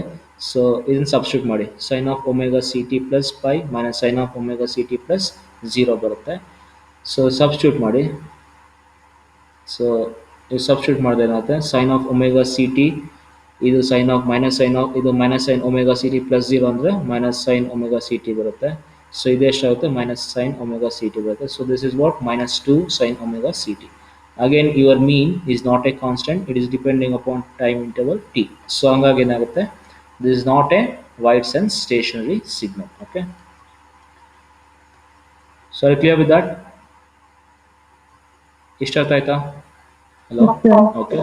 ಸೊ ಇದನ್ನು ಸಬ್ಸ್ಟಿಟ್ಯೂಟ್ ಮಾಡಿ, sine of omega C T plus pi minus sine of omega C T plus 0 ಬರುತ್ತೆ. ಸೊ ಸಬ್ಸ್ಟಿಟ್ಯೂಟ್ ಮಾಡಿ. ಸೊ ಇದು ಸಬ್ಸ್ಟಿಟ್ಯೂಟ್ ಮಾಡಿದ್ರೆ ಏನಾಗುತ್ತೆ sine of omega C t, ಇದು sine of minus sine of ಇದು minus sine omega C T plus 0 ಅಂದರೆ minus sine omega C T ಬರುತ್ತೆ. So ಇದು ಎಷ್ಟಾಗುತ್ತೆ minus sine omega C T ಬರುತ್ತೆ. So this is what minus 2 sine omega C t. Again your mean is not a constant, it is depending upon time interval t. So ಹಂಗಾಗಿ ಏನಾಗುತ್ತೆ this is not a wide sense stationary signal. Okay, so clear with that, ಇಷ್ಟ ಅರ್ಥ ಆಯ್ತಾ. Hello, okay,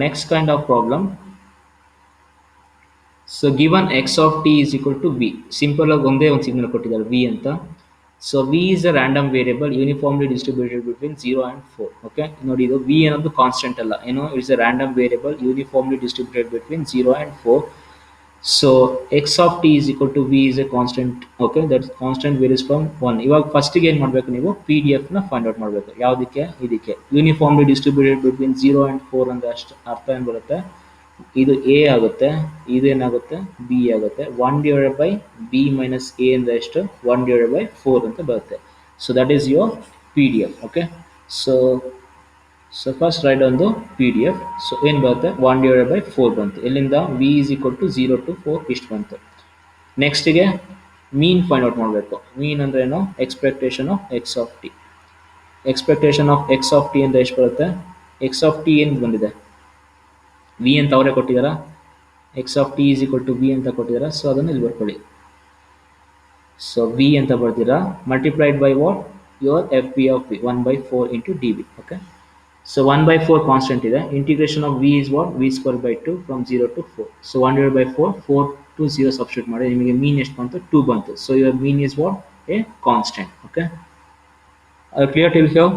next kind of problem. So given x of T is equal to v. Simple ಆಗಿ ಒಂದೇ ಒಂದು signal ಕೊಟ್ಟಿದ್ದಾರೆ v ಅಂತ. ಸೊ v is a random variable uniformly distributed between 0 and 4. Okay, ನೋಡಿ ಇದು ವಿ ಅನ್ನೋದು ಕಾನ್ಸ್ಟೆಂಟ್ ಅಲ್ಲ, ಏನು it's a random variable uniformly distributed between 0 and 4. So X of T is equal to v is a constant. Okay, that constant varies from 1. ಇವಾಗ ಫಸ್ಟಿಗೆ ಏನು ಮಾಡಬೇಕು, ನೀವು ಪಿ ಡಿ ಎಫ್ನ ಫೈಂಡ್ ಔಟ್ ಮಾಡಬೇಕು. ಯಾವುದಕ್ಕೆ, ಇದಕ್ಕೆ ಯೂನಿಫಾರ್ಮ್ಲಿ ಡಿಸ್ಟ್ರಿಬ್ಯೂಟೆಡ್ ಬಿಟ್ವೀನ್ 0 ಆ್ಯಂಡ್ 4 ಅಂದರೆ ಅಷ್ಟು ಅರ್ಥ ಏನು ಬರುತ್ತೆ, ಇದು ಎ ಆಗುತ್ತೆ, ಇದೇನಾಗುತ್ತೆ ಬಿ ಆಗುತ್ತೆ. 1 divided by b minus a ಅಂದರೆ ಎಷ್ಟು 1 ಡಿವೈಡೆಡ್ ಬೈ 4 ಅಂತ ಬರುತ್ತೆ. So that is your P D F. Okay, so first write ಒಂದು ಪಿ ಡಿ ಎಫ್. ಸೊ ಏನು ಬರುತ್ತೆ 1 ಡಿವೈಡೆಡ್ ಬೈ 4 ಬಂತು. ಎಲ್ಲಿಂದ v is equal to 0 to 4 ಇಷ್ಟು ಬಂತು. ನೆಕ್ಸ್ಟಿಗೆ ಮೀನ್ ಫೈಂಡ್ ಔಟ್ ಮಾಡಬೇಕು. ಮೀನ್ ಅಂದರೆ ಏನು, expectation of X of T. Expectation of X of T ಅಂತ ಎಷ್ಟು ಬರುತ್ತೆ, ಎಕ್ಸ್ ಆಫ್ ಟಿ ಏನು ಬಂದಿದೆ ವಿ ಅಂತ ಅವರೇ ಕೊಟ್ಟಿದ್ದಾರಾ, x of T is equal to v ಅಂತ ಕೊಟ್ಟಿದ್ದಾರಾ. ಸೊ ಅದನ್ನು ಇಲ್ಲಿ ಬರ್ಕೊಳ್ಳಿ. ಸೊ ವಿ ಅಂತ ಬರ್ತೀರಾ multiplied by what your f b of v 1 by 4 into d b. Okay, So 1 by 4 constant ಇದೆ. Integration of v is what? V square by 2 from 0 to 4. So 1 divided by 4, 4 to 0 substitute ಮಾಡಿ ನಿಮಗೆ mean ಎಷ್ಟು ಬಂತು? 2 ಬಂತು. So your mean is what? A constant. Okay. Clear till here?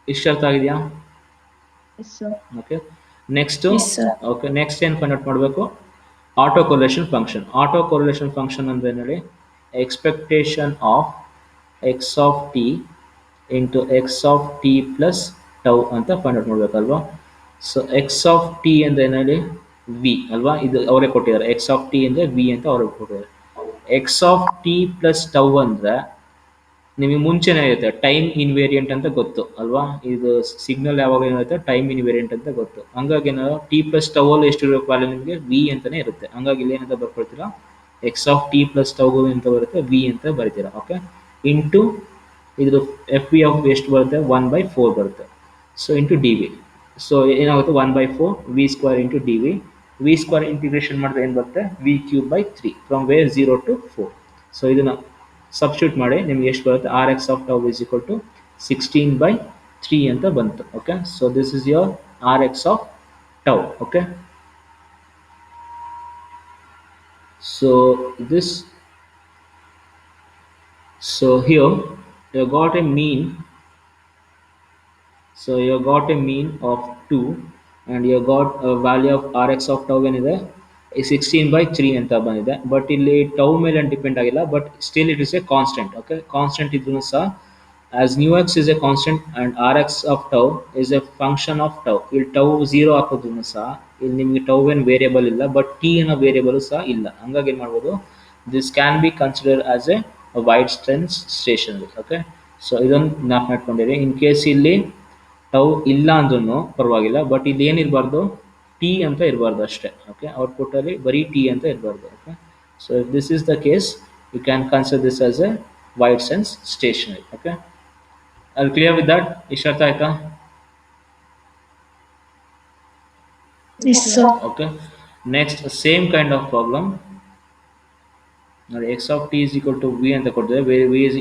ಇಷ್ಟು ಅರ್ಥ ಆಗಿದೆಯಾ? Yes, sir. Okay next Yes, sir. Okay next ಏನು find out ಮಾಡಬೇಕು? Autocorrelation function. Autocorrelation function ಅಂದ್ರೆ ಏನು ಹೇಳಿ? Expectation of X of T into X of T plus tau ಅಂತ find out ಮಾಡಬೇಕಲ್ವಾ? ಸೊ ಎಕ್ಸ್ ಆಫ್ ಟಿ ಅಂದ್ರೆ ಏನು ಹೇಳಿ? ವಿ ಅಲ್ವಾ? ಇದು ಅವರೇ ಕೊಟ್ಟಿದ್ದಾರೆ. ಎಕ್ಸ್ ಆಫ್ ಟಿ ಅಂದರೆ ವಿ ಅಂತ ಅವರೇ ಕೊಟ್ಟಿದ್ದಾರೆ. X of T plus tau ಅಂದರೆ ನಿಮಗೆ ಮುಂಚೆನೇ ಇರುತ್ತೆ ಟೈಮ್ ಇನ್ವೇರಿಯಂಟ್ ಅಂತ ಗೊತ್ತು ಅಲ್ವಾ? ಇದು ಸಿಗ್ನಲ್ ಯಾವಾಗ ಏನಿರುತ್ತೆ ಟೈಮ್ ಇನ್ವೇರಿಯಂಟ್ ಅಂತ ಗೊತ್ತು. ಹಂಗಾಗಿ ನಾವು ಟಿ ಪ್ಲಸ್ ಟವಲ್ ಎಷ್ಟಿರಬೇಕು ವ್ಯಾಲ್ಯೂ ನಿಮಗೆ ವಿ ಅಂತಾನೆ ಇರುತ್ತೆ. ಹಂಗಾಗಿ ಇಲ್ಲಿ ಏನಂತ ಬರ್ಕೊಳ್ತೀರಾ? X of T plus tau ಅಂತ ಬರುತ್ತೆ, ವಿ ಅಂತ ಬರೀತೀರಾ. ಓಕೆ ಇಂಟು ಇದ್ರ ಎಫ್ ವಿ ಆಫ್ ಎಷ್ಟು ಬರುತ್ತೆ? 1/4 ಬರುತ್ತೆ. So into D V. So ಏನಾಗುತ್ತೆ? 1/4 v square into D v. V square integration ಮಾಡಿದ್ರೆ ಏನು ಬರುತ್ತೆ? V cube by 3 from where 0 to 4. So ಇದನ್ನು ಸಬ್ಸ್ಟಿಟ್ಯೂಟ್ ಮಾಡಿ ನಿಮ್ಗೆ ಎಷ್ಟು ಬರುತ್ತೆ? R X of tau is equal to 16/3 ಅಂತ ಬಂತು. Okay so this is your R X of tau. Okay so this so here you got a mean, so you got a mean of 2 and you got a value of rx of tau ಏನಿದೆ 16/3 ಅಂತ ಬಂದಿದೆ. But ಇಲ್ಲಿ tau ಮೇಲೆ depend ಆಗಿಲ್ಲ, but still it is a constant. Okay constant ಇದ್ರೂ ಸಹ as nu x is a constant and rx of tau is a function of tau. ಇಲ್ಲಿ tau 0 ಹಾಕೋದ್ರೂ ಸಹ ಇಲ್ಲಿ ನಿಮಗೆ ಟೌ ಏನು ವೇರಿಯಬಲ್ ಇಲ್ಲ, ಬಟ್ ಟಿ ಅನ್ನೋ ವೇರಿಯಬಲ್ ಸಹ ಇಲ್ಲ. ಹಂಗಾಗಿ ಏನು ಮಾಡ್ಬೋದು? This can be consider as a wide strength stationary. Okay so ಇದೊಂದು ಜ್ಞಾಪ ಮಾಡ್ಕೊಂಡಿರಿ. ಇನ್ ಕೇಸ್ ಇಲ್ಲಿ ಟೌ ಇಲ್ಲ ಅಂದ್ರೂ ಪರವಾಗಿಲ್ಲ, ಬಟ್ ಇಲ್ಲಿ ಏನಿರಬಾರ್ದು? ಟಿ ಅಂತ ಇರಬಾರ್ದು ಅಷ್ಟೇ. ಓಕೆ ಔಟ್ಪುಟ್ಟಲ್ಲಿ ಬರೀ ಟಿ ಅಂತ ಇರಬಾರ್ದು. Okay so if this is the case you can consider this as a wide sense stationary. Okay I'll clear with that. ಇಷ್ಟ ಅರ್ಥ ಆಯ್ತಾ? Yes, sir. Okay next same kind of problem. x of t is equal to v ಅಂತ ಕೊಟ್ಟಿದ್ದಾರೆ. v is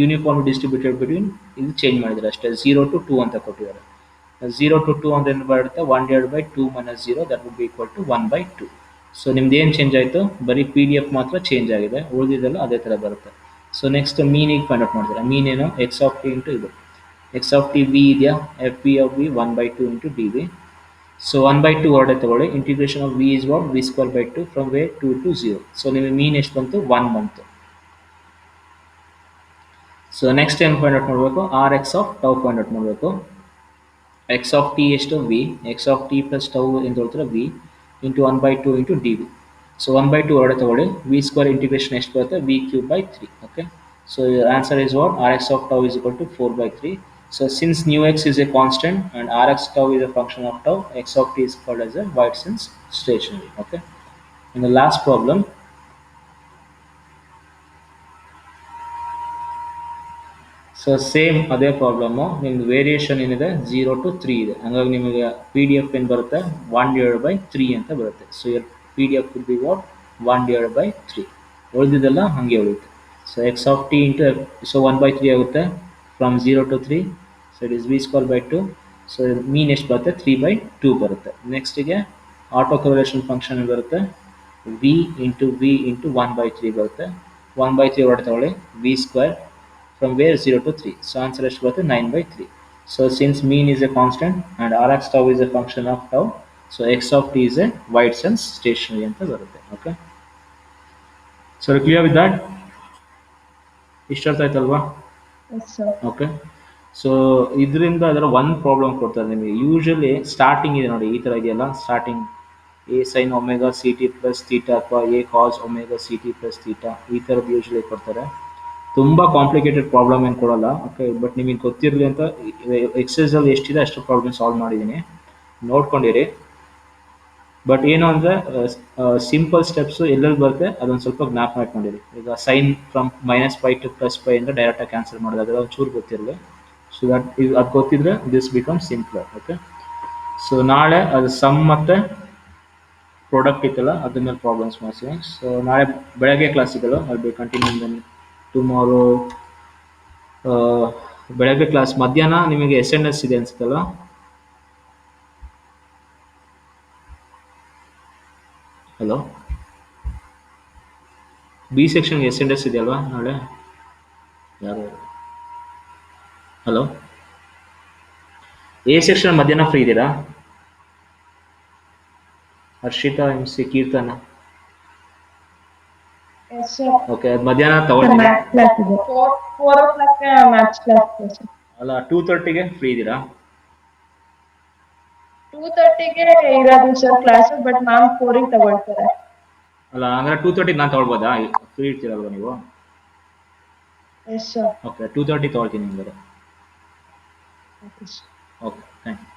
uniformly distributed between, ಇದು change ಮಾಡಿದ್ದಾರೆ ಅಷ್ಟೇ. 0 to 2 ಅಂತ ಕೊಟ್ಟಿದ್ದಾರೆ. 0 to 2 ಅಂದ್ರೆ ಏನು ಬರುತ್ತೆ? 1 divided by 2 minus 0 that would be equal to 1/2. So ನಿಮ್ದು ಏನು ಚೇಂಜ್ ಆಯಿತು? ಬರೀ ಪಿ ಡಿ ಎಫ್ ಮಾತ್ರ ಚೇಂಜ್ ಆಗಿದೆ, ಉಳಿದಿದ್ದೆಲ್ಲ ಅದೇ ಥರ ಬರುತ್ತೆ. ಸೊ ನೆಕ್ಸ್ಟ್ ಮೀನಿಗೆ ಫೈಂಡ್ ಔಟ್ ಮಾಡ್ತಾರೆ. ಮೀನ್ ಏನು? ಎಕ್ಸ್ ಆಫ್ ಟಿ ಇಂಟು ಇದು ಎಕ್ಸ್ ಆಫ್ ಟಿ ವಿ ಇದೆಯಾ? F v of v 1/2 into D V. So 1/2 ಹೊರಡೆ ತಗೊಳ್ಳಿ. Integration of v is what? V square by 2 from where 2 to 0. So ನಿಮಗೆ mean ಎಷ್ಟು ಬಂತು? 1 ಬಂತು. ಸೊ ನೆಕ್ಸ್ಟ್ ಏನು find out ಮಾಡಬೇಕು? R X of tau find out ಮಾಡಬೇಕು. X of T ಎಷ್ಟು? V. X of T plus tau ಅಂತ ಹೇಳ್ತಾರೆ V into 1/2 into D V. So 1/2 ಹೊರಡೆ ತಗೊಳ್ಳಿ. ವಿ ಸ್ಕ್ವೇರ್ ಇಂಟಿಗ್ರೇಷನ್ ಎಷ್ಟು ಬರುತ್ತೆ? V cube by 3. Okay so answer is what? R X of tau is equal to 4/3. So since nu x is a constant and rx tau is a function of tau, x of t is called as a wide sense stationary. Okay. In the last problem, so same ಅದೇ problem. ನಿಮ್ದು variation ಏನಿದೆ? 0 to 3 ಇದೆ. ಹಂಗಾಗಿ ನಿಮಗೆ P D F ಏನು ಬರುತ್ತೆ? 1 divided by 3 ಅಂತ ಬರುತ್ತೆ. So your P D F will be what? 1 divided by 3. ಉಳಿದಿದ್ದೆಲ್ಲ ಹಾಗೆ ಉಳಿಯುತ್ತೆ. So X of T into so 1/3 ಆಗುತ್ತೆ from 0 to 3. So it is V square by 2. So mean ಎಷ್ಟು ಬರುತ್ತೆ? 3/2 ಬರುತ್ತೆ. ನೆಕ್ಸ್ಟಿಗೆ ಆಟೋ ಕೊರಿಲೇಷನ್ ಫಂಕ್ಷನ್ ಬರುತ್ತೆ. ವಿ ಇಂಟು ವಿ ಇಂಟು 1/3 ಬರುತ್ತೆ. 1/3 ಹೊರಡೆ ತಗೊಳ್ಳಿ. V square from where 0 to 3. So answer ಎಷ್ಟು ಬರುತ್ತೆ? 9/3. So since mean is a constant and rx tau is a function of tau, so x of t is a wide sense stationary ಅಂತ ಬರುತ್ತೆ. Okay. So clear with that? ಇಷ್ಟು ಅರ್ಥ ಆಯ್ತಲ್ವಾ? Yes, sir. Okay so ಇದರಿಂದ ಅದರ ಒಂದು problem ಕೊಡ್ತಾರೆ ನಿಮಗೆ. ಯೂಶಲಿ ಸ್ಟಾರ್ಟಿಂಗ್ ಇದೆ ನೋಡಿ, ಈ ಥರ ಇದೆಯಲ್ಲ starting a sine omega C T plus theta ಅಥವಾ a cos omega C T plus theta ಈ ಥರದ್ದು ಯೂಶಲಿ ಕೊಡ್ತಾರೆ. ತುಂಬ ಕಾಂಪ್ಲಿಕೇಟೆಡ್ ಪ್ರಾಬ್ಲಮ್ ಏನು ಕೊಡೋಲ್ಲ. ಓಕೆ ಬಟ್ ನಿಮಗೆ ಗೊತ್ತಿರಲಿ ಅಂತ ಎಕ್ಸಸೈಸಲ್ಲಿ ಎಷ್ಟಿದೆ ಅಷ್ಟು ಪ್ರಾಬ್ಲಮ್ ಸಾಲ್ವ್ ಮಾಡಿದ್ದೀನಿ, ನೋಡ್ಕೊಂಡಿರಿ. ಬಟ್ ಏನು ಅಂದರೆ ಸಿಂಪಲ್ ಸ್ಟೆಪ್ಸು ಎಲ್ಲೆಲ್ಲಿ ಬರುತ್ತೆ ಅದೊಂದು ಸ್ವಲ್ಪ ಜ್ಞಾಪ ಮಾಡ್ಕೊಂಡಿರಿ. ಈಗ ಸೈನ್ ಫ್ರಮ್ -π to +π ಅಂದರೆ ಡೈರೆಕ್ಟಾಗಿ ಕ್ಯಾನ್ಸಲ್ ಮಾಡೋದು, ಅದೆಲ್ಲ ಒಂಚೂರು ಗೊತ್ತಿರಲಿ. ಸೊ ದಟ್ ಇದು ಅದು ಗೊತ್ತಿದ್ರೆ this become simpler. Okay so ನಾಳೆ ಅದು ಸಮ್ ಮತ್ತು ಪ್ರಾಡಕ್ಟ್ ಇತ್ತಲ್ಲ ಅದ್ರ ಮೇಲೆ ಪ್ರಾಬ್ಲಮ್ಸ್ ಮಾಡ್ತೀವಿ. ಸೊ ನಾಳೆ ಬೆಳಗ್ಗೆ ಕ್ಲಾಸಿಗಳು ಅಲ್ಲಿ ಬಿ ಕಂಟಿನ್ಯೂ ದೆನ್ ಟುಮಾರೋ ಬೆಳಗ್ಗೆ ಕ್ಲಾಸ್, ಮಧ್ಯಾಹ್ನ ನಿಮಗೆ SMS ಇದೆ ಅನ್ಸುತ್ತಲ್ವಾ? ಹಲೋ, ಬಿ ಸೆಕ್ಷನ್ಗೆ SMS ಇದೆ ಅಲ್ವಾ ನಾಳೆ? ಯಾರು? ಹಲೋ, ಎ ಸೆಕ್ಷನ್ ಮಧ್ಯಾಹ್ನ ಫ್ರೀ ಇದ್ದೀರಾ? Harshita, MC, Keerthana. Yes sir. Okay, ಅದು ಮಧ್ಯಾಹ್ನ ತಗೊಳ್ತೀನಿ. ಮ್ಯಾಥ್ಸ್ ಕ್ಲಾಸ್ ಇದೆ. 4 o'clock ಮ್ಯಾಥ್ಸ್ ಕ್ಲಾಸ್ ಇದೆ ಸರ್. ಅಲ್ಲ, 2:30ಗೆ ಫ್ರೀ ಇದ್ದೀರಾ? 2:30ಗೆ ಇರೋದು ಸರ್ ಕ್ಲಾಸ್, ಬಟ್ ಮ್ಯಾಮ್ 4ಗೆ ತಗೊಳ್ತಾರೆ. ಅಲ್ಲ, ಹಂಗಾರೆ 2:30ಗೆ ನಾನು ತಗೊಳ್ಬೋದಾ? ಫ್ರೀ ಇರ್ತೀರಲ್ವಾ ನೀವು? S sir. ಓಕೆ, 2:30 ತಗೊಳ್ತೀನಿ ಹಂಗಾರೆ. Okay sir. Okay, thank you.